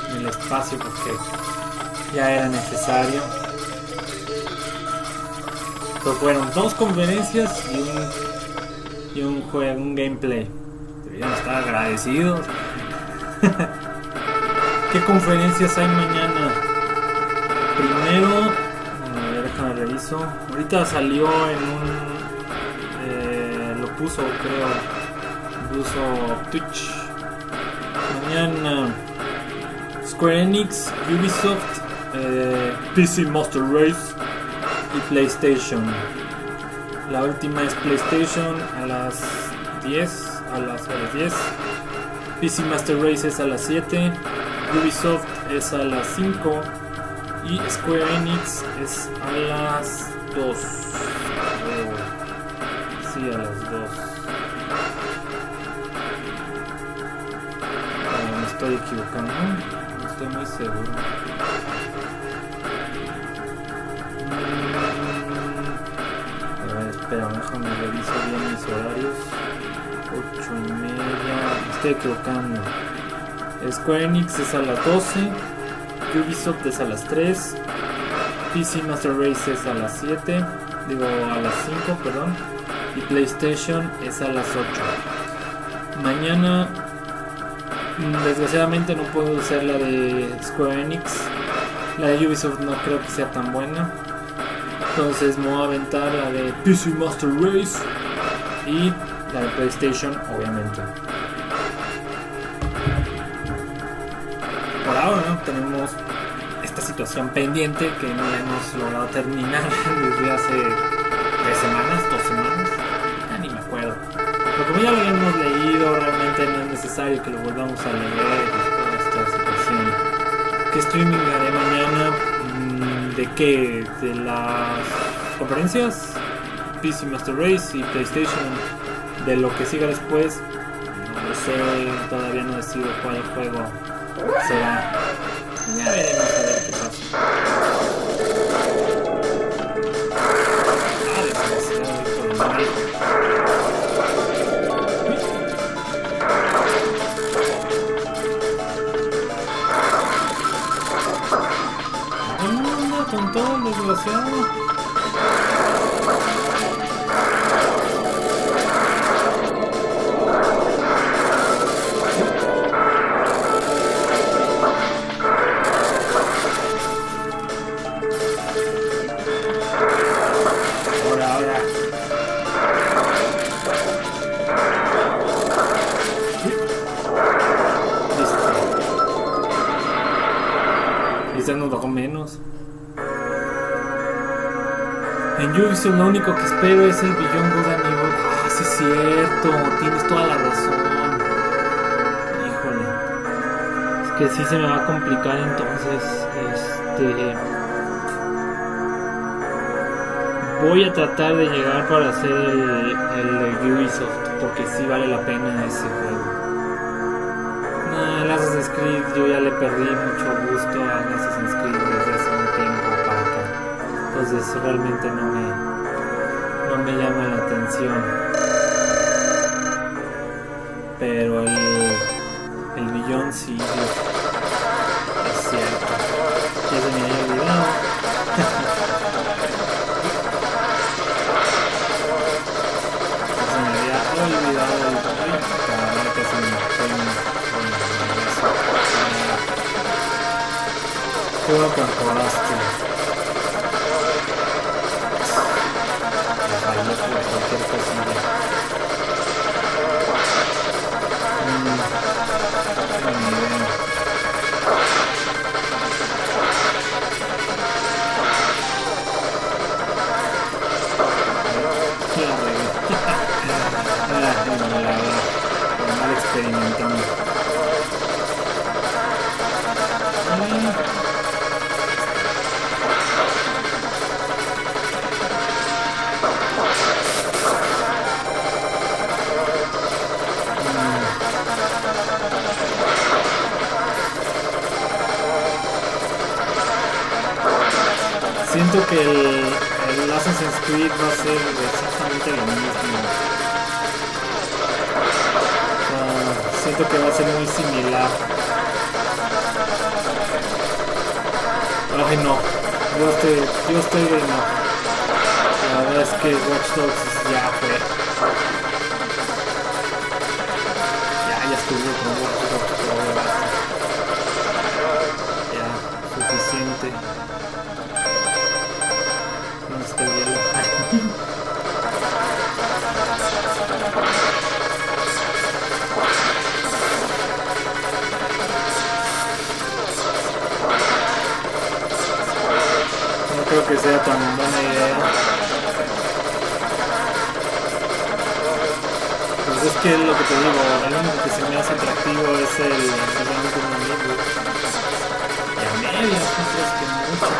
en el espacio porque ya era necesario. Pues fueron 2 conferencias y un juego, un gameplay. Deberían estar agradecidos. ¿Qué conferencias hay mañana? Primero, déjame reviso. Ahorita salió en un... lo puso, creo. Puso Twitch. Mañana Square Enix, Ubisoft, PC Master Race y PlayStation. La última es PlayStation a las 10. A las 10. PC Master Race es a las 7. Ubisoft es a las 5. Y Square Enix es a las 2. Sí, a las 2. Me estoy equivocando. No estoy muy seguro. A ver, espera, déjame revisar bien mis horarios. 8:30. Me estoy equivocando. Square Enix es a las 12. Ubisoft es a las 3, PC Master Race es a las 7, digo a las 5, perdón, y PlayStation es a las 8. Mañana, desgraciadamente no puedo usar la de Square Enix, la de Ubisoft no creo que sea tan buena, entonces me voy a aventar la de PC Master Race y la de PlayStation, obviamente. Por ahora no tenemos esta situación pendiente que no la hemos logrado terminar desde hace 3 semanas, 2 semanas, ya ni me acuerdo. Pero como ya lo hemos leído, realmente no es necesario que lo volvamos a leer toda esta situación. ¿Qué streaming haré mañana? ¿De qué? ¿De las conferencias? PC Master Race y PlayStation. De lo que siga después, no lo sé, todavía no decido cuál juego será. Ya veremos a ver qué pasa. No, con todo el desgraciado. Quizás nos bajó menos. En Ubisoft lo único que espero es el Beyond Good and Evil. Ah, sí es cierto, tienes toda la razón. Híjole, es que sí se me va a complicar entonces. Voy a tratar de llegar para hacer el Ubisoft, porque sí vale la pena ese juego. El Assassin's Creed yo ya le perdí mucho gusto al Assassin's Creed desde hace un tiempo para acá, entonces realmente no me llama la atención, pero el Beyond sí es cierto, ya se me había olvidado. Se me había olvidado el Qué bueno que acordaste. Fallé por cualquier cosilla. Mal experimentando. Siento que el Assassin's Creed va a ser exactamente lo mismo. Siento que va a ser muy similar. Ay no, yo estoy de no. La verdad es que Watch Dogs ya fue. Ya estuvo con Watch Dogs. Ya, suficiente. No está el hielo. No creo que sea tan buena idea. Pues es que es lo que te digo, el único que se me hace atractivo es el realmente un amigo. Y a medias, no crees que mucho.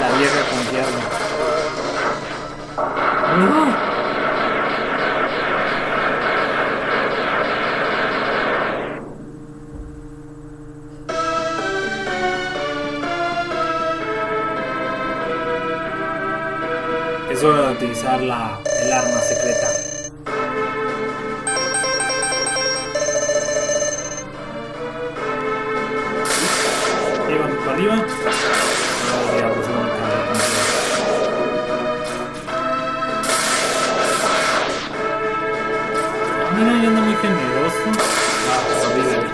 La vieja confiable. Es hora de utilizar el arma secreta. Llevan para arriba. Mira, ya anda muy generoso. Olvídalo.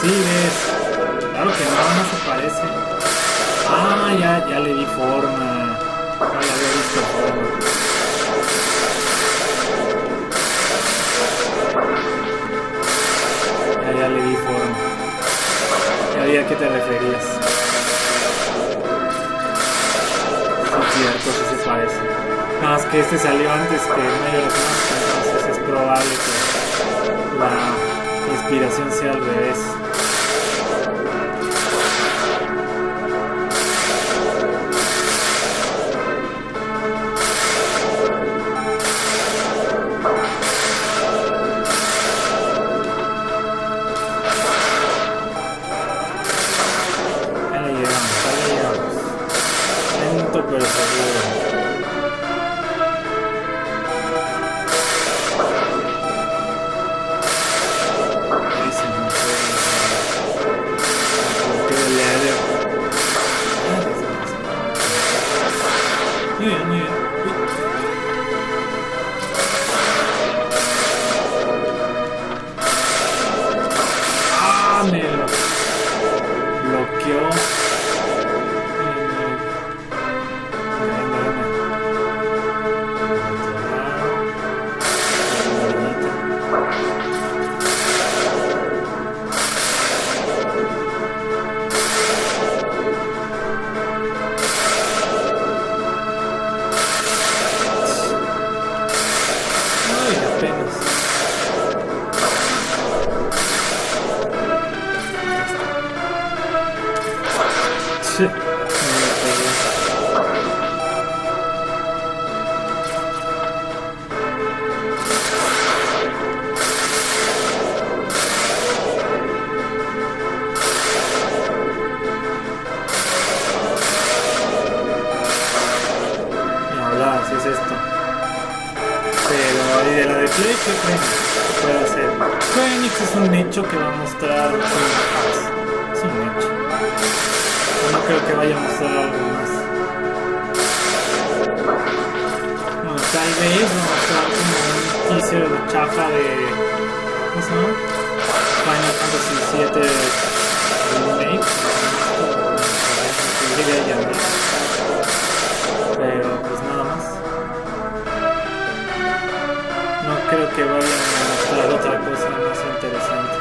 Sí, ves. Claro que no se parece. Ah, ya le di forma. No le había visto forma. Ya le di forma. Ya vi a qué te referías. Sí, es cierto, sí se parece. Nada más que este salió antes que Megaman, entonces es probable que la inspiración sea al revés. Pero seguro. Ahí se me fue. Porque le haré. Muy bien, muy bien. Ah, me lo bloqueó. Y de la de Play, ¿qué creen? Puede hacer. Phoenix es un hecho que va a mostrar Kingdom Hearts. Es un hecho. No creo que vaya a mostrar algo más. Bueno, tal vez va a mostrar como un teaser de chafa de... ¿cómo se llama? Final Fantasy VII Remake. Que llegue a llamar. Pero pues nada más. No creo que vayan a mostrar otra cosa más interesante.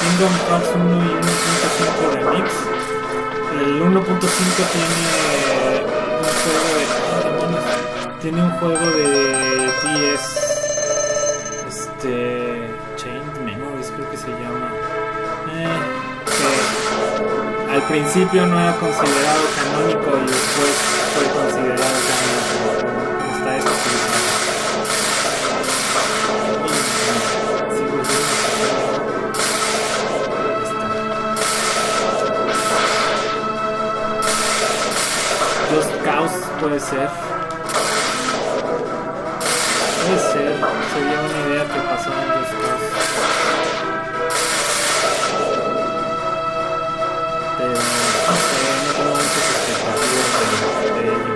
Kingdom Hearts 1 y 1.5 Remix. El 1.5 tiene un juego de 10 Chained Memories, creo que se llama, que al principio no era considerado canónico y después fue considerado canónico. ¿Cómo está esto? Just Cause puede ser. Puede ser, sería una idea que pasó en Just Cause. Pero no sé, no tengo muchas expectativas de ello.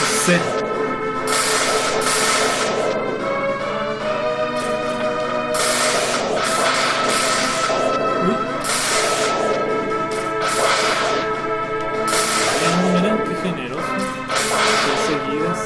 No sé. Mira, qué generoso. Seguidas.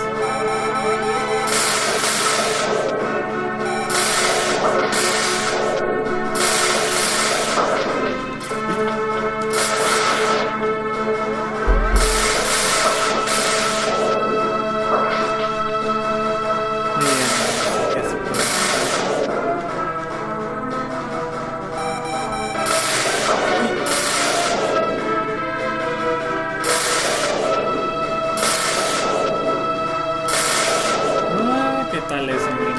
¿Qué tal es, hombre?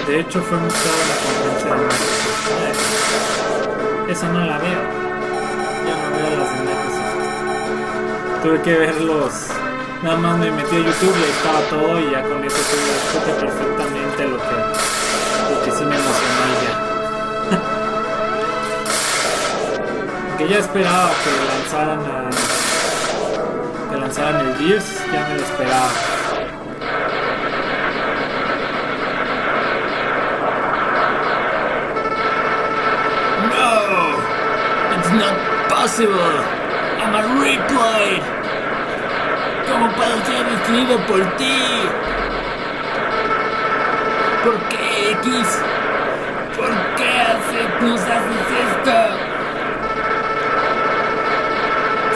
De hecho fue mostrado en la conferencia de Microsoft. Esa no la veo. Ya no veo las de Microsoft. Tuve que verlos. Nada más me metí a YouTube y ahí estaba todo y ya con eso supe perfectamente lo que sí me emocionó ya. Que ya esperaba que lanzaran el Gears, ya me lo esperaba. It's not possible. I'm a replay. ¿Cómo puedo ser destruido por ti? ¿Por qué, X? ¿Por qué nos haces esto?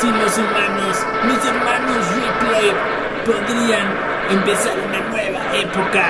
Sin los humanos, mis hermanos replay podrían empezar una nueva época.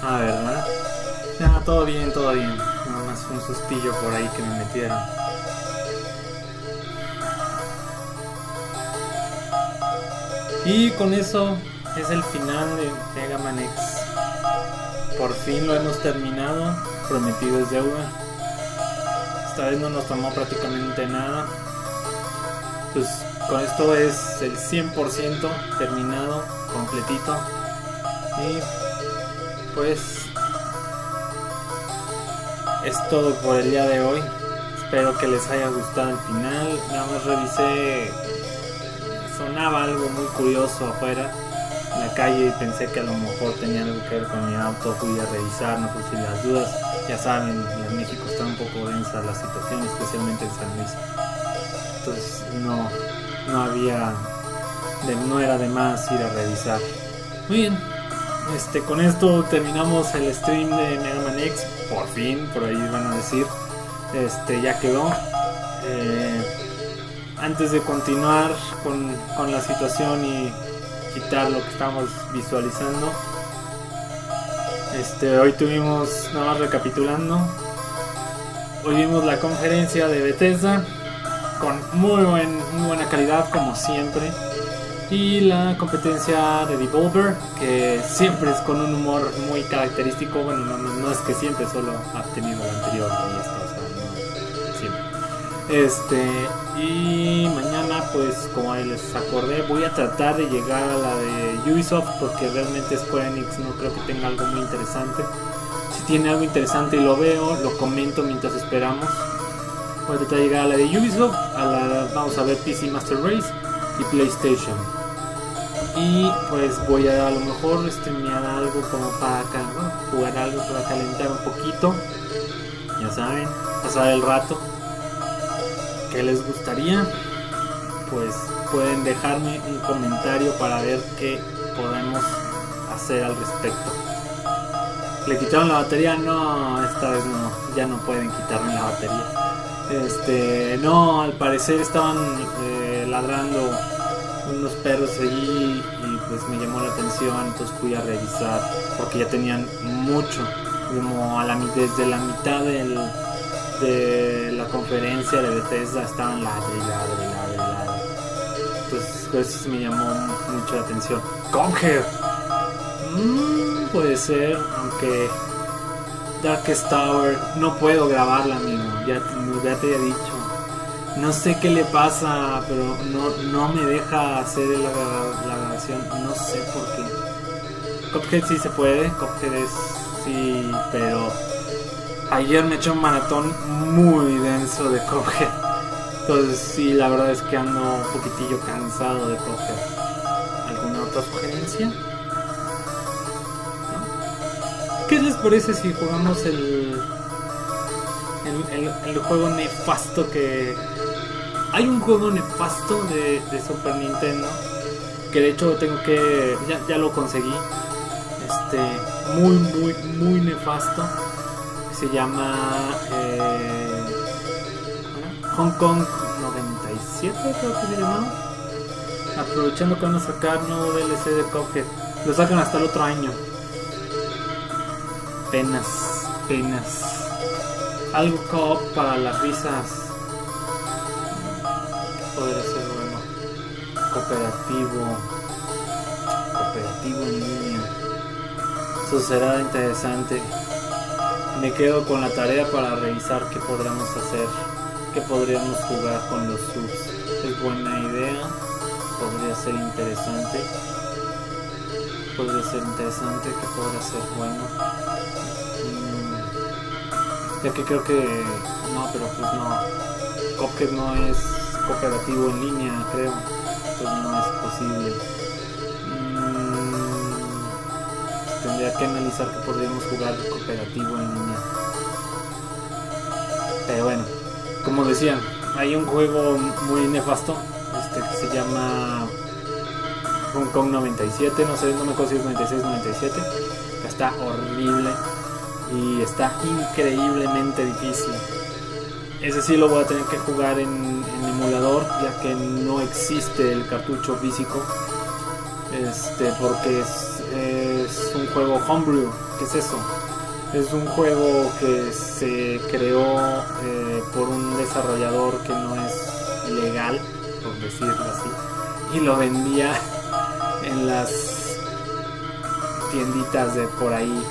Ah, ¿verdad? Ya, todo bien, todo bien. Nada más un sustillo por ahí que me metieron. Y con eso es el final de Megaman X. Por fin lo hemos terminado. Prometido es deuda. Esta vez no nos tomó prácticamente nada. Pues con esto es el 100% terminado, completito. Y pues es todo por el día de hoy. Espero que les haya gustado el final. Nada más revisé, sonaba algo muy curioso afuera en la calle y pensé que a lo mejor tenía algo que ver con mi auto. Fui a revisar, no puse las dudas. Ya saben, en México está un poco densa la situación, especialmente en San Luis. Entonces no era de más ir a revisar. Muy bien. Con esto terminamos el stream de Megaman X. Por fin, por ahí van a decir. Ya quedó. Antes de continuar con la situación y quitar lo que estamos visualizando, hoy tuvimos, nada más recapitulando, hoy vimos la conferencia de Bethesda con muy buena calidad como siempre. Y la competencia de Devolver, que siempre es con un humor muy característico. Bueno, no es que siempre, solo ha tenido la anterior y esta, o sea, no siempre. Y mañana, pues como les acordé, voy a tratar de llegar a la de Ubisoft, porque realmente Square Enix no creo que tenga algo muy interesante. Si tiene algo interesante y lo veo, lo comento mientras esperamos. Voy a tratar de llegar a la de Ubisoft, vamos a ver PC Master Race y PlayStation. Y pues voy a lo mejor streamear algo como para jugar algo para calentar un poquito. Ya saben, pasar el rato. ¿Qué les gustaría? Pues pueden dejarme un comentario para ver qué podemos hacer al respecto. ¿Le quitaron la batería? No, esta vez no, ya no pueden quitarme la batería. No, al parecer estaban ladrando unos perros allí y pues me llamó la atención, entonces fui a revisar porque ya tenían mucho, como desde la mitad de la conferencia de Bethesda estaban ladre. Entonces pues me llamó mucho la atención. Conger, puede ser, aunque Darkest Tower no puedo grabarla, amigo, ya te he dicho. No sé qué le pasa, pero no me deja hacer la grabación, no sé por qué. Cuphead sí se puede, sí, pero ayer me eché un maratón muy denso de Cuphead. Entonces sí, la verdad es que ando un poquitillo cansado de Cuphead. ¿Alguna otra sugerencia? ¿No? ¿Qué les parece si jugamos el el juego nefasto que... Hay un juego nefasto de Super Nintendo que de hecho tengo que... Ya lo conseguí. Muy nefasto. Se llama Hong Kong 97, creo que se llamaba. Aprovechando que van a sacar nuevo DLC de Cuphead. Lo sacan hasta el otro año. Penas. Algo co-op para las risas. Podría ser bueno. Cooperativo en línea. Eso será interesante. Me quedo con la tarea para revisar qué podríamos hacer, qué podríamos jugar con los subs. Es buena idea, podría ser interesante, qué podría ser bueno. Ya que creo que no, pero pues no, Cuphead no es cooperativo en línea, creo, pues no es posible. Tendría que analizar que podríamos jugar cooperativo en línea. Pero bueno, como decía, hay un juego muy nefasto que se llama Hong Kong 97, no me acuerdo si es 96 97, que está horrible y está increíblemente difícil. Ese sí lo voy a tener que jugar en emulador, ya que no existe el cartucho físico. Porque es un juego homebrew. ¿Qué es eso? Es un juego que se creó por un desarrollador que no es legal, por decirlo así, y lo vendía en las tienditas de por ahí.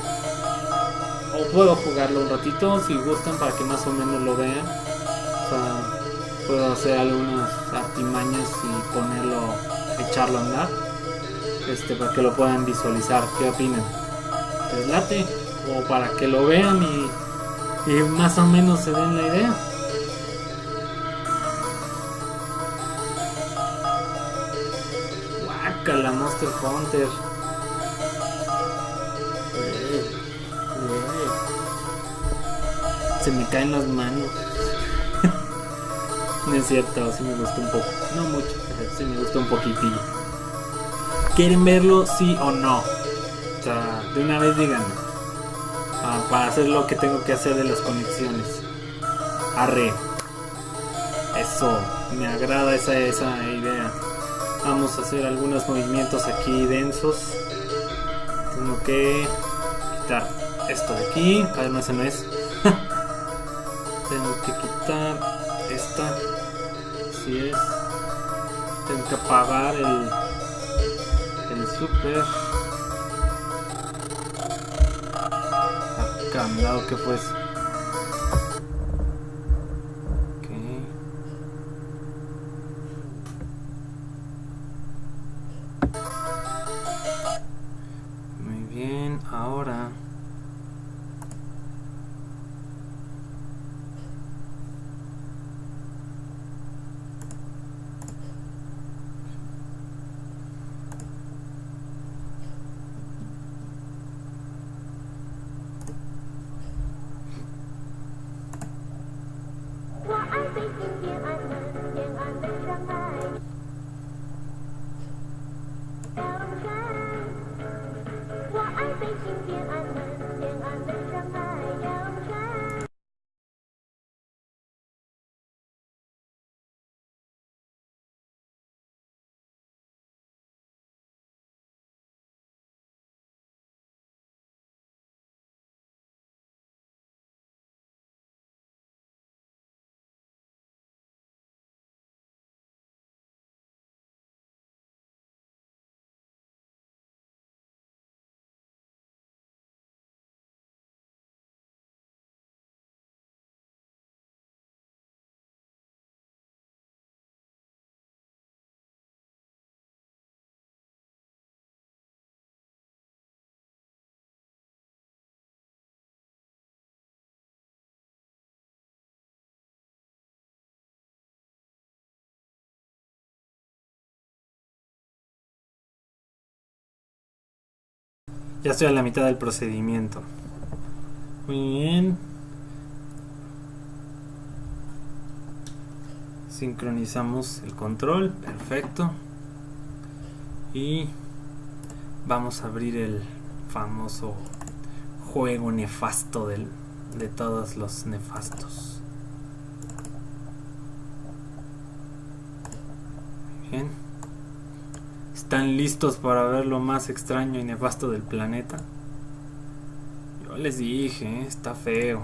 O puedo jugarlo un ratito si gustan para que más o menos lo vean. O sea, puedo hacer algunas artimañas y echarlo a andar. Para que lo puedan visualizar. ¿Qué opinan? ¿Les late? O para que lo vean y más o menos se den la idea. Guácala, Monster Hunter. Se me caen las manos. No es cierto, sí me gustó un poco. No mucho, pero sí me gustó un poquitillo. ¿Quieren verlo, sí o no? O sea, de una vez díganme. Para hacer lo que tengo que hacer de las conexiones. Arre. Eso, me agrada esa idea. Vamos a hacer algunos movimientos aquí densos. Tengo que quitar esto de aquí. Además ese no es. Tengo que quitar esta. Así es. Tengo que apagar el super candado que fue eso. Okay. Muy bien, ahora ya estoy a la mitad del procedimiento. Muy bien. Sincronizamos el control, perfecto. Y vamos a abrir el famoso juego nefasto de todos los nefastos. Bien. ¿Están listos para ver lo más extraño y nefasto del planeta? Yo les dije, está feo.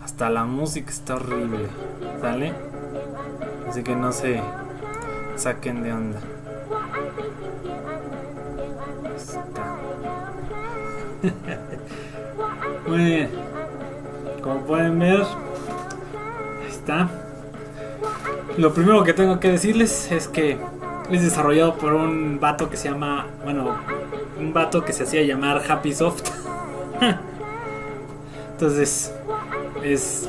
Hasta la música está horrible, ¿sale? Así que no se saquen de onda. Está. Muy bien. Como pueden ver, ahí está. Lo primero que tengo que decirles es que es desarrollado por un vato que se llama, un vato que se hacía llamar Happy Soft. Entonces es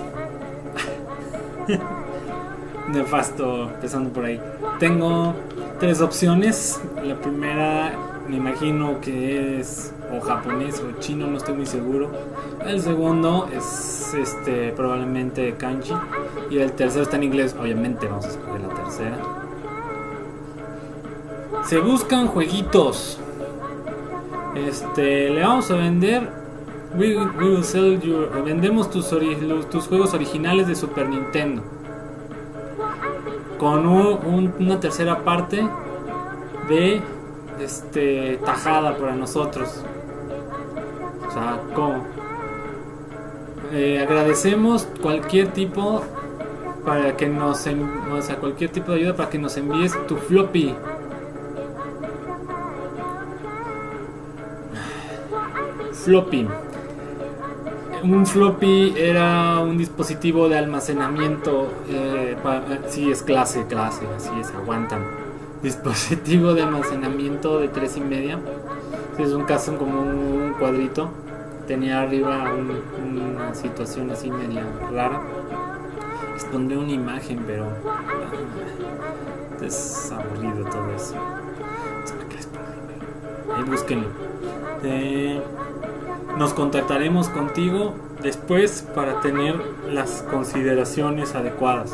nefasto, empezando por ahí. Tengo 3 opciones. La primera me imagino que es o japonés o chino, no estoy muy seguro. El segundo es probablemente kanji. Y el tercero está en inglés. Obviamente vamos a escoger la tercera. Se buscan jueguitos. Le vamos a vender. We will sell you. Vendemos tus juegos originales de Super Nintendo. Con una tercera parte de tajada para nosotros. O sea, ¿cómo? Agradecemos cualquier tipo para que cualquier tipo de ayuda para que nos envíes tu floppy. Floppy. Un floppy era un dispositivo de almacenamiento. Sí, es clase, así es, aguantan. Dispositivo de almacenamiento de 3,5. Sí, es un caso como un cuadrito. Tenía arriba una situación así media rara. Les pondré una imagen, pero es aburrido todo eso. Ahí búsquenlo. Nos contactaremos contigo después para tener las consideraciones adecuadas.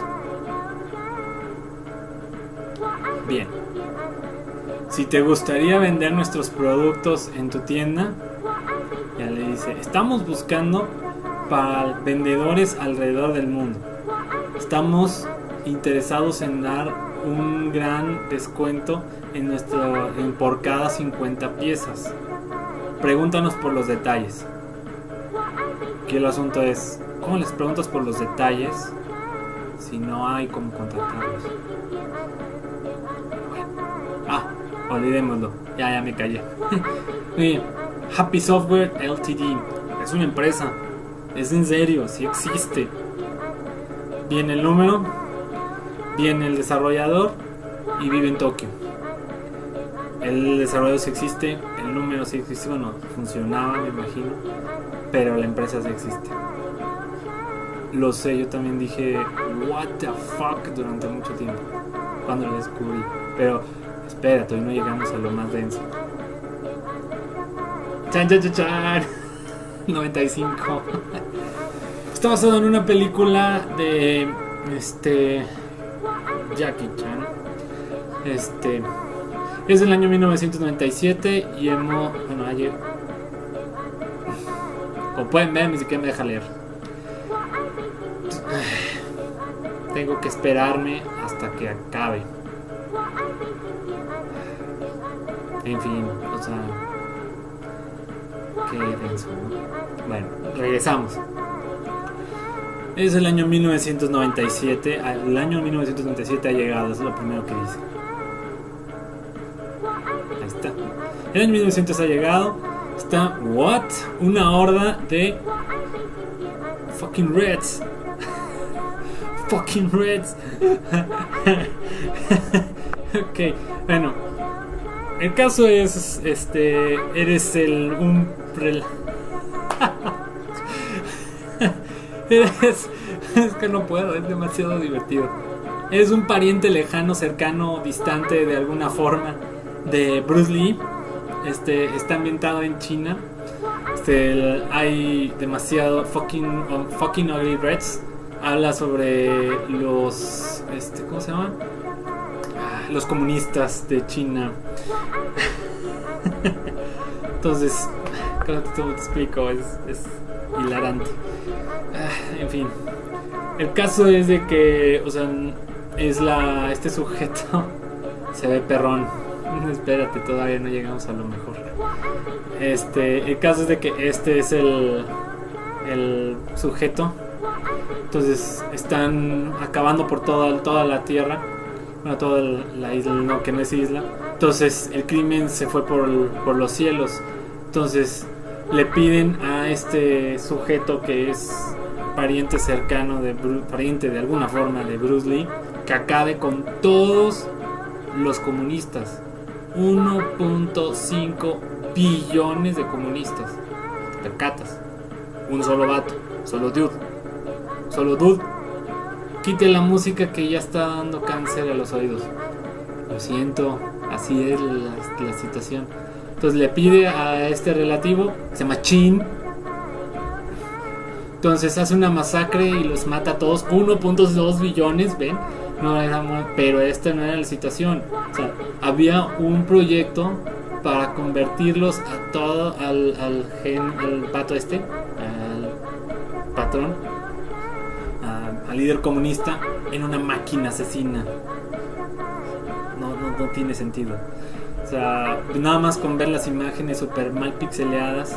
Bien. Si te gustaría vender nuestros productos en tu tienda, ya le dice, estamos buscando para vendedores alrededor del mundo. Estamos interesados en dar un gran descuento por cada 50 piezas. Pregúntanos por los detalles. Aquí el asunto es, ¿cómo les preguntas por los detalles si no hay cómo contactarlos? Olvidémoslo. Ya me callé. Bien. Happy Software Ltd. Es una empresa. Es en serio, sí existe. Viene el número, viene el desarrollador y vive en Tokio. El desarrollador sí existe, el número sí existe, bueno, funcionaba, me imagino, pero la empresa sí existe. Lo sé, yo también dije, what the fuck, durante mucho tiempo, cuando lo descubrí. Pero, espera, todavía no llegamos a lo más denso. Chan, chan, chan, chan. 95. Está basado en una película de Jackie Chan. Es del año 1997 y ayer, como pueden ver, ni siquiera me deja leer. Tengo que esperarme hasta que acabe. En fin, o sea, qué denso, ¿no? Bueno, regresamos. Es el año 1997. El año 1997 ha llegado, eso es lo primero que dice. Ahí está. El año 1900 ha llegado. Está, what? Una horda de fucking Reds. Fucking Reds. Ok, bueno. El caso es, eres es que no puedo, es demasiado divertido. Eres un pariente lejano, cercano, distante de alguna forma de Bruce Lee. Está ambientado en China. Hay demasiado fucking ugly Reds. habla sobre los ¿cómo se llaman? Los comunistas de China. Entonces, ¿cómo te explico? Es hilarante. En fin, el caso es de que, o sea, este sujeto se ve perrón. Espérate, todavía no llegamos a lo mejor. El caso es de que este es el sujeto. Entonces están acabando por toda la tierra. Bueno, toda la isla, no, que no es isla. Entonces el crimen se fue por los cielos. Entonces le piden a este sujeto que es pariente cercano pariente de alguna forma de Bruce Lee, que acabe con todos los comunistas. 1.5 billones de comunistas. ¿Te percatas? Un solo vato, solo dude. Quite la música que ya está dando cáncer a los oídos. Lo siento, así es la situación. Entonces le pide a este relativo, se llama Chin. Entonces hace una masacre y los mata a todos. 1.2 billones, ¿ven? Pero esta no era la situación. O sea, había un proyecto para convertirlos a todo al pato al patrón, al líder comunista, en una máquina asesina. No tiene sentido. O sea, nada más con ver las imágenes super mal pixeleadas,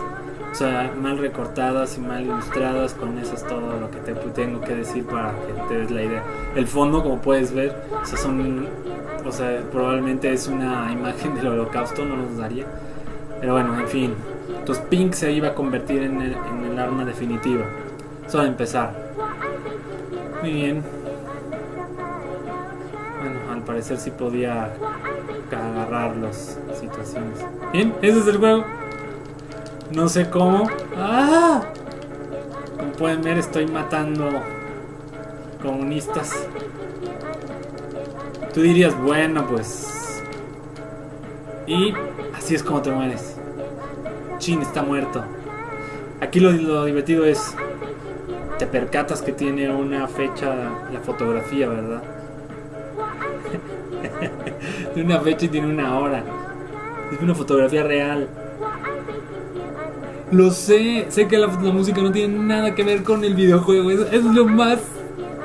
o sea, mal recortadas y mal ilustradas, con eso es todo lo que te tengo que decir para que te des la idea. El fondo, como puedes ver, o sea, probablemente es una imagen del Holocausto, no nos daría. Pero bueno, en fin. Entonces Pink se iba a convertir en el arma definitiva. Solo empezar. Muy bien. Bueno, al parecer sí podía agarrar las situaciones. Bien, ese es el juego. No sé cómo. ¡Ah! Como pueden ver, estoy matando comunistas. Tú dirías, bueno, pues. Y así es como te mueres. Chin está muerto. Aquí lo divertido es, te percatas que tiene una fecha la fotografía, ¿verdad? Tiene una fecha y tiene una hora. Es una fotografía real. Lo sé que la música no tiene nada que ver con el videojuego. Es lo más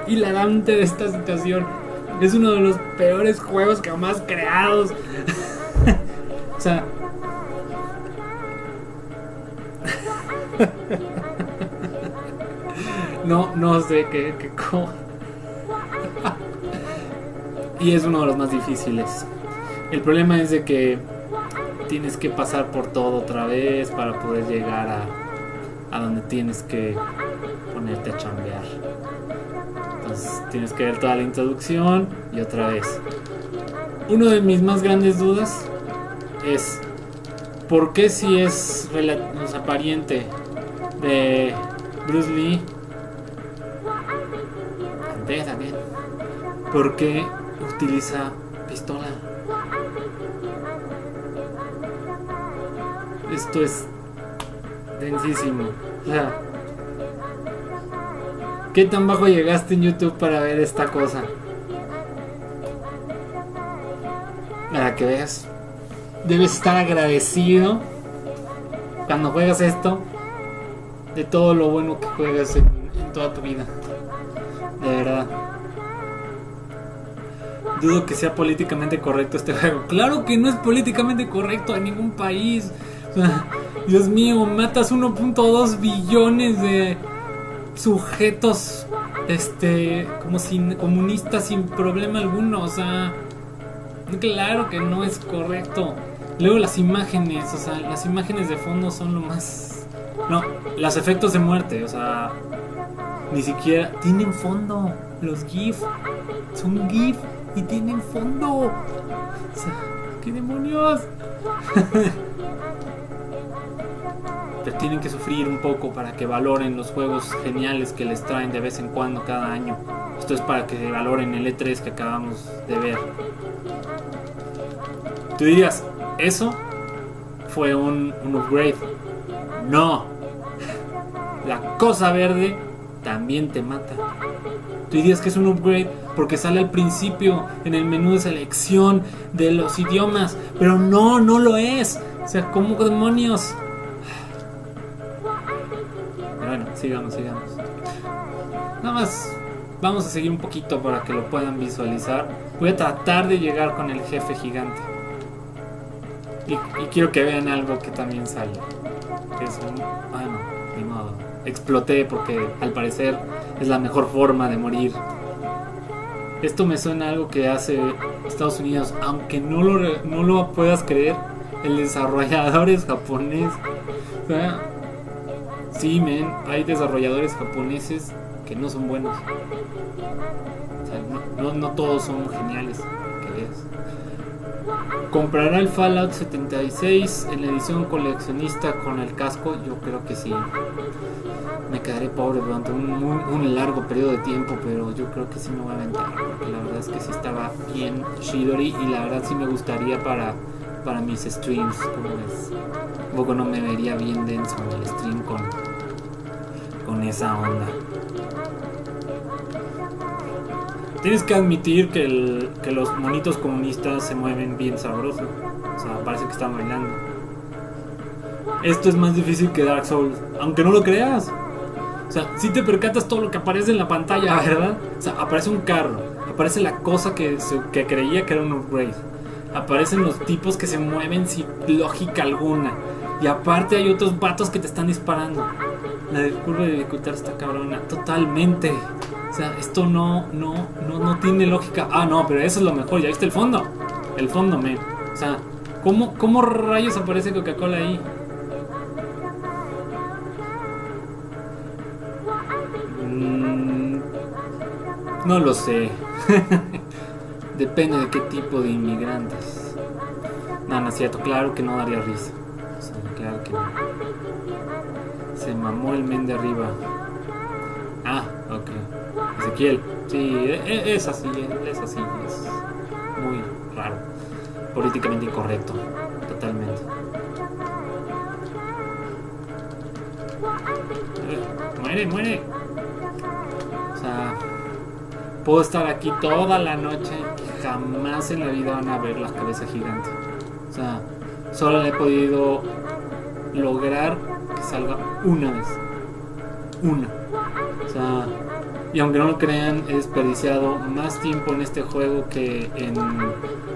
hilarante de esta situación. Es uno de los peores juegos jamás creados. O sea, no sé qué y es uno de los más difíciles. El problema es de que tienes que pasar por todo otra vez para poder llegar a donde tienes que ponerte a chambear. Entonces tienes que ver toda la introducción y otra vez. Una de mis más grandes dudas es ¿por qué si es pariente de Bruce Lee, también, ¿por qué utiliza pistola? Esto es densísimo. O sea, ¿qué tan bajo llegaste en YouTube para ver esta cosa? Para que veas, debes estar agradecido cuando juegas esto de todo lo bueno que juegas en toda tu vida. De verdad. Dudo que sea políticamente correcto este juego. Claro que no es políticamente correcto en ningún país. O sea, Dios mío, matas 1.2 billones de sujetos como comunistas sin problema alguno. O sea, claro que no es correcto. Luego las imágenes, o sea, las imágenes de fondo son lo más... No, los efectos de muerte, o sea, ni siquiera tienen fondo. Los GIF son GIF y tienen fondo. O sea, ¿qué demonios? Pero tienen que sufrir un poco para que valoren los juegos geniales que les traen de vez en cuando cada año. Esto es para que valoren el E3 que acabamos de ver. Tú dirías, ¿eso fue un upgrade? No. La cosa verde también te mata. tú dirías que es un upgrade porque sale al principio en el menú de selección de los idiomas, pero no lo es. O sea, ¿cómo demonios? Pero bueno, sigamos. Nada más vamos a seguir un poquito para que lo puedan visualizar. Voy a tratar de llegar con el jefe gigante. Y quiero que vean algo que también sale. Que es un... bueno, ni modo. Exploté porque al parecer es la mejor forma de morir. Esto me suena a algo que hace Estados Unidos, aunque no lo puedas creer. El desarrollador es japonés. O sea, sí, hay desarrolladores japoneses que no son buenos. O sea, no todos son geniales, que veas. ¿Comprará el Fallout 76 en la edición coleccionista con el casco? Yo creo que sí. Me quedaré pobre durante un largo periodo de tiempo, pero yo creo que sí me voy a aventar, porque la verdad es que sí estaba bien Shidori y la verdad sí me gustaría para mis streams, como ves. Un poco no me vería bien denso en el stream con esa onda. Tienes que admitir que los monitos comunistas se mueven bien sabroso. O sea, parece que están bailando. Esto es más difícil que Dark Souls, aunque no lo creas. O sea, si te percatas todo lo que aparece en la pantalla, ¿verdad? O sea, aparece un carro, aparece la cosa que creía que era un upgrade, aparecen los tipos que se mueven sin lógica alguna, y aparte hay otros vatos que te están disparando. La curva de dificultad está cabrona, totalmente. O sea, esto no tiene lógica. Ah, no, pero eso es lo mejor. ¿Ya viste el fondo? El fondo, men. O sea, ¿cómo rayos aparece Coca-Cola ahí? No lo sé. Depende de qué tipo de inmigrantes. No es cierto. Claro que no daría risa. O sea, claro que no. Se mamó el men de arriba. Ah, ok. Ezequiel. Sí, es así. Es muy raro. Políticamente incorrecto. Totalmente. Muere. O sea, puedo estar aquí toda la noche y jamás en la vida van a ver la cabeza gigante. O sea, solo le he podido lograr que salga una vez. Una. O sea, y aunque no lo crean, he desperdiciado más tiempo en este juego que en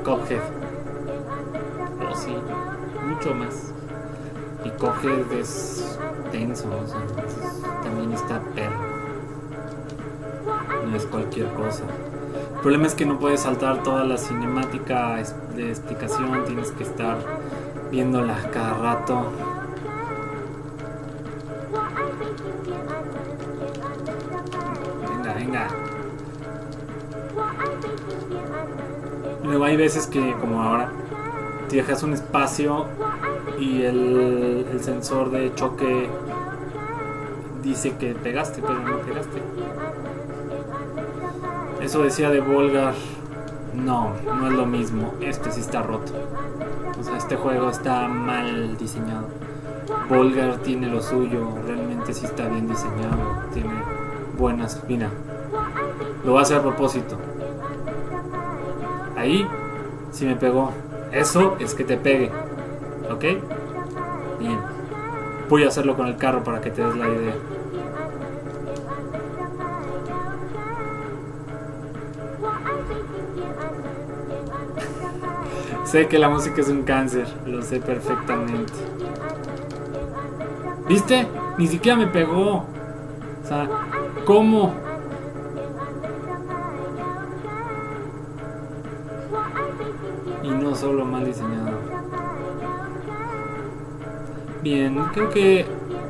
Cuphead. Oh, sí, mucho más. Y Cuphead es tenso, o sea, también está perro. No es cualquier cosa. El problema es que no puedes saltar toda la cinemática de explicación, tienes que estar viéndola cada rato. Venga. Luego hay veces que, como ahora, te dejas un espacio y el sensor de choque dice que pegaste, pero no pegaste. Eso decía Devolver. No es lo mismo. Este sí está roto. O sea, este juego está mal diseñado. Volgar tiene lo suyo. Realmente sí está bien diseñado. Tiene buenas. Mira, lo voy a hacer a propósito. Ahí sí me pegó. Eso es que te pegue. ¿Ok? Bien. Voy a hacerlo con el carro para que te des la idea. Sé que la música es un cáncer, lo sé perfectamente. ¿Viste? Ni siquiera me pegó. O sea, ¿cómo? Y no solo mal diseñado. Bien, creo que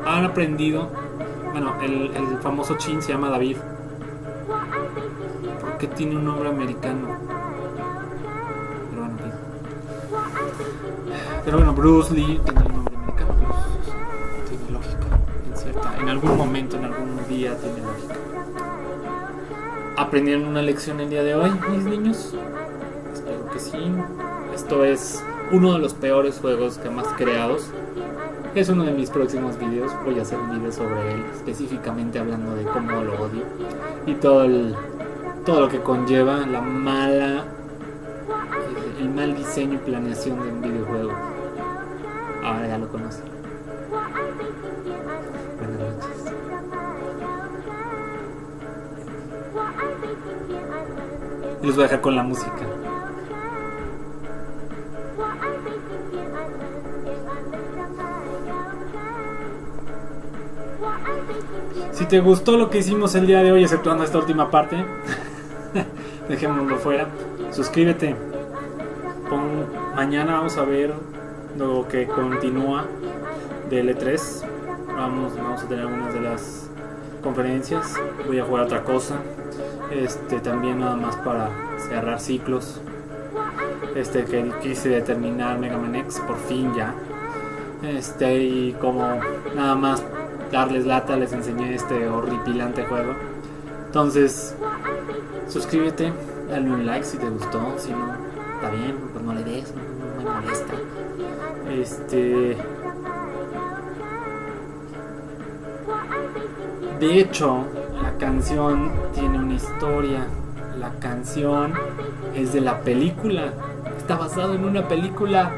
han aprendido. Bueno, el famoso Chin se llama David. ¿Por qué tiene un nombre americano? Pero bueno, Bruce Lee tiene un nombre americano. Tiene lógica. En algún momento, en algún día tiene lógica. ¿Aprendieron una lección el día de hoy, mis niños? Espero que sí. Esto es uno de los peores juegos jamás creados. Es uno de mis próximos videos. Voy a hacer un video sobre él, específicamente hablando de cómo lo odio y todo el todo lo que conlleva el mal diseño y planeación de un videojuego. Ahora ya lo conocen. Buenas noches. Y los voy a dejar con la música. Si te gustó lo que hicimos el día de hoy, exceptuando esta última parte, dejémoslo fuera. Suscríbete. Mañana vamos a ver lo que continúa de L3. Vamos a tener algunas de las conferencias. Voy a jugar otra cosa. También nada más para cerrar ciclos. Que quise terminar Megaman X por fin ya. Y como nada más darles lata, les enseñé este horripilante juego. Entonces, suscríbete, dale un like si te gustó, si no, está bien, pues no le des, no me molesta. De hecho, la canción tiene una historia. La canción es de la película. Está basado en una película.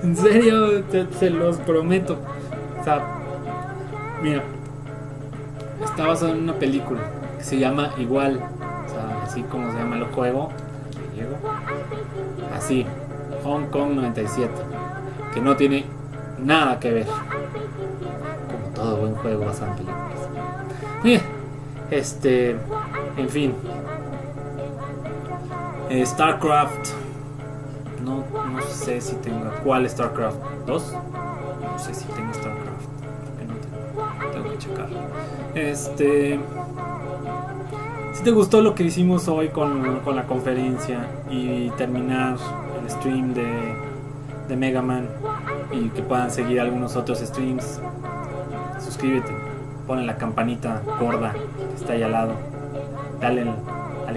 En serio, se los prometo. O sea, mira, está basado en una película que se llama igual. O sea, así como se llama el juego. Así, Hong Kong 97. Que no tiene nada que ver. Como todo buen juego basado en películas. En fin. StarCraft. No sé si tenga. ¿Cuál StarCraft? ¿2? No sé si tengo StarCraft. Tengo que checar. Si te gustó lo que hicimos hoy con la conferencia y terminar el stream de Megaman, y que puedan seguir algunos otros streams, suscríbete, ponle la campanita gorda que está ahí al lado, dale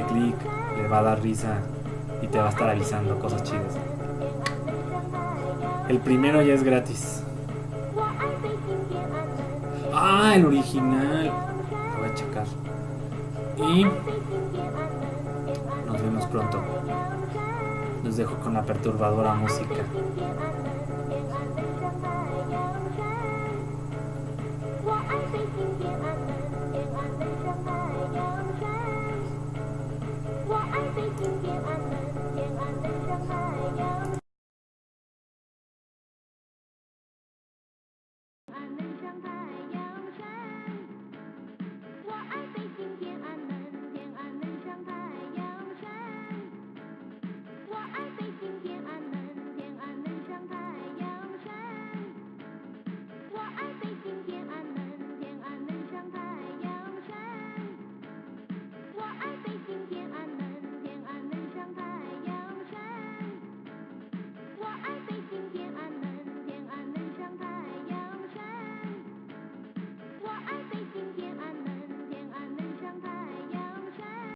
click, le va a dar risa y te va a estar avisando cosas chidas. El primero ya es gratis. El original. Lo voy a checar. Y nos vemos pronto. Los dejo con la perturbadora música.